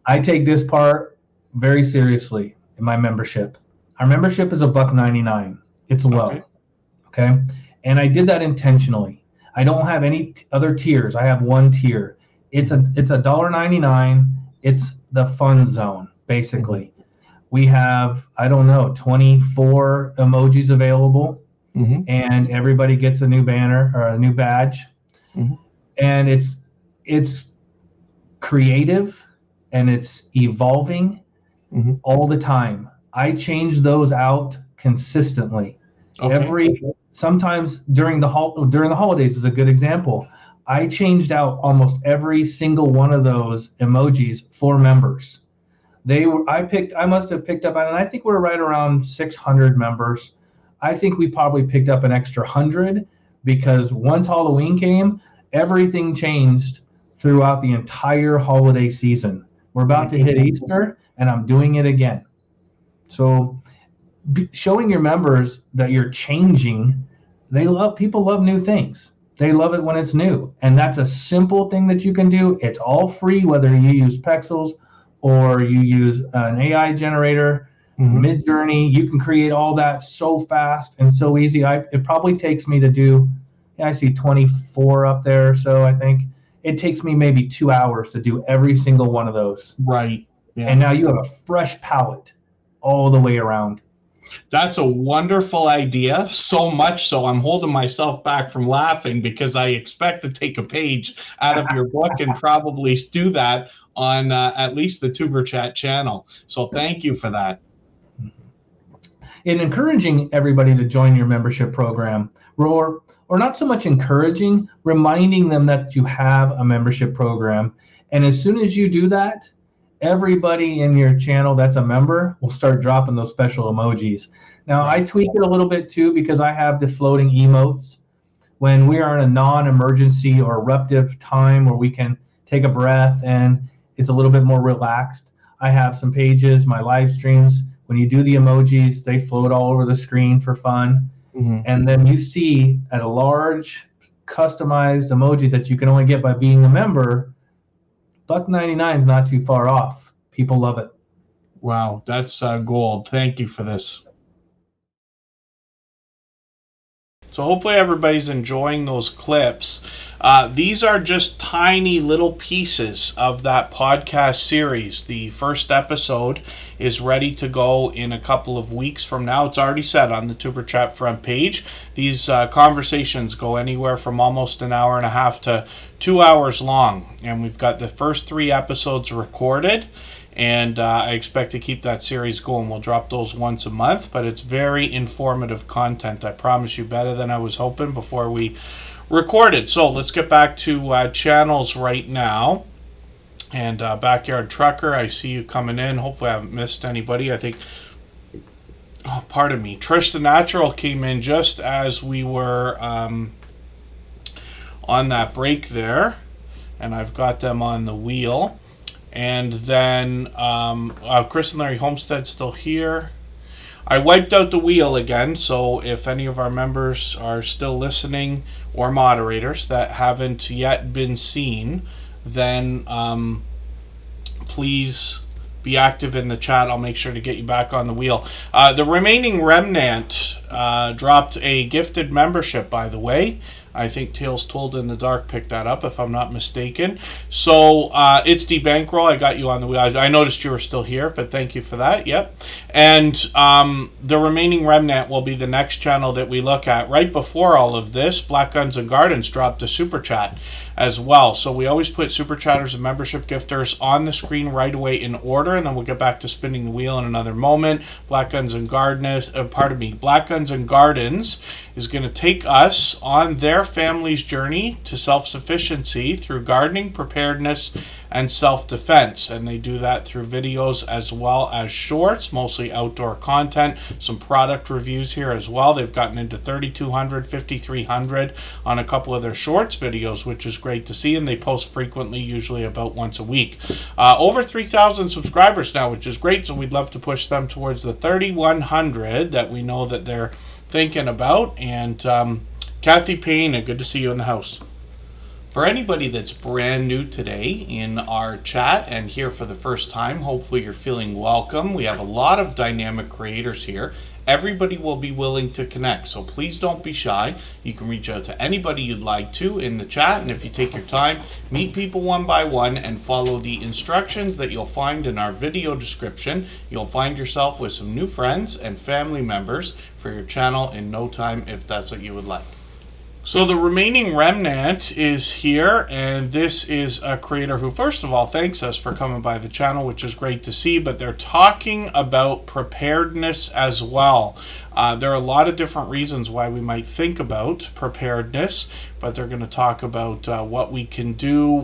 I take this part very seriously in my membership. Our membership is $1.99. It's low. Okay. And I did that intentionally. I don't have any other tiers. I have one tier. It's $1.99. It's the fun zone, basically. We have, 24 emojis available, and everybody gets a new banner or a new badge. And it's creative and it's evolving all the time. I change those out consistently. Sometimes during the holidays is a good example. I changed out almost every single one of those emojis for members. I must have picked up, and I think we're right around 600 members. I think we probably picked up an extra 100 because once Halloween came, everything changed throughout the entire holiday season. We're about to hit Easter, and I'm doing it again. So showing your members that you're changing, people love new things. They love it when it's new. And that's a simple thing that you can do. It's all free, whether you use Pexels or you use an AI generator, Midjourney. You can create all that so fast and so easy. It probably takes me to do, I see 24 up there. So I think it takes me maybe 2 hours to do every single one of those. Right. Yeah. And now you have a fresh palette all the way around. That's a wonderful idea, so much so I'm holding myself back from laughing because I expect to take a page out of your book and probably do that on at least the Tuberchat channel. So thank you for that. In encouraging everybody to join your membership program, or not so much encouraging, reminding them that you have a membership program. And as soon as you do that, everybody in your channel that's a member will start dropping those special emojis. Now, I tweak it a little bit too because I have the floating emotes. When we are in a non-emergency or eruptive time where we can take a breath and it's a little bit more relaxed, I have some pages, my live streams. When you do the emojis, they float all over the screen for fun. And then you see at a large customized emoji that you can only get by being a member, $1.99 is not too far off. People love it. Wow, that's gold. Thank you for this. So hopefully everybody's enjoying those clips. These are just tiny little pieces of that podcast series. The first episode is ready to go in a couple of weeks from now. It's already set on the Tuberchat front page. These conversations go anywhere from almost an hour and a half to 2 hours long. And we've got the first 3 episodes recorded. And I expect to keep that series going. We'll drop those once a month, but it's very informative content. I promise you, better than I was hoping before we recorded. So let's get back to channels right now. And Backyard Trucker, I see you coming in. Hopefully I haven't missed anybody. I think, oh, pardon me, Trish the Natural came in just as we were on that break there. And I've got them on the wheel. And then Chris and Larry Homestead still here. I wiped out the wheel again, so if any of our members are still listening or moderators that haven't yet been seen, then please be active in the chat. I'll make sure to get you back on the wheel. The remaining remnant dropped a gifted membership, by the way. I think Tales Told in the Dark picked that up, if I'm not mistaken. So it's the bankroll. I got you on the wheel. I noticed you were still here, but thank you for that. Yep. And the remaining remnant will be the next channel that we look at. Right before all of this, Black Guns and Gardens dropped a super chat as well. So we always put super chatters and membership gifters on the screen right away in order, and then we'll get back to spinning the wheel in another moment. Black Guns and Gardens, Black Guns and Gardens is going to take us on their family's journey to self-sufficiency through gardening, preparedness, and self-defense. And they do that through videos as well as shorts, mostly outdoor content, some product reviews here as well. They've gotten into 3,200, 5,300 on a couple of their shorts videos, which is great to see, and they post frequently, usually about once a week. Over 3,000 subscribers now, which is great, so we'd love to push them towards the 3,100 that we know that they're thinking about. And Kathy Payne, good to see you in the house. For anybody that's brand new today in our chat and here for the first time, hopefully you're feeling welcome. We have a lot of dynamic creators here. Everybody will be willing to connect, so please don't be shy. You can reach out to anybody you'd like to in the chat, and if you take your time, meet people one by one and follow the instructions that you'll find in our video description. You'll find yourself with some new friends and family members for your channel in no time, if that's what you would like. So the remaining remnant is here, and this is a creator who, first of all, thanks us for coming by the channel, which is great to see, but they're talking about preparedness as well. There are a lot of different reasons why we might think about preparedness, but they're going to talk about what we can do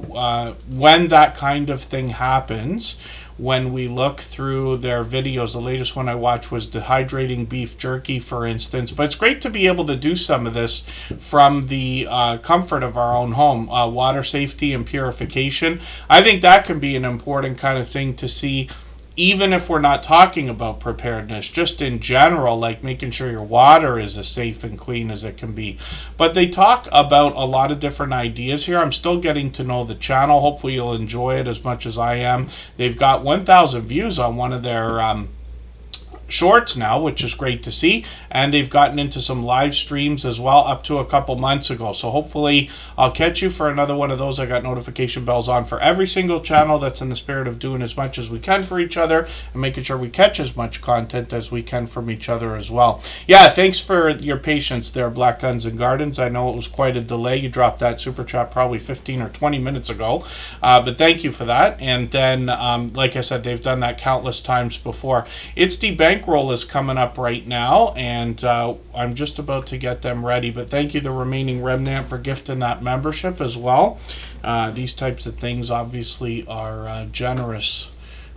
when that kind of thing happens. When we look through their videos, the latest one I watched was dehydrating beef jerky, for instance. But it's great to be able to do some of this from the comfort of our own home. Water safety and purification. I think that can be an important kind of thing to see, even if we're not talking about preparedness, just in general, like making sure your water is as safe and clean as it can be. But they talk about a lot of different ideas here. I'm still getting to know the channel. Hopefully you'll enjoy it as much as I am. They've got 1,000 views on one of their shorts now, which is great to see, and they've gotten into some live streams as well up to a couple months ago. So hopefully I'll catch you for another one of those. I got notification bells on for every single channel. That's in the spirit of doing as much as we can for each other and making sure we catch as much content as we can from each other as well. Yeah, thanks for your patience there, Black Guns and Gardens. I know it was quite a delay. You dropped that super chat probably 15 or 20 minutes ago, but thank you for that. And then like I said, they've done that countless times before. It's the bankroll is coming up right now, and I'm just about to get them ready, but thank you, the remaining remnant, for gifting that membership as well. These types of things obviously are generous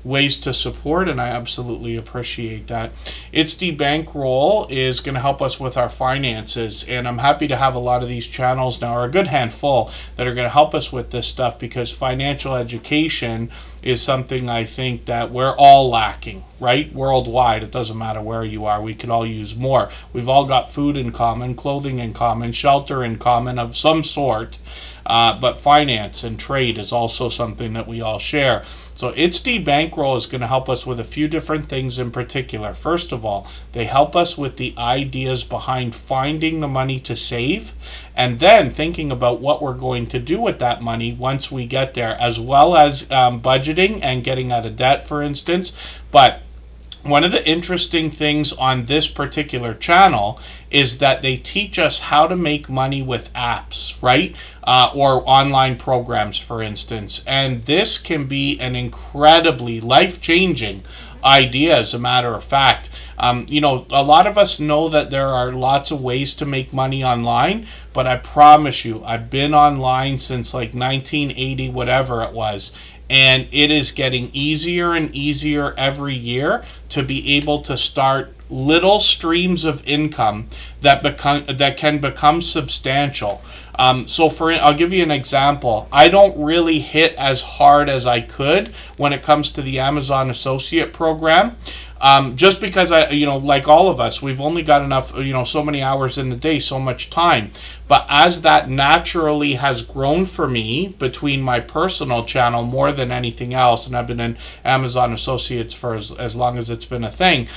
ways to support, and I absolutely appreciate that. It's the bankroll is going to help us with our finances, and I'm happy to have a lot of these channels now, or a good handful, that are going to help us with this stuff, because financial education is something I think that we're all lacking, right? Worldwide, it doesn't matter where you are, we could all use more. We've all got food in common, clothing in common, shelter in common of some sort, but finance and trade is also something that we all share. So It's the Bankroll is going to help us with a few different things in particular. First of all, they help us with the ideas behind finding the money to save, and then thinking about what we're going to do with that money once we get there, as well as budgeting and getting out of debt, for instance. But one of the interesting things on this particular channel is that they teach us how to make money with apps, right? Or online programs, for instance. And this can be an incredibly life-changing idea, as a matter of fact. You know, a lot of us know that there are lots of ways to make money online, but I promise you, I've been online since like 1980, whatever it was. And it is getting easier and easier every year to be able to start little streams of income that can become substantial. So I'll give you an example. I don't really hit as hard as I could when it comes to the Amazon Associate Program. Just because like all of us, we've only got enough, so many hours in the day, so much time. But as that naturally has grown for me between my personal channel more than anything else, and I've been in Amazon Associates for as long as it's been a thing,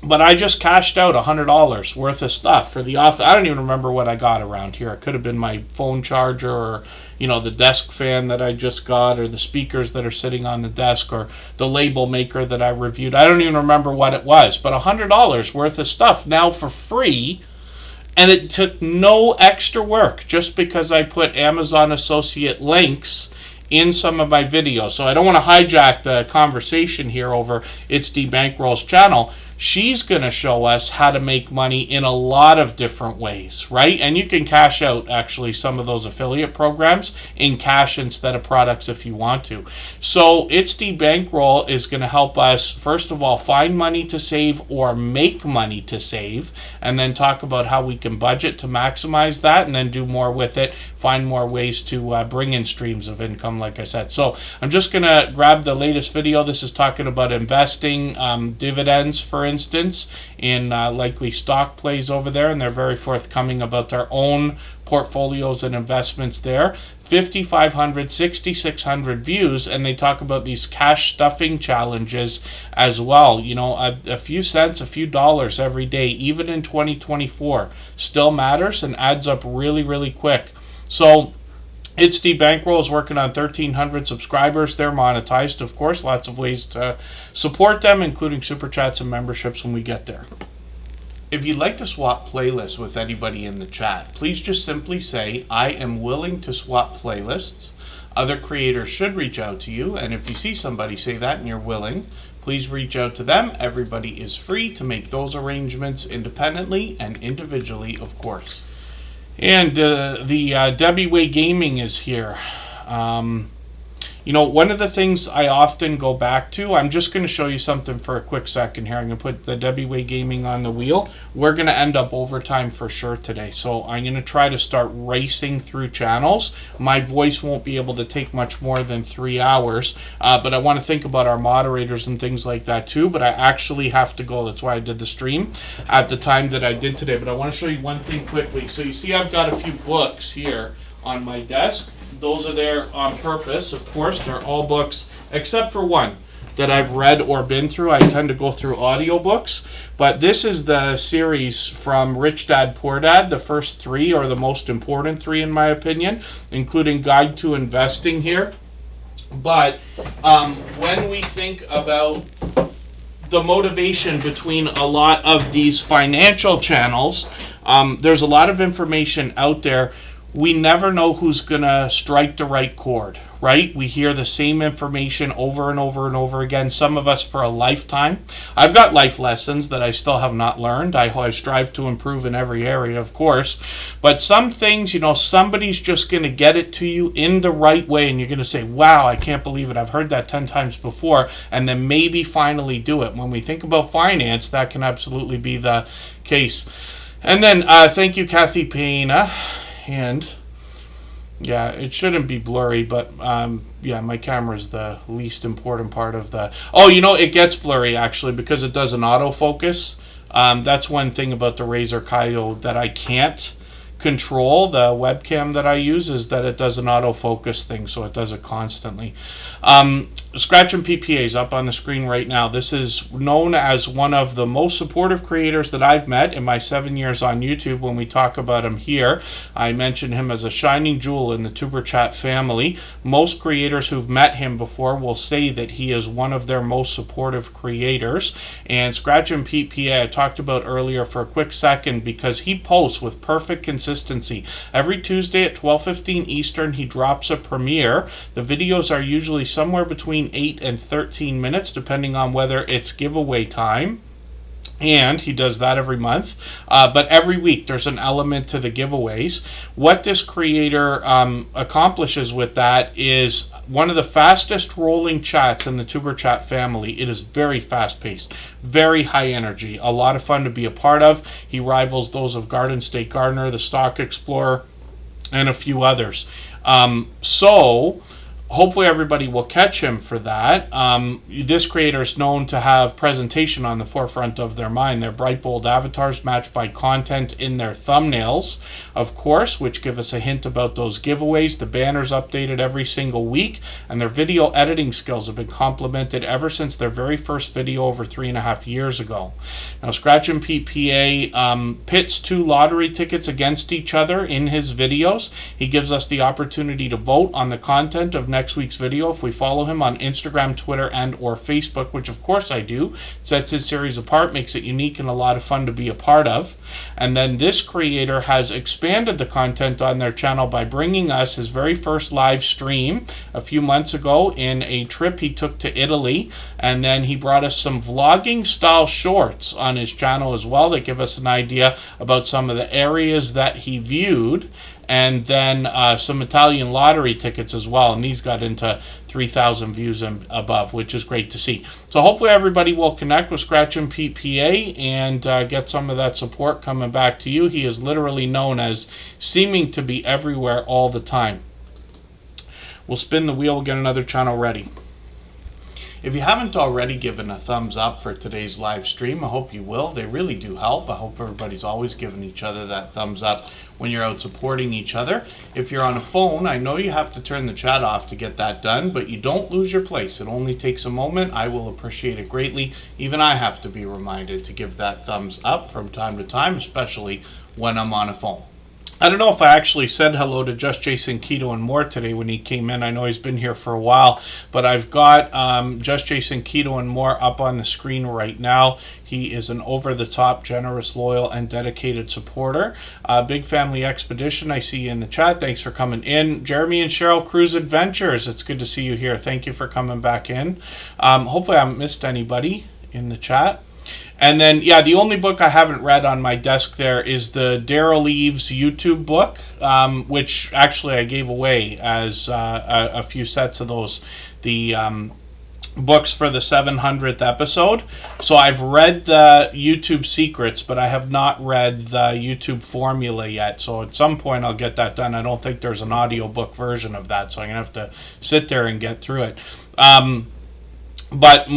but I just cashed out $100 worth of stuff for the office. I don't even remember what I got around here. It could have been my phone charger, or the desk fan that I just got, or the speakers that are sitting on the desk, or the label maker that I reviewed. I don't even remember what it was, but $100 worth of stuff now for free. And it took no extra work, just because I put Amazon Associate links in some of my videos. So I don't want to hijack the conversation here over It's D Bankroll's channel. She's going to show us how to make money in a lot of different ways, right? And you can cash out actually some of those affiliate programs in cash instead of products if you want to. So It's D Bankroll is going to help us, first of all, find money to save or make money to save, and then talk about how we can budget to maximize that, and then do more with it, find more ways to bring in streams of income, like I said. So I'm just going to grab the latest video. This is talking about investing, dividends, for instance, in likely stock plays over there, and they're very forthcoming about their own portfolios and investments there. 5,500, 6,600 views, and they talk about these cash stuffing challenges as well. A few cents, a few dollars every day, even in 2024, still matters and adds up really, really quick. So It's D Bankroll is working on 1,300 subscribers. They're monetized, of course. Lots of ways to support them, including super chats and memberships when we get there. If you'd like to swap playlists with anybody in the chat, please just simply say, I am willing to swap playlists. Other creators should reach out to you, and if you see somebody say that and you're willing, please reach out to them. Everybody is free to make those arrangements independently and individually, of course. And the Debbie Way Gaming is here. One of the things I often go back to, I'm just going to show you something for a quick second here. I'm going to put the Debbie Way Gaming on the wheel. We're going to end up overtime for sure today. So I'm going to try to start racing through channels. My voice won't be able to take much more than 3 hours. But I want to think about our moderators and things like that too. But I actually have to go. That's why I did the stream at the time that I did today. But I want to show you one thing quickly. So you see I've got a few books here on my desk. Those are there on purpose, of course. They're all books, except for one that I've read or been through. I tend to go through audiobooks. But this is the series from Rich Dad, Poor Dad. The first 3 are the most important 3, in my opinion, including Guide to Investing here. But when we think about the motivation between a lot of these financial channels, there's a lot of information out there. We never know who's going to strike the right chord, right? We hear the same information over and over and over again, some of us for a lifetime. I've got life lessons that I still have not learned. I strive to improve in every area, of course. But some things, somebody's just going to get it to you in the right way, and you're going to say, wow, I can't believe it. I've heard that 10 times before, and then maybe finally do it. When we think about finance, that can absolutely be the case. And then, thank you, Kathy Pena. And yeah, it shouldn't be blurry, but yeah, my camera is the least important part of the... Oh, it gets blurry actually because it does an autofocus. That's one thing about the Razer Kaio that I can't control. The webcam that I use is that it does an autofocus thing, so it does it constantly. Scratch and PPA is up on the screen right now. This is known as one of the most supportive creators that I've met in my 7 years on YouTube. When we talk about him here, I mention him as a shining jewel in the Superchat family. Most creators who've met him before will say that he is one of their most supportive creators. And Scratch and PPA I talked about earlier for a quick second because he posts with perfect consistency. Every Tuesday at 12:15 Eastern he drops a premiere. The videos are usually somewhere between 8 and 13 minutes, depending on whether it's giveaway time. And he does that every month. But every week there's an element to the giveaways. What this creator accomplishes with that is one of the fastest rolling chats in the Tuber Chat family. It is very fast paced, very high energy, a lot of fun to be a part of. He rivals those of Garden State Gardener, the Stock Explorer, and a few others. So hopefully everybody will catch him for that. This creator is known to have presentation on the forefront of their mind. Their bright, bold avatars matched by content in their thumbnails, of course, which give us a hint about those giveaways. The banners updated every single week, and their video editing skills have been complimented ever since their very first video over 3.5 years ago. Now, Scratch and Pete PA pits 2 lottery tickets against each other in his videos. He gives us the opportunity to vote on the content of next week's video if we follow him on Instagram, Twitter, and or Facebook, which of course I do. It sets his series apart, makes it unique and a lot of fun to be a part of. And then this creator has expanded the content on their channel by bringing us his very first live stream a few months ago in a trip he took to Italy, and then he brought us some vlogging style shorts on his channel as well that give us an idea about some of the areas that he viewed, and then some Italian lottery tickets as well, and these got into 3,000 views and above, which is great to see. So hopefully everybody will connect with Scratch and Pete PA and get some of that support coming back to you. He is literally known as seeming to be everywhere all the time. We'll spin the wheel, we'll get another channel ready. If you haven't already given a thumbs up for today's live stream, I hope you will. They really do help. I hope everybody's always giving each other that thumbs up when you're out supporting each other. If you're on a phone, I know you have to turn the chat off to get that done, but you don't lose your place. It only takes a moment. I will appreciate it greatly. Even I have to be reminded to give that thumbs up from time to time, especially when I'm on a phone. I don't know if I actually said hello to Just Jason Keto and More today when he came in. I know he's been here for a while, but I've got Just Jason Keto and More up on the screen right now. He is an over-the-top, generous, loyal, and dedicated supporter. Big Family Expedition, I see you in the chat. Thanks for coming in. Jeremy and Cheryl Cruise Adventures, it's good to see you here. Thank you for coming back in. Hopefully I haven't missed anybody in the chat. And then, yeah, the only book I haven't read on my desk there is the Daryl Eves YouTube book, which actually I gave away as a few sets of those, the books for the 700th episode. So I've read the YouTube secrets, but I have not read the YouTube formula yet. So at some point I'll get that done. I don't think there's an audiobook version of that, so I'm going to have to sit there and get through it. But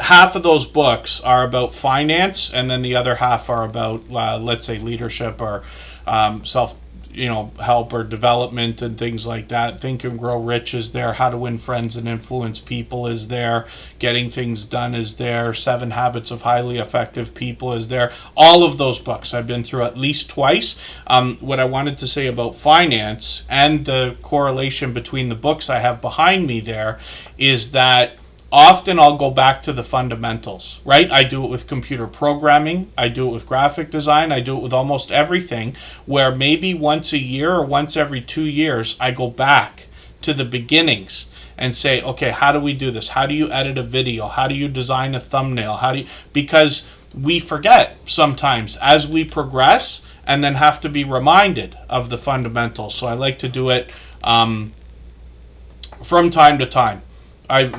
half of those books are about finance, and then the other half are about, let's say, leadership or help or development and things like that. Think and Grow Rich is there. How to Win Friends and Influence People is there. Getting Things Done is there. 7 Habits of Highly Effective People is there. All of those books I've been through at least twice. What I wanted to say about finance and the correlation between the books I have behind me there is that often I'll go back to the fundamentals, right? I do it with computer programming. I do it with graphic design. I do it with almost everything, where maybe once a year or once every 2 years, I go back to the beginnings and say, okay, how do we do this? How do you edit a video? How do you design a thumbnail? Because we forget sometimes as we progress and then have to be reminded of the fundamentals. So I like to do it from time to time.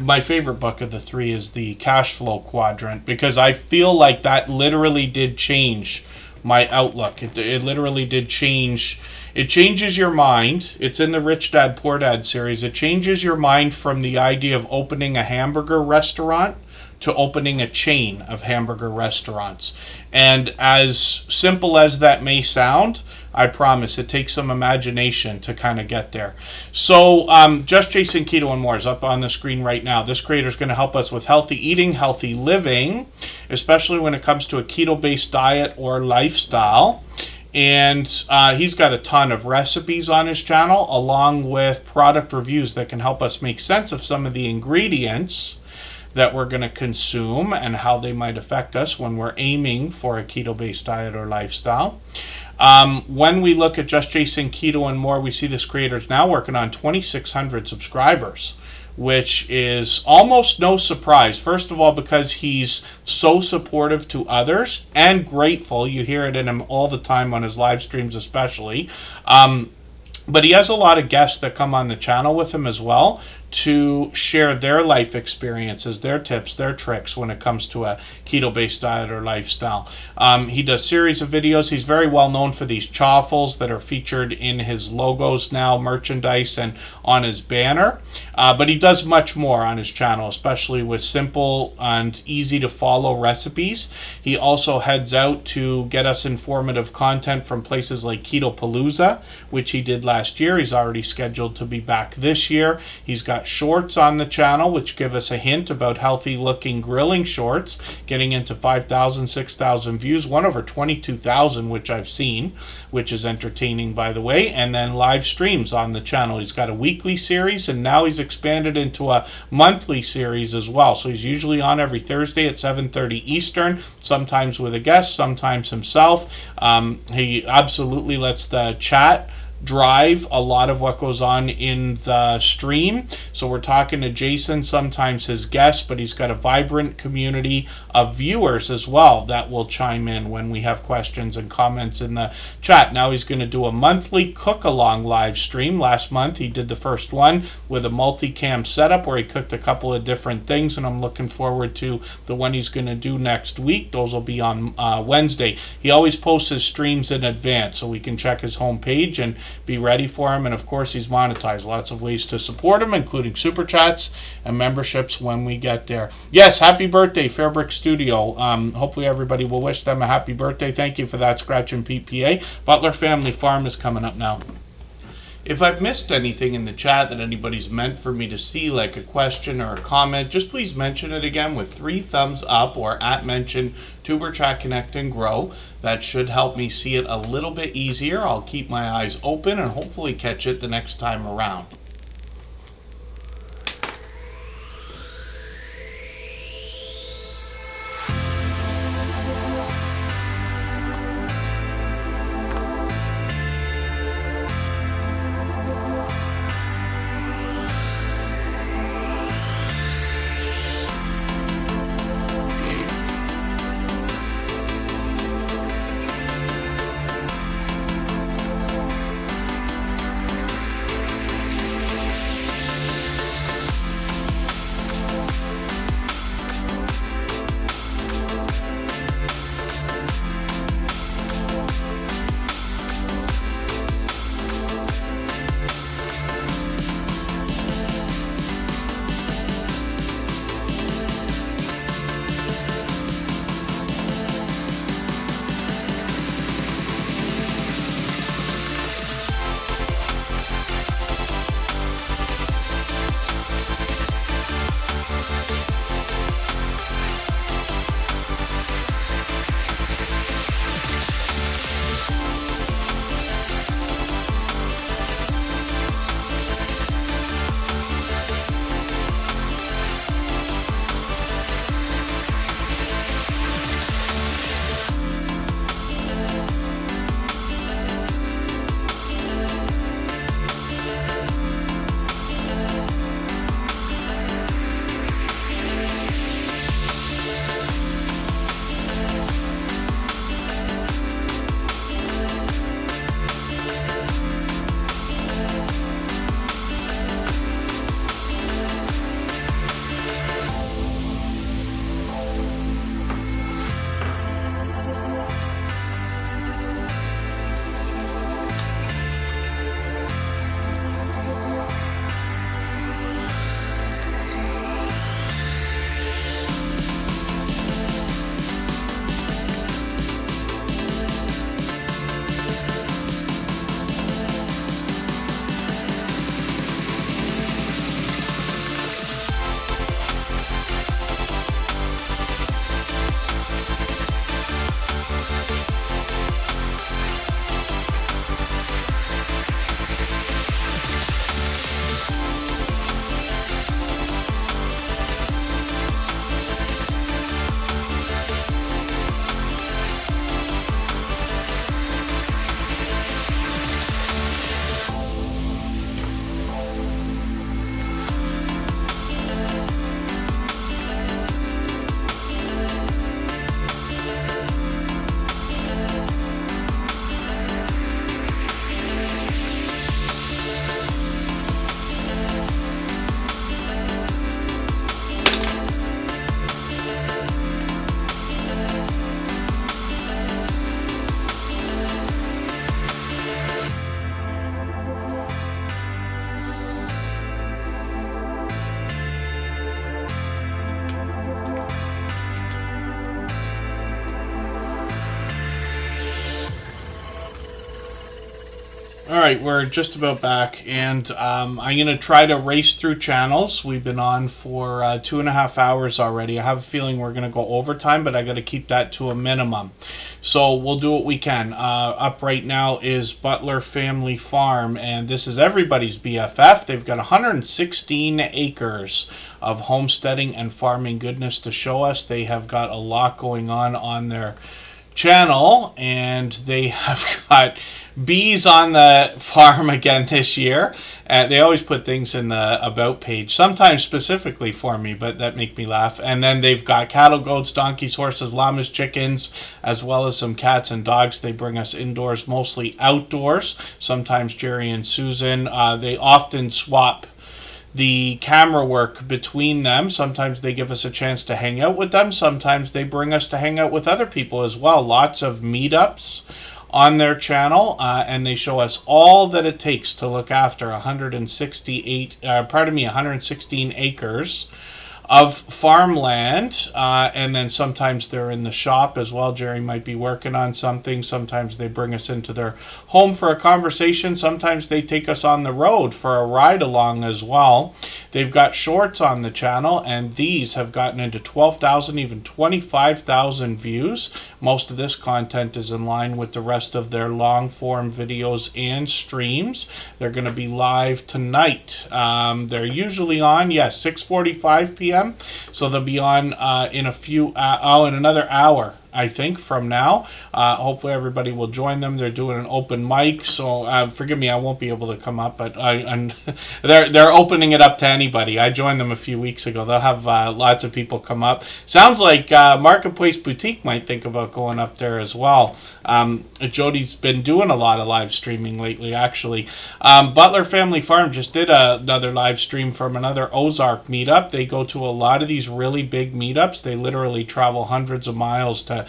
My favorite book of the 3 is the Cash Flow Quadrant, because I feel like that literally did change my outlook. It literally did change. It changes your mind. It's in the Rich Dad Poor Dad series. It changes your mind from the idea of opening a hamburger restaurant to opening a chain of hamburger restaurants. And as simple as that may sound, I promise it takes some imagination to kind of get there. So Just Jason Keto and More is up on the screen right now. This creator is going to help us with healthy eating, healthy living, especially when it comes to a keto-based diet or lifestyle. And he's got a ton of recipes on his channel, along with product reviews that can help us make sense of some of the ingredients that we're going to consume and how they might affect us when we're aiming for a keto-based diet or lifestyle. When we look at Just Jason Keto and More, we see this creator is now working on 2,600 subscribers, which is almost no surprise. First of all, because he's so supportive to others and grateful. You hear it in him all the time on his live streams especially. But he has a lot of guests that come on the channel with him as well to share their life experiences, their tips, their tricks when it comes to a keto-based diet or lifestyle. He does series of videos. He's very well known for these chaffles that are featured in his logos now, merchandise, and on his banner. But he does much more on his channel, especially with simple and easy to follow recipes. He also heads out to get us informative content from places like Ketopalooza, which he did last year. He's already scheduled to be back this year. He's got shorts on the channel, which give us a hint about healthy looking grilling shorts, getting into 5,000, 6,000 views, one over 22,000, which I've seen, which is entertaining, by the way. And then live streams on the channel. He's got a weekly series, and now he's expanded into a monthly series as well. So he's usually on every Thursday at 7:30 Eastern, sometimes with a guest, sometimes himself. He absolutely lets the chat drive a lot of what goes on in the stream. So we're talking to Jason, sometimes his guests, but he's got a vibrant community of viewers as well that will chime in when we have questions and comments in the chat. Now he's going to do a monthly cook-along live stream. Last month he did the first one with a multicam setup where he cooked a couple of different things, and I'm looking forward to the one he's going to do next week. Those will be on Wednesday. He always posts his streams in advance so we can check his homepage and be ready for him. And of course, he's monetized. Lots of ways to support him, including super chats and memberships when we get there. Yes, happy birthday, Fairbrick Studio. Hopefully everybody will wish them a happy birthday. Thank you for that, Scratch and PPA. Butler Family Farm is coming up now. If I've missed anything in the chat that anybody's meant for me to see, like a question or a comment, just please mention it again with 3 thumbs up or @mention TuberChat Connect and Grow. That should help me see it a little bit easier. I'll keep my eyes open and hopefully catch it the next time around. All right, we're just about back, and I'm going to try to race through channels. We've been on for 2.5 hours already. I have a feeling we're going to go overtime, but I got to keep that to a minimum. So we'll do what we can. Up right now is Butler Family Farm, and this is everybody's BFF. They've got 116 acres of homesteading and farming goodness to show us. They have got a lot going on their channel, and they have got bees on the farm again this year. They always put things in the about page, sometimes specifically for me, but that make me laugh. And then they've got cattle, goats, donkeys, horses, llamas, chickens, as well as some cats and dogs. They bring us indoors, mostly outdoors. Sometimes Jerry and Susan, they often swap the camera work between them. Sometimes they give us a chance to hang out with them. Sometimes they bring us to hang out with other people as well. Lots of meetups on their channel, and they show us all that it takes to look after 116 acres of farmland, and then sometimes they're in the shop as well. Jerry might be working on something. Sometimes they bring us into their home for a conversation. Sometimes they take us on the road for a ride along as well. They've got shorts on the channel, and these have gotten into 12,000, even 25,000 views. Most of this content is in line with the rest of their long form videos and streams. They're going to be live tonight. They're usually on, 6:45 p.m. So they'll be on in another hour, I think, from now. Hopefully everybody will join them. They're doing an open mic, so forgive me, I won't be able to come up, but they're opening it up to anybody. I joined them a few weeks ago. They'll have lots of people come up. Sounds like Marketplace Boutique might think about going up there as well. Jody's been doing a lot of live streaming lately, actually. Butler Family Farm just did another live stream from another Ozark meetup. They go to a lot of these really big meetups. They literally travel hundreds of miles to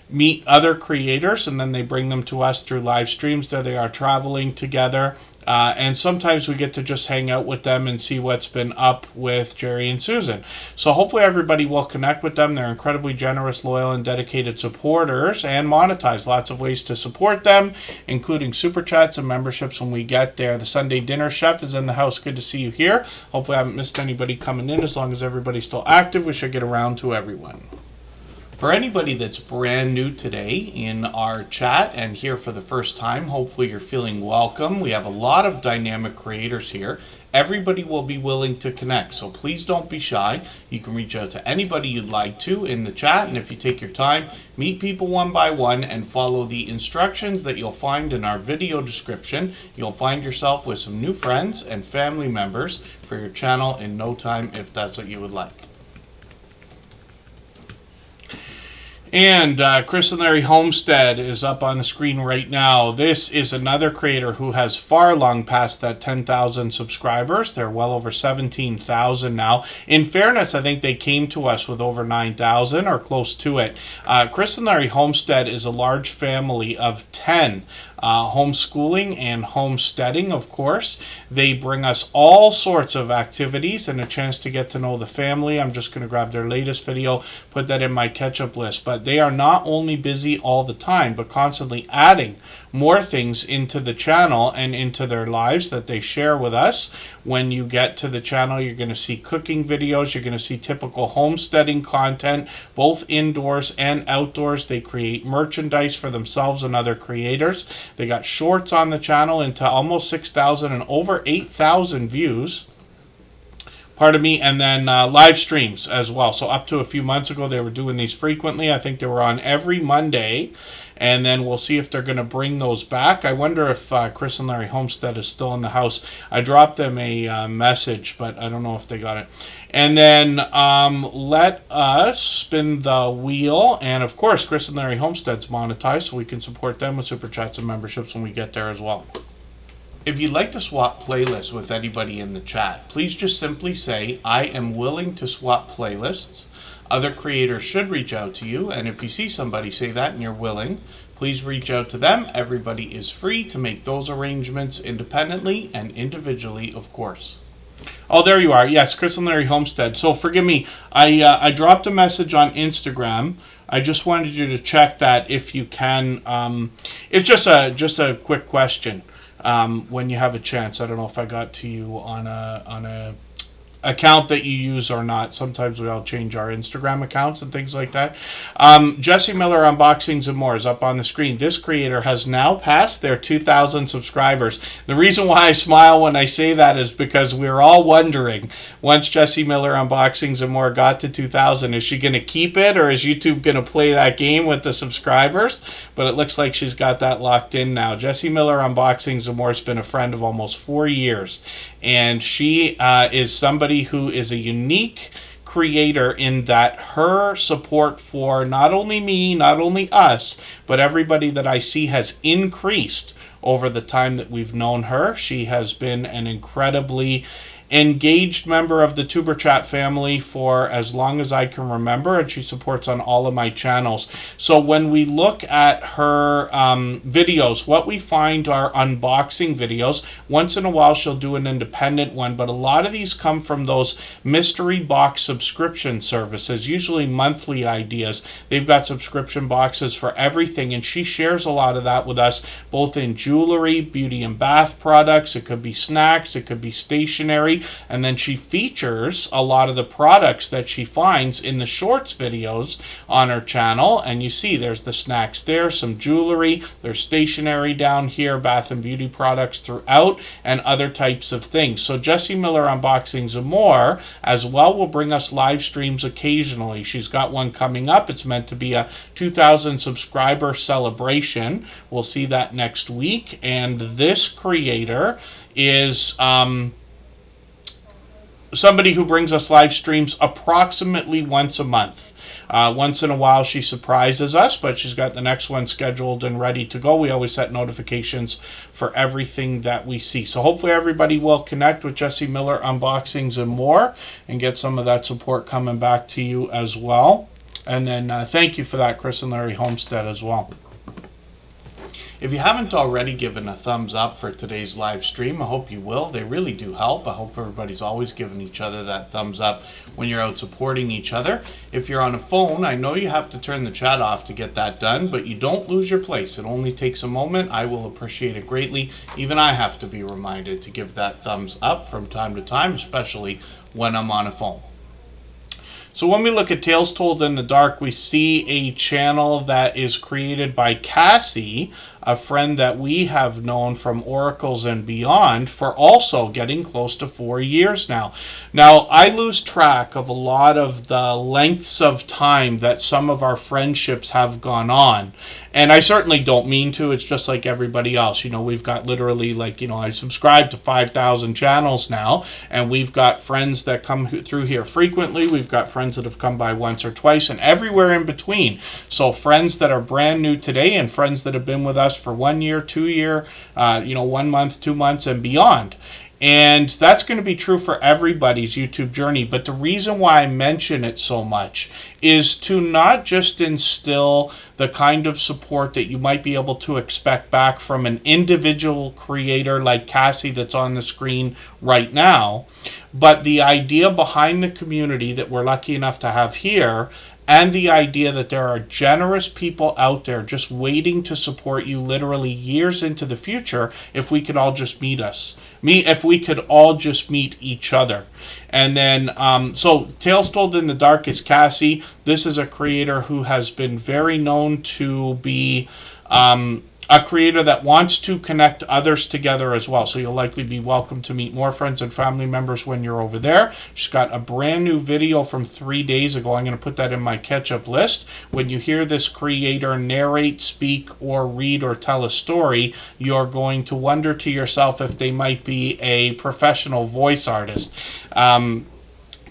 meet other creators, and then they bring them to us through live streams. There they are traveling together, and sometimes we get to just hang out with them and see what's been up with Jerry and Susan. So hopefully everybody will connect with them. They're incredibly generous, loyal, and dedicated supporters, and monetize. Lots of ways to support them, including super chats and memberships when we get there. The Sunday Dinner Chef is in the house. Good to see you here. Hopefully I haven't missed anybody coming in. As long as everybody's still active, we should get around to everyone. For anybody that's brand new today in our chat and here for the first time, hopefully you're feeling welcome. We have a lot of dynamic creators here. Everybody will be willing to connect, so please don't be shy. You can reach out to anybody you'd like to in the chat, and if you take your time, meet people one by one and follow the instructions that you'll find in our video description. You'll find yourself with some new friends and family members for your channel in no time, if that's what you would like. And Chris and Larry Homestead is up on the screen right now. This is another creator who has far long past that 10,000 subscribers. They're well over 17,000 now. In fairness, I think they came to us with over 9,000 or close to it. Chris and Larry Homestead is a large family of 10. Homeschooling and homesteading, of course. They bring us all sorts of activities and a chance to get to know the family. I'm just going to grab their latest video, put that in my catch-up list. But they are not only busy all the time, but constantly adding more things into the channel and into their lives that they share with us. When you get to the channel, you're going to see cooking videos. You're going to see typical homesteading content, both indoors and outdoors. They create merchandise for themselves and other creators. They got shorts on the channel into almost 6,000 and over 8,000 views. Pardon me, and then live streams as well. So up to a few months ago, they were doing these frequently. I think they were on every Monday, and then we'll see if they're going to bring those back. I wonder if Chris and Larry Homestead is still in the house. I dropped them a message, but I don't know if they got it. And then let us spin the wheel. And of course, Chris and Larry Homestead's monetized, so we can support them with super chats and memberships when we get there as well. If you'd like to swap playlists with anybody in the chat, please just simply say, I am willing to swap playlists. Other creators should reach out to you, and if you see somebody say that and you're willing, please reach out to them. Everybody is free to make those arrangements independently and individually, of course. Oh, there you are. Yes, Chris and Larry Homestead. So forgive me, I dropped a message on Instagram. I just wanted you to check that if you can. It's just a quick question. when you have a chance. I don't know if I got to you on a account that you use or not. Sometimes we all change our Instagram accounts and things like that. Jesse Miller Unboxings and More is up on the screen. This creator has now passed their 2,000 subscribers. The reason why I smile when I say that is because we're all wondering, once Jesse Miller Unboxings and More got to 2,000, is she going to keep it, or is YouTube going to play that game with the subscribers? But it looks like she's got that locked in now. Jesse Miller Unboxings and More has been a friend of almost 4 years, and she is somebody who is a unique creator in that her support for not only me, not only us, but everybody that I see has increased over the time that we've known her. She has been an incredibly engaged member of the Superchat family for as long as I can remember, and she supports on all of my channels. So when we look at her videos, what we find are unboxing videos. Once in a while she'll do an independent one, but a lot of these come from those mystery box subscription services, usually monthly ideas. They've got subscription boxes for everything, and she shares a lot of that with us, both in jewelry, beauty and bath products. It could be snacks, it could be stationery, and then she features a lot of the products that she finds in the shorts videos on her channel. And you see there's the snacks there, some jewelry, there's stationery down here, bath and beauty products throughout, and other types of things. So Jesse Miller Unboxings and More as well will bring us live streams occasionally. She's got one coming up. It's meant to be a 2,000 subscriber celebration. We'll see that next week. And this creator is somebody who brings us live streams approximately once a month. Once in a while she surprises us, but she's got the next one scheduled and ready to go. We always set notifications for everything that we see. So hopefully everybody will connect with Jesse Miller Unboxings and More and get some of that support coming back to you as well. And then thank you for that, Chris and Larry Homestead, as well. If you haven't already given a thumbs up for today's live stream, I hope you will. They really do help. I hope everybody's always giving each other that thumbs up when you're out supporting each other. If you're on a phone, I know you have to turn the chat off to get that done, but you don't lose your place. It only takes a moment. I will appreciate it greatly. Even I have to be reminded to give that thumbs up from time to time, especially when I'm on a phone. So when we look at Tales Told in the Dark, we see a channel that is created by Cassie, a friend that we have known from Oracles and Beyond for also getting close to 4 years now. Now, I lose track of a lot of the lengths of time that some of our friendships have gone on. And I certainly don't mean to. It's just like everybody else. You know, we've got literally, like, you know, I subscribe to 5,000 channels now, and we've got friends that come through here frequently. We've got friends that have come by once or twice, and everywhere in between. So friends that are brand new today and friends that have been with us for 1 year, 2 year, 1 month, 2 months, and beyond. And that's going to be true for everybody's YouTube journey. But the reason why I mention it so much is to not just instill the kind of support that you might be able to expect back from an individual creator like Cassie that's on the screen right now, but the idea behind the community that we're lucky enough to have here, and the idea that there are generous people out there just waiting to support you literally years into the future if we could all just if we could all just meet each other. And then, so Tales Told in the Dark is Cassie. This is a creator who has been very known to be a creator that wants to connect others together as well. So you'll likely be welcome to meet more friends and family members when you're over there. She's got a brand new video from 3 days ago. I'm going to put that in my catch-up list. When you hear this creator narrate, speak, or read or tell a story, you're going to wonder to yourself if they might be a professional voice artist.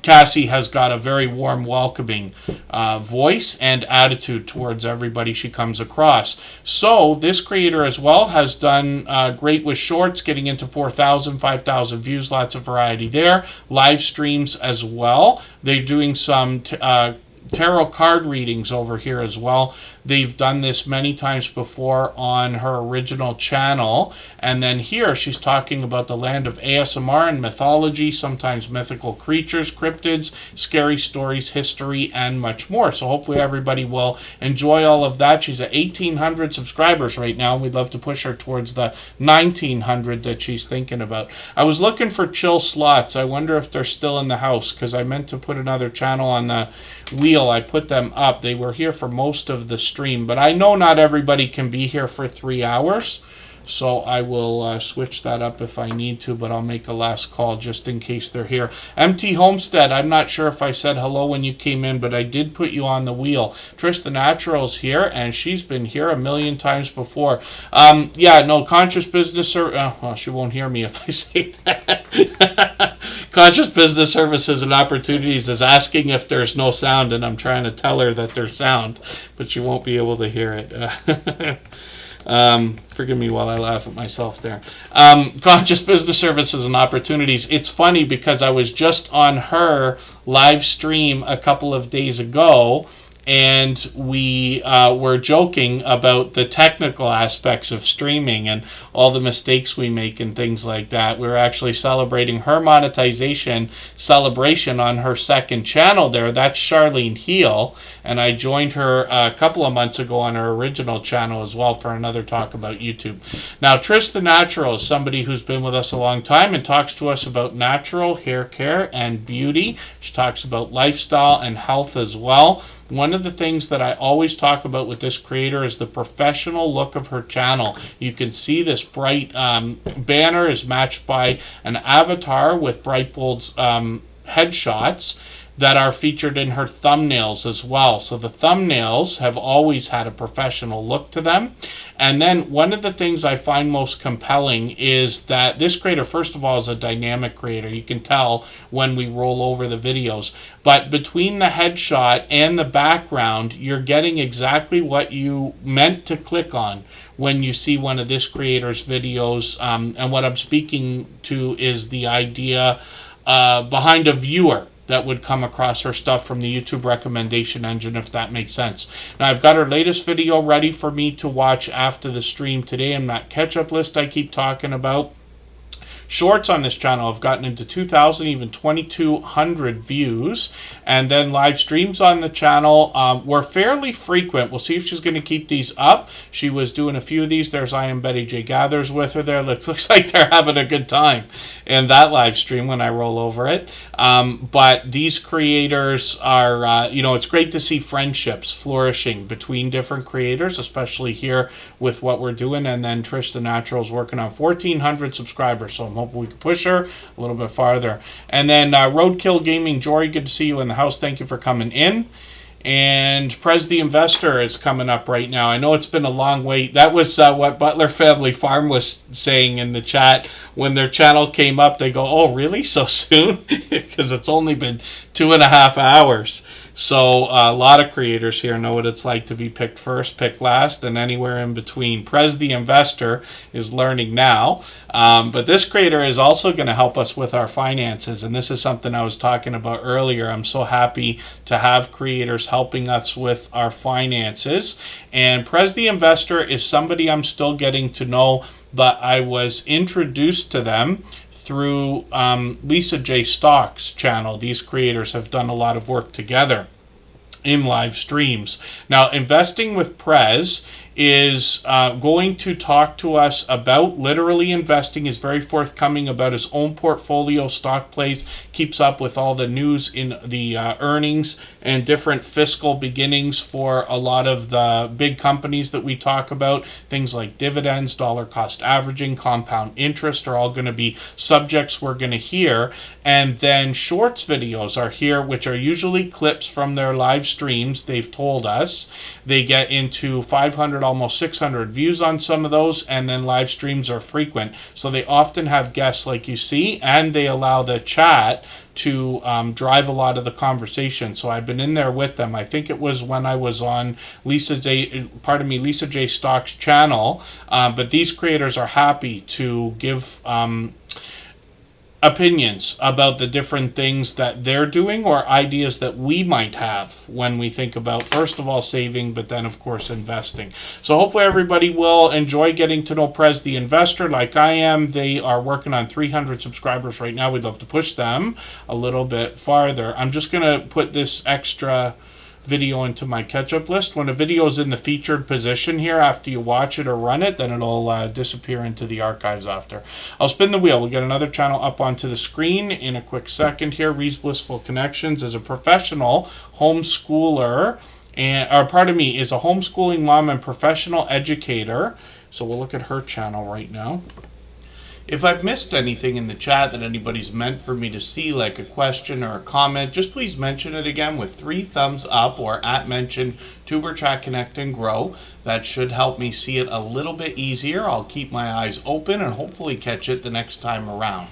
Cassie has got a very warm, welcoming voice and attitude towards everybody she comes across. So this creator as well has done great with shorts, getting into 4,000, 5,000 views, lots of variety there. Live streams as well. They're doing some tarot card readings over here as well. They've done this many times before on her original channel. And then here she's talking about the land of ASMR and mythology, sometimes mythical creatures, cryptids, scary stories, history, and much more. So hopefully everybody will enjoy all of that. She's at 1,800 subscribers right now. We'd love to push her towards the 1,900 that she's thinking about. I was looking for Chill Slots. I wonder if they're still in the house, because I meant to put another channel on the wheel. I put them up. They were here for most of the stream, but I know not everybody can be here for 3 hours, so I will switch that up if I need to, but I'll make a last call just in case they're here. MT Homestead, I'm not sure if I said hello when you came in, but I did put you on the wheel. Trish the Natural's here, and she's been here a million times before. Yeah, no, Conscious Business, well, she won't hear me if I say that. Conscious Business Services and Opportunities is asking if there's no sound, and I'm trying to tell her that there's sound, but she won't be able to hear it. Forgive me while I laugh at myself there. Conscious Business Services and Opportunities. It's funny because I was just on her live stream a couple of days ago, and we were joking about the technical aspects of streaming and all the mistakes we make and things like that. We were actually celebrating her monetization celebration on her second channel there. That's Charlene Heel, and I joined her a couple of months ago on her original channel as well for another talk about YouTube. Now, Trish the Natural is somebody who's been with us a long time and talks to us about natural hair care and beauty. She talks about lifestyle and health as well. One of the things that I always talk about with this creator is the professional look of her channel. You can see this bright banner is matched by an avatar with bright, bold headshots that are featured in her thumbnails as well. So the thumbnails have always had a professional look to them. And then one of the things I find most compelling is that this creator, first of all, is a dynamic creator. You can tell when we roll over the videos. But between the headshot and the background, you're getting exactly what you meant to click on when you see one of this creator's videos. And what I'm speaking to is the idea behind a viewer that would come across her stuff from the YouTube recommendation engine, if that makes sense. Now, I've got her latest video ready for me to watch after the stream today, and that catch-up list I keep talking about. Shorts on this channel have gotten into 2,000, even 2,200 views. And then live streams on the channel were fairly frequent. We'll see if she's going to keep these up. She was doing a few of these. There's I Am Betty J Gathers with her there. Looks like they're having a good time in that live stream when I roll over it. But these creators are, it's great to see friendships flourishing between different creators, especially here with what we're doing. And then Trish the Natural's working on 1,400 subscribers, so I'm hoping we can push her a little bit farther. And then Roadkill Gaming Jory, good to see you in the house. Thank you for coming in. And Prez the Investor is coming up right now. I know it's been a long wait. That was what Butler Family Farm was saying in the chat. When their channel came up, they go, oh, really? So soon? Because it's only been 2.5 hours. So a lot of creators here know what it's like to be picked first, picked last, and anywhere in between. Prez the Investor is learning now. But this creator is also going to help us with our finances. And this is something I was talking about earlier. I'm so happy to have creators helping us with our finances. And Prez the Investor is somebody I'm still getting to know, but I was introduced to them through Lisa J. Stock's channel. These creators have done a lot of work together in live streams. Now, Investing with Prez is going to talk to us about literally investing. Is very forthcoming about his own portfolio, stock plays, keeps up with all the news in the earnings and different fiscal beginnings for a lot of the big companies that we talk about. Things like dividends, dollar cost averaging, compound interest are all going to be subjects we're going to hear. And then shorts videos are here, which are usually clips from their live streams. They've told us they get into 500, almost 600 views on some of those, and then live streams are frequent. So they often have guests like you see, and they allow the chat to drive a lot of the conversation. So I've been in there with them. I think it was when I was on Lisa J. Stock's channel. But these creators are happy to give opinions about the different things that they're doing or ideas that we might have when we think about, first of all, saving, but then, of course, investing. So hopefully everybody will enjoy getting to know Prez the Investor like I am. They are working on 300 subscribers right now. We'd love to push them a little bit farther. I'm just going to put this extra video into my catch-up list. When a video is in the featured position here, after you watch it or run it, then it'll disappear into the archives after. I'll spin the wheel. We'll get another channel up onto the screen in a quick second here. Ree's Blissful Connections is a professional homeschooler, is a homeschooling mom and professional educator. So we'll look at her channel right now. If I've missed anything in the chat that anybody's meant for me to see, like a question or a comment, just please mention it again with 3 thumbs up or @ Tuber Chat Connect and Grow. That should help me see it a little bit easier. I'll keep my eyes open and hopefully catch it the next time around.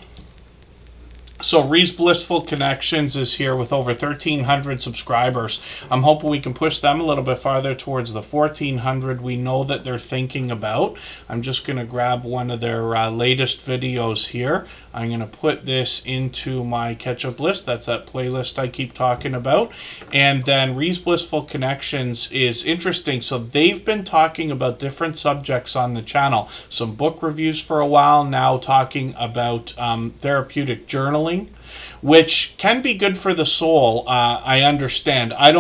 So Ree's Blissful Connections is here with over 1,300 subscribers. I'm hoping we can push them a little bit farther towards the 1,400 we know that they're thinking about. I'm just going to grab one of their latest videos here. I'm going to put this into my catch-up list. That's that playlist I keep talking about. And then Ree's Blissful Connections is interesting. So they've been talking about different subjects on the channel. Some book reviews for a while now, talking about therapeutic journaling, which can be good for the soul. I understand. I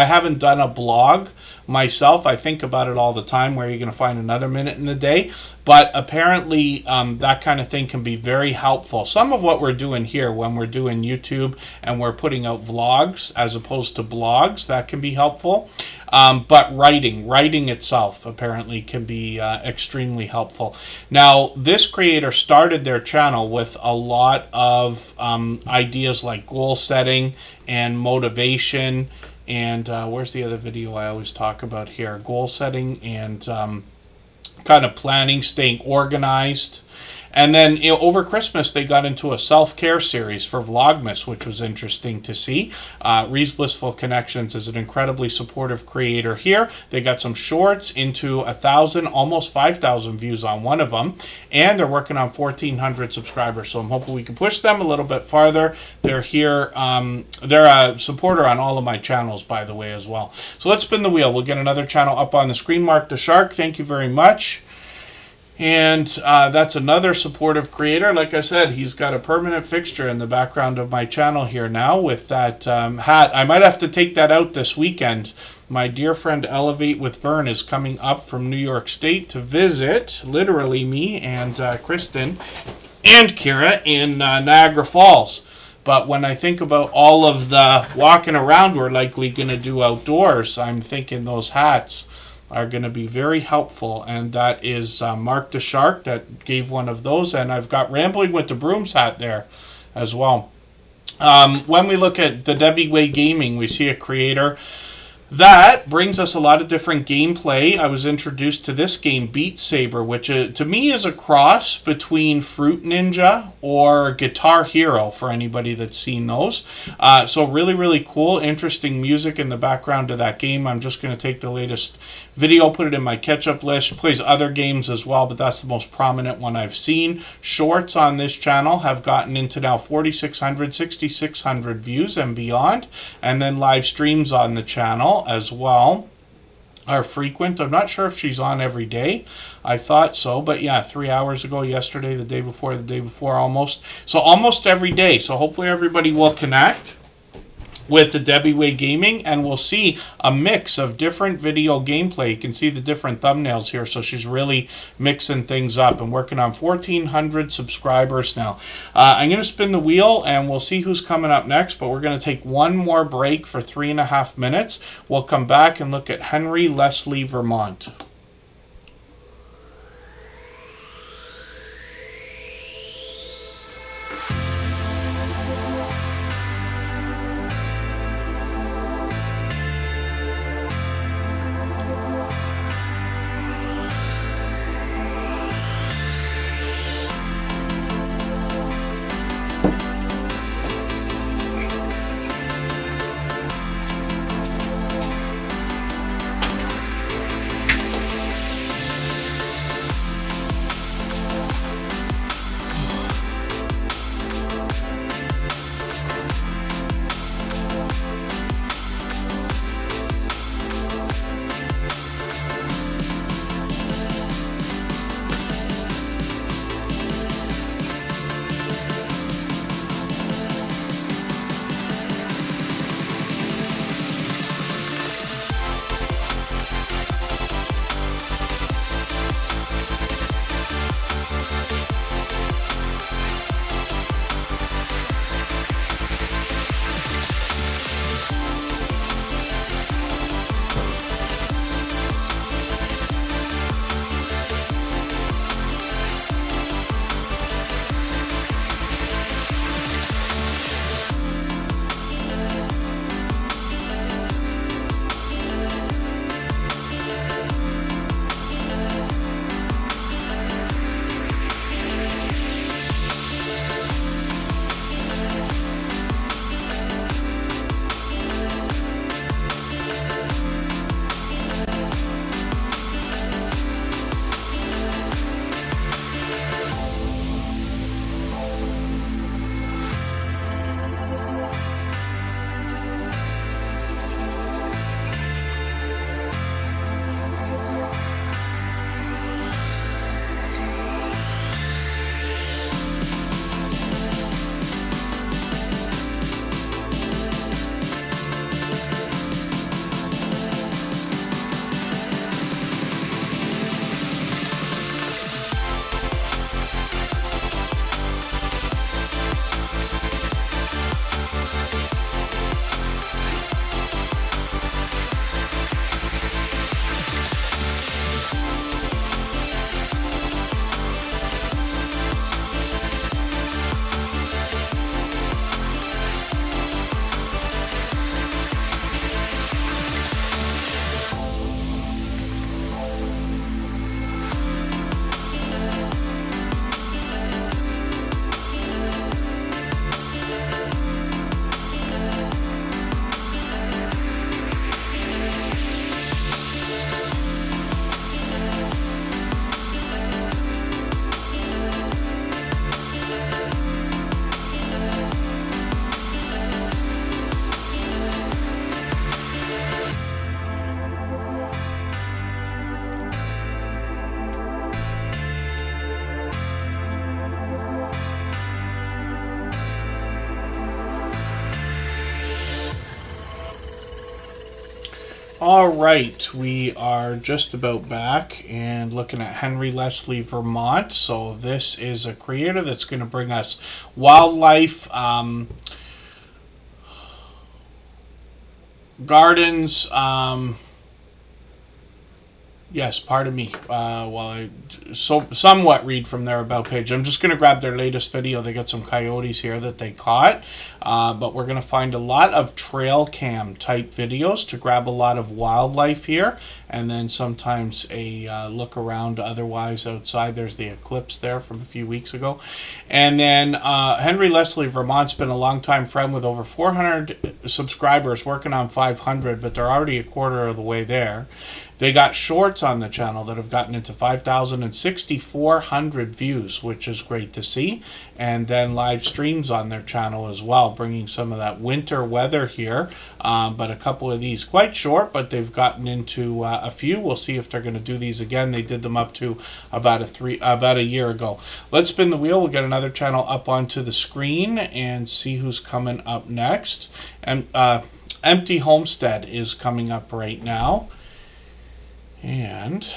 haven't done a blog myself. I think about it all the time, where you're going to find another minute in the day. But apparently that kind of thing can be very helpful. Some of what we're doing here when we're doing YouTube and we're putting out vlogs as opposed to blogs, that can be helpful. But writing itself apparently can be extremely helpful. Now, this creator started their channel with a lot of ideas like goal setting and motivation. And where's the other video I always talk about here? Goal setting and kind of planning, staying organized. And then over Christmas, they got into a self-care series for Vlogmas, which was interesting to see. Ree's Blissful Connections is an incredibly supportive creator here. They got some shorts into 1,000, almost 5,000 views on one of them. And they're working on 1,400 subscribers. So I'm hoping we can push them a little bit farther. They're here. They're a supporter on all of my channels, by the way, as well. So let's spin the wheel. We'll get another channel up on the screen. Mark the Shark, thank you very much. And that's another supportive creator. Like I said, he's got a permanent fixture in the background of my channel here now with that hat. I might have to take that out this weekend. My dear friend Elevate with Vern is coming up from New York State to visit, literally me and Kristen and Kira in Niagara Falls. But when I think about all of the walking around we're likely going to do outdoors, I'm thinking those hats are going to be very helpful. And that is Mark the Shark that gave one of those. And I've got Rambling with the Brooms hat there as well. When we look at the Debbie Way Gaming, we see a creator that brings us a lot of different gameplay. I was introduced to this game, Beat Saber, which to me is a cross between Fruit Ninja or Guitar Hero, for anybody that's seen those. So really, really cool, interesting music in the background of that game. I'm just going to take the latest video, put it in my catch-up list. She plays other games as well, but that's the most prominent one I've seen. Shorts on this channel have gotten into now 4,600, 6,600 views and beyond. And then live streams on the channel as well are frequent. I'm not sure if she's on every day. I thought so, but yeah, 3 hours ago, yesterday, the day before almost. So almost every day. So hopefully everybody will connect with the Debbie Way Gaming, and we'll see a mix of different video gameplay. You can see the different thumbnails here, so she's really mixing things up and working on 1,400 subscribers now. I'm going to spin the wheel, and we'll see who's coming up next, but we're going to take one more break for 3.5 minutes. We'll come back and look at Henry Leslie, Vermont. All right, we are just about back and looking at Henry Leslie, Vermont. So this is a creator that's going to bring us wildlife, gardens. Yes, pardon me. While I somewhat read from their about page, I'm just going to grab their latest video. They got some coyotes here that they caught, but we're going to find a lot of trail cam type videos to grab a lot of wildlife here, and then sometimes a look around otherwise outside. There's the eclipse there from a few weeks ago. And then Henry Leslie, Vermont's been a longtime friend with over 400 subscribers, working on 500, but they're already a quarter of the way there. They got shorts on the channel that have gotten into 5,000 and 6,400 views, which is great to see. And then live streams on their channel as well, bringing some of that winter weather here. But a couple of these quite short, but they've gotten into a few. We'll see if they're going to do these again. They did them up to about a year ago. Let's spin the wheel. We'll get another channel up onto the screen and see who's coming up next. And Empty Homestead is coming up right now. And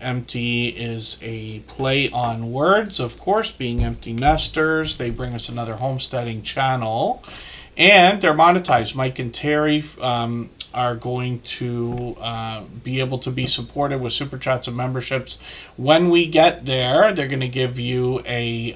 empty is a play on words, of course, being empty nesters. They bring us another homesteading channel. And they're monetized. Mike and Terry are going to be able to be supported with super chats and memberships. When we get there, they're going to give you a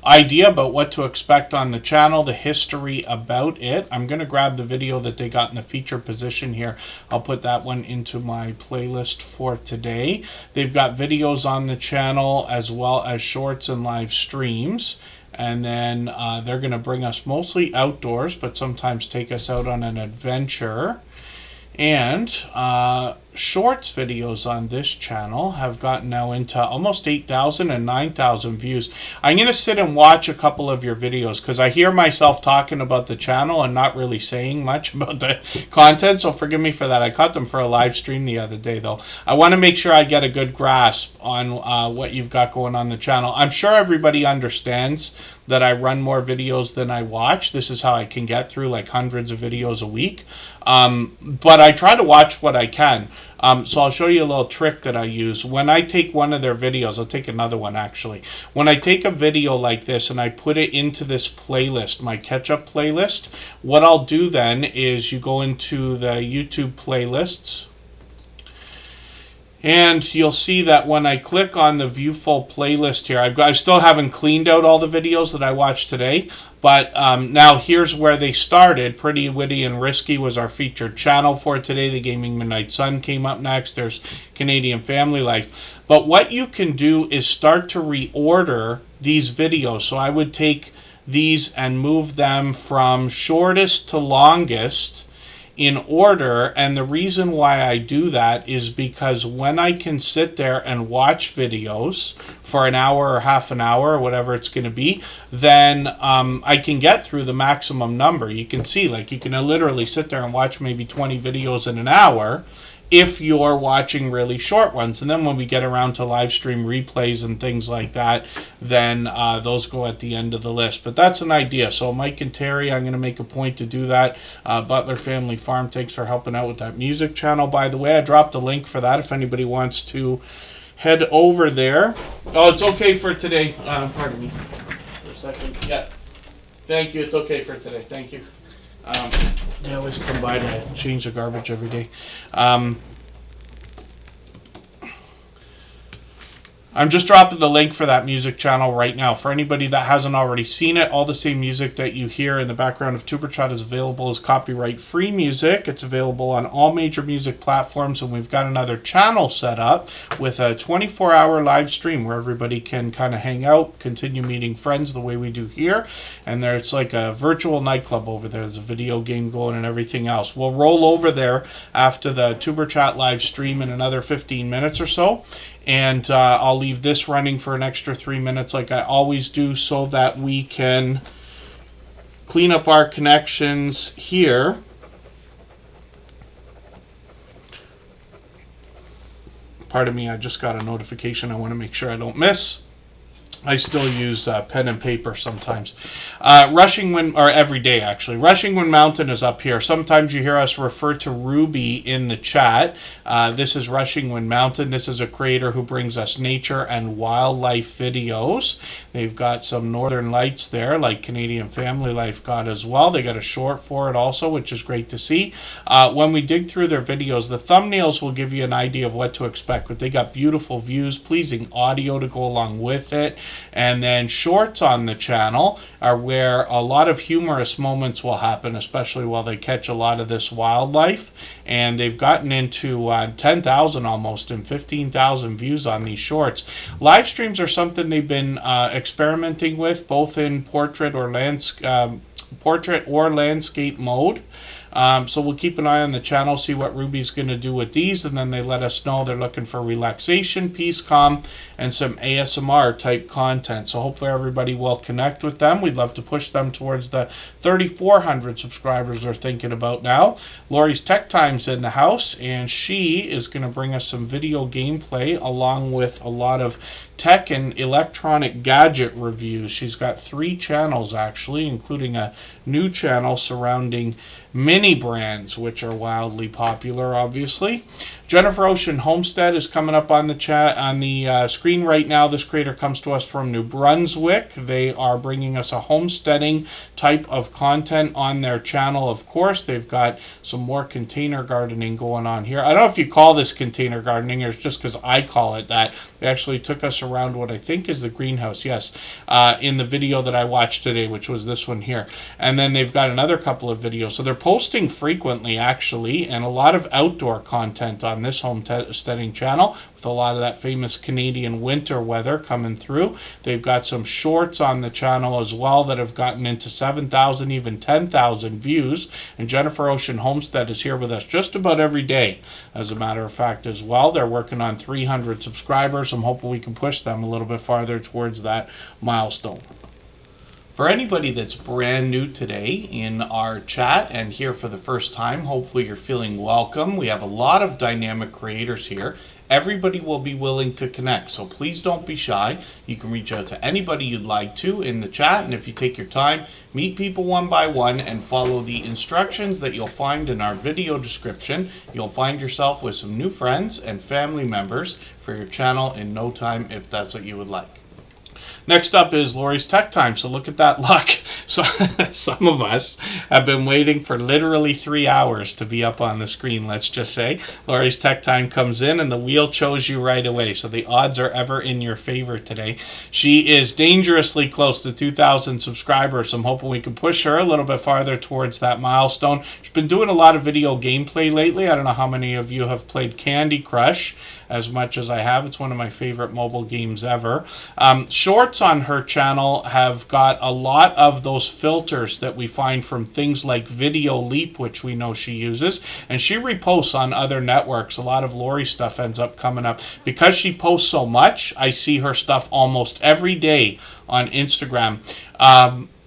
idea about what to expect on the channel, the history about it. I'm going to grab the video that they got in the feature position here. I'll put that one into my playlist for today. They've got videos on the channel as well as shorts and live streams. And then they're going to bring us mostly outdoors, but sometimes take us out on an adventure. And shorts videos on this channel have gotten now into almost 8,000 and 9,000 views. I'm going to sit and watch a couple of your videos because I hear myself talking about the channel and not really saying much about the content, so forgive me for that. I caught them for a live stream the other day, though. I want to make sure I get a good grasp on what you've got going on the channel. I'm sure everybody understands that I run more videos than I watch. This is how I can get through like hundreds of videos a week. But I try to watch what I can. So I'll show you a little trick that I use. When I take one of their videos, I'll take another one actually. When I take a video like this and I put it into this playlist, my catch-up playlist, what I'll do then is you go into the YouTube playlists, and you'll see that when I click on the view full playlist here, I still haven't cleaned out all the videos that I watched today, but now here's where they started. Pretty Witty and Risky was our featured channel for today. The Gaming Midnight Sun came up next. There's Canadian Family Life. But what you can do is start to reorder these videos. So I would take these and move them from shortest to longest in order, and the reason why I do that is because when I can sit there and watch videos for an hour or half an hour or whatever it's going to be, then I can get through the maximum number. You can see, like, you can literally sit there and watch maybe 20 videos in an hour if you're watching really short ones. And then when we get around to live stream replays and things like that, then those go at the end of the list. But that's an idea. So Mike and Terry, I'm going to make a point to do that. Butler Family Farm, thanks for helping out with that music channel. By the way, I dropped a link for that if anybody wants to head over there. Oh, it's okay for today. Pardon me for a second. Yeah. Thank you. It's okay for today. Thank you. I always come by to change the garbage every day. I'm just dropping the link for that music channel right now. For anybody that hasn't already seen it, all the same music that you hear in the background of Superchat is available as copyright-free music. It's available on all major music platforms, and we've got another channel set up with a 24-hour live stream where everybody can kind of hang out, continue meeting friends the way we do here. And there's like a virtual nightclub over there. There's a video game going and everything else. We'll roll over there after the Superchat live stream in another 15 minutes or so. And I'll leave this running for an extra 3 minutes like I always do so that we can clean up our connections here. Pardon me, I just got a notification I want to make sure I don't miss. I still use pen and paper sometimes. Rushing Wind, or every day actually. Rushing Wind Mountain is up here. Sometimes you hear us refer to Ruby in the chat. This is Rushing Wind Mountain. This is a creator who brings us nature and wildlife videos. They've got some northern lights there, like Canadian Family Life got as well. They got a short for it also, which is great to see. When we dig through their videos, the thumbnails will give you an idea of what to expect, but they got beautiful views, pleasing audio to go along with it. And then shorts on the channel are where a lot of humorous moments will happen, especially while they catch a lot of this wildlife. And they've gotten into 10,000 almost and 15,000 views on these shorts. Live streams are something they've been experimenting with, both in portrait or landscape mode. So we'll keep an eye on the channel, see what Ruby's going to do with these, and then they let us know they're looking for relaxation, peace, calm, and some ASMR type content. So hopefully everybody will connect with them. We'd love to push them towards the 3,400 subscribers they're thinking about now. Lori's Tech Time's in the house, and she is going to bring us some video gameplay along with a lot of tech and electronic gadget reviews. She's got 3 channels actually, including a new channel surrounding mini brands, which are wildly popular, obviously. Jennifer Ocean Homestead is coming up on the chat on the screen right now. This creator comes to us from New Brunswick. They are bringing us a homesteading type of content on their channel. Of course, they've got some more container gardening going on here. I don't know if you call this container gardening or it's just because I call it that. They actually took us around what I think is the greenhouse, yes, in the video that I watched today, which was this one here. And then they've got another couple of videos. So they're posting frequently, actually, and a lot of outdoor content on this homesteading channel, with a lot of that famous Canadian winter weather coming through. They've got some shorts on the channel as well that have gotten into 7,000, even 10,000 views. And Jennifer Ocean Homestead is here with us just about every day, as a matter of fact, as well. They're working on 300 subscribers. I'm hoping we can push them a little bit farther towards that milestone. For anybody that's brand new today in our chat and here for the first time, hopefully you're feeling welcome. We have a lot of dynamic creators here. Everybody will be willing to connect, so please don't be shy. You can reach out to anybody you'd like to in the chat, and if you take your time, meet people one by one and follow the instructions that you'll find in our video description. You'll find yourself with some new friends and family members for your channel in no time if that's what you would like. Next up is Lori's Tech Time, so look at that luck. So some of us have been waiting for literally 3 hours to be up on the screen, let's just say. Lori's Tech Time comes in and the wheel chose you right away, so the odds are ever in your favor today. She is dangerously close to 2,000 subscribers. I'm hoping we can push her a little bit farther towards that milestone. She's been doing a lot of video gameplay lately. I don't know how many of you have played Candy Crush as much as I have. It's one of my favorite mobile games ever. Shorts on her channel have got a lot of those filters that we find from things like Video Leap, which we know she uses, and she reposts on other networks. A lot of Lori stuff ends up coming up. Because she posts so much, I see her stuff almost every day on Instagram.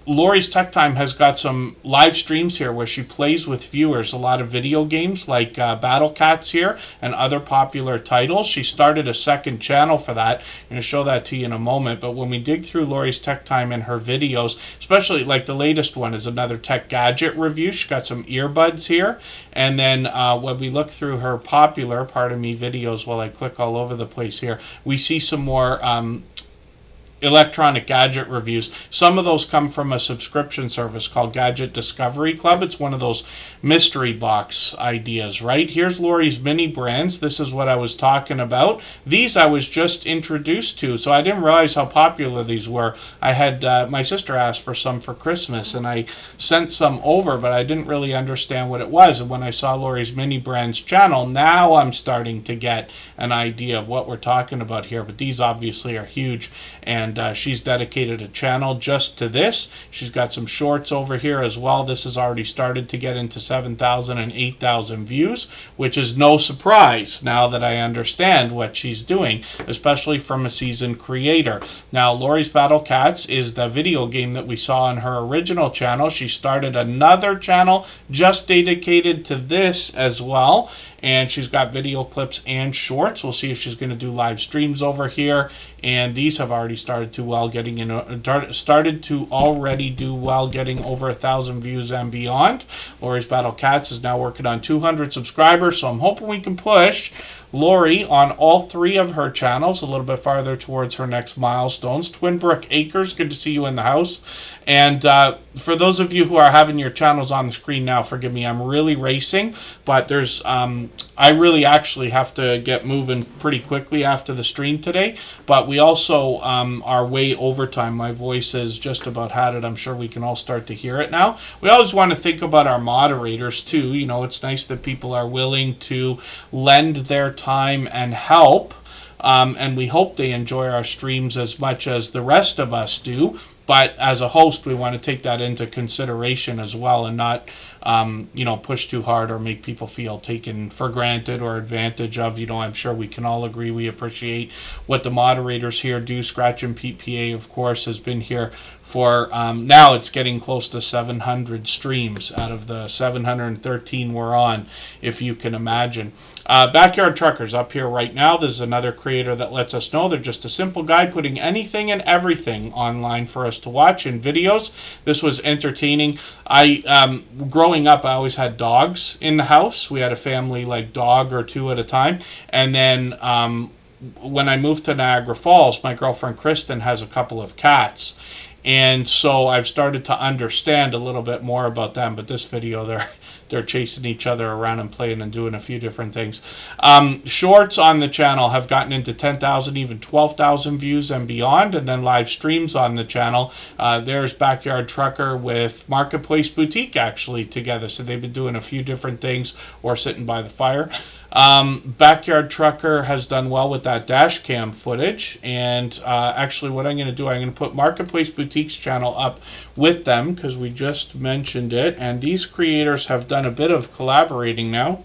Lori's Tech Time has got some live streams here where she plays with viewers a lot of video games like Battle Cats here and other popular titles. She started a second channel for that. I'm going to show that to you in a moment. But when we dig through Lori's Tech Time and her videos, especially like the latest one is another tech gadget review. She's got some earbuds here. And then when we look through her popular, pardon me, videos while I click all over the place here, we see some more electronic gadget reviews. Some of those come from a subscription service called Gadget Discovery Club. It's one of those mystery box ideas, right? Here's Lori's mini brands. This is what I was talking about. These I was just introduced to, so I didn't realize how popular these were. I had my sister asked for some for Christmas, and I sent some over, but I didn't really understand what it was. And when I saw Lori's mini brands channel, now I'm starting to get an idea of what we're talking about here. But these obviously are huge, and she's dedicated a channel just to this. She's got some shorts over here as well. This has already started to get into 7,000 and 8,000 views, which is no surprise now that I understand what she's doing, especially from a seasoned creator. Now, Lori's Battle Cats is the video game that we saw on her original channel. She started another channel just dedicated to this as well. and she's got video clips and shorts. We'll see if she's going to do live streams over here, and these have already started to already do well, getting over 1,000 views and beyond. Lori's Battle Cats is now working on 200 subscribers, so I'm hoping we can push Lori on all 3 of her channels a little bit farther towards her next milestones. Twinbrook Acres, good to see you in the house. And for those of you who are having your channels on the screen now, forgive me, I'm really racing, but there's I really actually have to get moving pretty quickly after the stream today. But we also are way overtime. My voice has just about had it. I'm sure we can all start to hear it now. We always want to think about our moderators too. You know, it's nice that people are willing to lend their time and help. And we hope they enjoy our streams as much as the rest of us do. But as a host, we want to take that into consideration as well, and not, push too hard or make people feel taken for granted or advantage of. I'm sure we can all agree we appreciate what the moderators here do. Scratch and PPA, of course, has been here for now it's getting close to 700 streams out of the 713 we're on, if you can imagine. Backyard Truckers up here right now. There's another creator that lets us know they're just a simple guy putting anything and everything online for us to watch in videos. This was entertaining. Growing up, I always had dogs in the house. We had a family like dog or 2 at a time. And then when I moved to Niagara Falls, my girlfriend Kristen has a couple of cats. And so I've started to understand a little bit more about them. But this video, they're chasing each other around and playing and doing a few different things. Shorts on the channel have gotten into 10,000, even 12,000 views and beyond. And then live streams on the channel. There's Backyard Trucker with Marketplace Boutique actually together. So they've been doing a few different things or sitting by the fire. Backyard Trucker has done well with that dash cam footage, and actually what I'm going to do, I'm going to put Marketplace Boutique's channel up with them because we just mentioned it, and these creators have done a bit of collaborating now.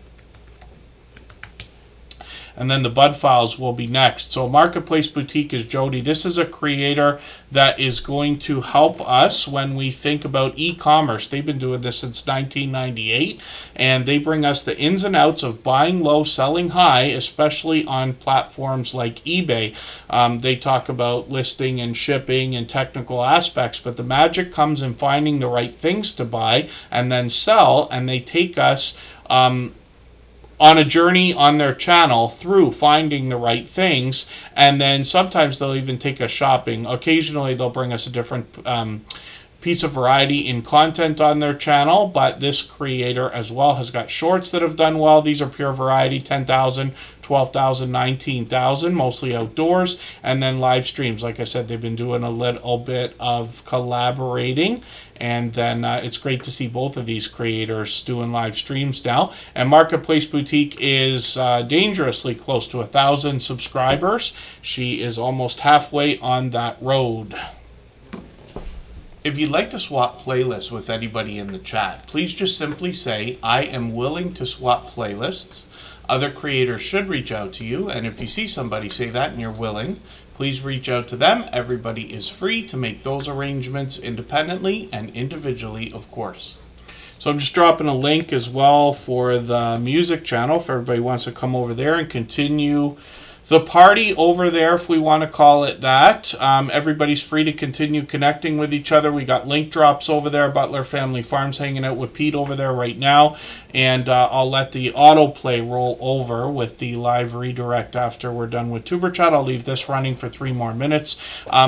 And then the Bud Files will be next. So Marketplace Boutique is Jody. This is a creator that is going to help us when we think about e-commerce. They've been doing this since 1998, and they bring us the ins and outs of buying low, selling high, especially on platforms like eBay. They talk about listing and shipping and technical aspects, but the magic comes in finding the right things to buy and then sell, and they take us on a journey on their channel through finding the right things, and then sometimes they'll even take us shopping. Occasionally they'll bring us a different piece of variety in content on their channel, but this creator as well has got shorts that have done well. These are pure variety, 10,000, 12,000, 19,000, mostly outdoors, and then live streams. Like I said, they've been doing a little bit of collaborating. And then it's great to see both of these creators doing live streams now. And Marketplace Boutique is dangerously close to 1,000 subscribers. She is almost halfway on that road. If you'd like to swap playlists with anybody in the chat, please just simply say, I am willing to swap playlists. Other creators should reach out to you. And if you see somebody say that and you're willing, please reach out to them. Everybody is free to make those arrangements independently and individually, of course. So I'm just dropping a link as well for the music channel if everybody wants to come over there and continue the party over there, if we want to call it that. Everybody's free to continue connecting with each other. We got link drops over there. Butler Family Farms hanging out with Pete over there right now. And I'll let the autoplay roll over with the live redirect after we're done with Superchat. I'll leave this running for 3 more minutes.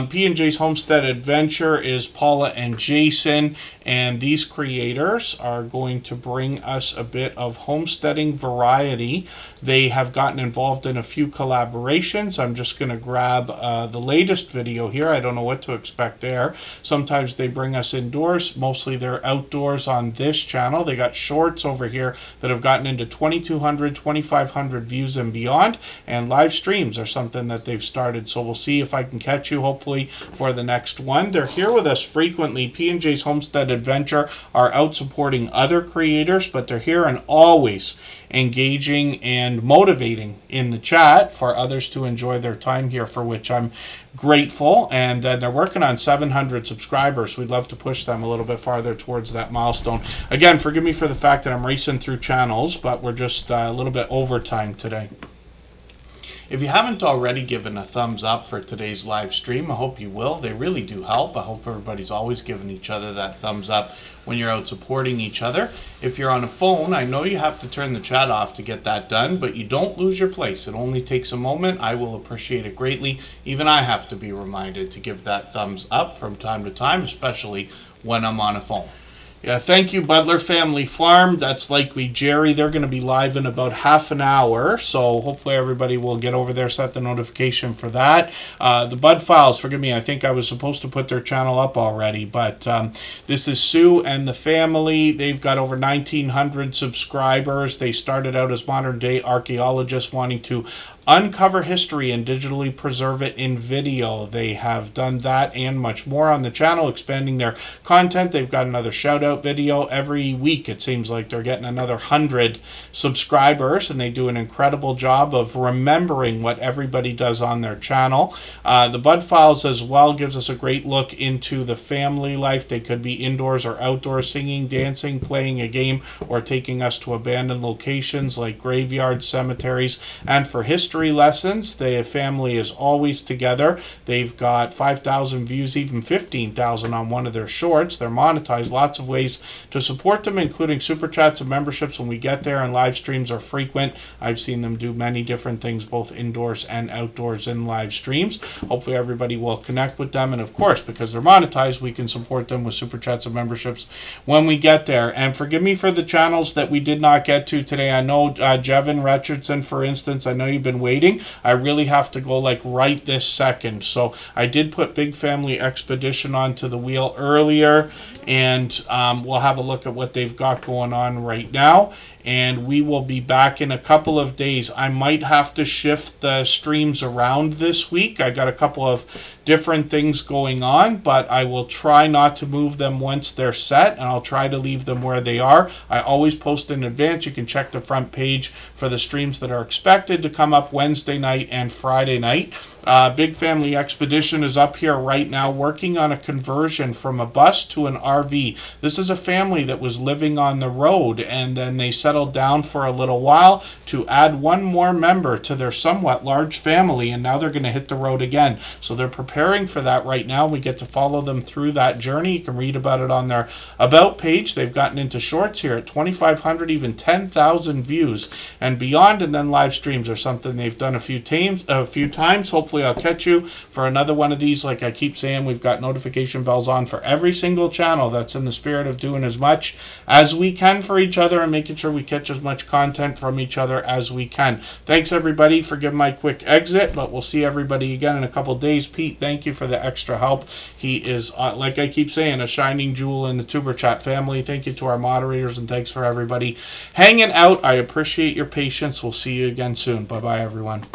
P&J's Homestead Adventure is Paula and Jason. And these creators are going to bring us a bit of homesteading variety. They have gotten involved in a few collaborations. I'm just going to grab the latest video here. I don't know what to expect there. Sometimes they bring us indoors. Mostly they're outdoors on this channel. They got shorts over here that have gotten into 2,200, 2,500 views and beyond. And live streams are something that they've started. So we'll see if I can catch you, hopefully, for the next one. They're here with us frequently. P&J's Homestead Adventure are out supporting other creators, but they're here and always engaging and motivating in the chat for for others to enjoy their time here, for which I'm grateful. And they're working on 700 subscribers. We'd love to push them a little bit farther towards that milestone. Again, forgive me for the fact that I'm racing through channels, but we're just a little bit over time today. If you haven't already given a thumbs up for today's live stream, I hope you will. They really do help. I hope everybody's always giving each other that thumbs up when you're out supporting each other. If you're on a phone, I know you have to turn the chat off to get that done, but you don't lose your place. It only takes a moment. I will appreciate it greatly. Even I have to be reminded to give that thumbs up from time to time, especially when I'm on a phone. Yeah, thank you, Butler Family Farm. That's likely Jerry. They're going to be live in about half an hour, so hopefully everybody will get over there, set the notification for that. The Bud Files, forgive me, I think I was supposed to put their channel up already, but this is Sue and the family. They've got over 1,900 subscribers. They started out as modern-day archaeologists wanting to uncover history and digitally preserve it in video. They have done that and much more on the channel, expanding their content. They've got another shout out video every week. It seems like they're getting another 100 subscribers, and they do an incredible job of remembering what everybody does on their channel. The Bud Files as well gives us a great look into the family life. They could be indoors or outdoors, singing, dancing, playing a game, or taking us to abandoned locations like graveyards, cemeteries, and for history lessons. The family is always together. They've got 5,000 views, even 15,000 on one of their shorts. They're monetized. Lots of ways to support them, including super chats and memberships when we get there, and live streams are frequent. I've seen them do many different things, both indoors and outdoors in live streams. Hopefully everybody will connect with them, and of course, because they're monetized, we can support them with super chats and memberships when we get there. And forgive me for the channels that we did not get to today. I know Jevin Richardson, for instance, I know you've been waiting. I really have to go like right this second. So I did put Big Family Expedition onto the wheel earlier, and we'll have a look at what they've got going on right now. And we will be back in a couple of days. I might have to shift the streams around this week. I got a couple of different things going on, but I will try not to move them once they're set, and I'll try to leave them where they are. I always post in advance. You can check the front page for the streams that are expected to come up Wednesday night and Friday night. Big Family Expedition is up here right now working on a conversion from a bus to an RV. This is a family that was living on the road, and then they settled down for a little while to add one more member to their somewhat large family, and now they're going to hit the road again. So they're preparing for that right now. We get to follow them through that journey. You can read about it on their About page. They've gotten into shorts here at 2,500, even 10,000 views and beyond, and then live streams are something they've done a few times. Hopefully I'll catch you for another one of these. Like I keep saying, we've got notification bells on for every single channel. That's in the spirit of doing as much as we can for each other and making sure we catch as much content from each other as we can. Thanks everybody for giving my quick exit, but we'll see everybody again in a couple days. Pete, thank you for the extra help. He is, like I keep saying, a shining jewel in the Tuber Chat family. Thank you to our moderators, and thanks for everybody hanging out. I appreciate your patience. We'll see you again soon. Bye-bye, everyone.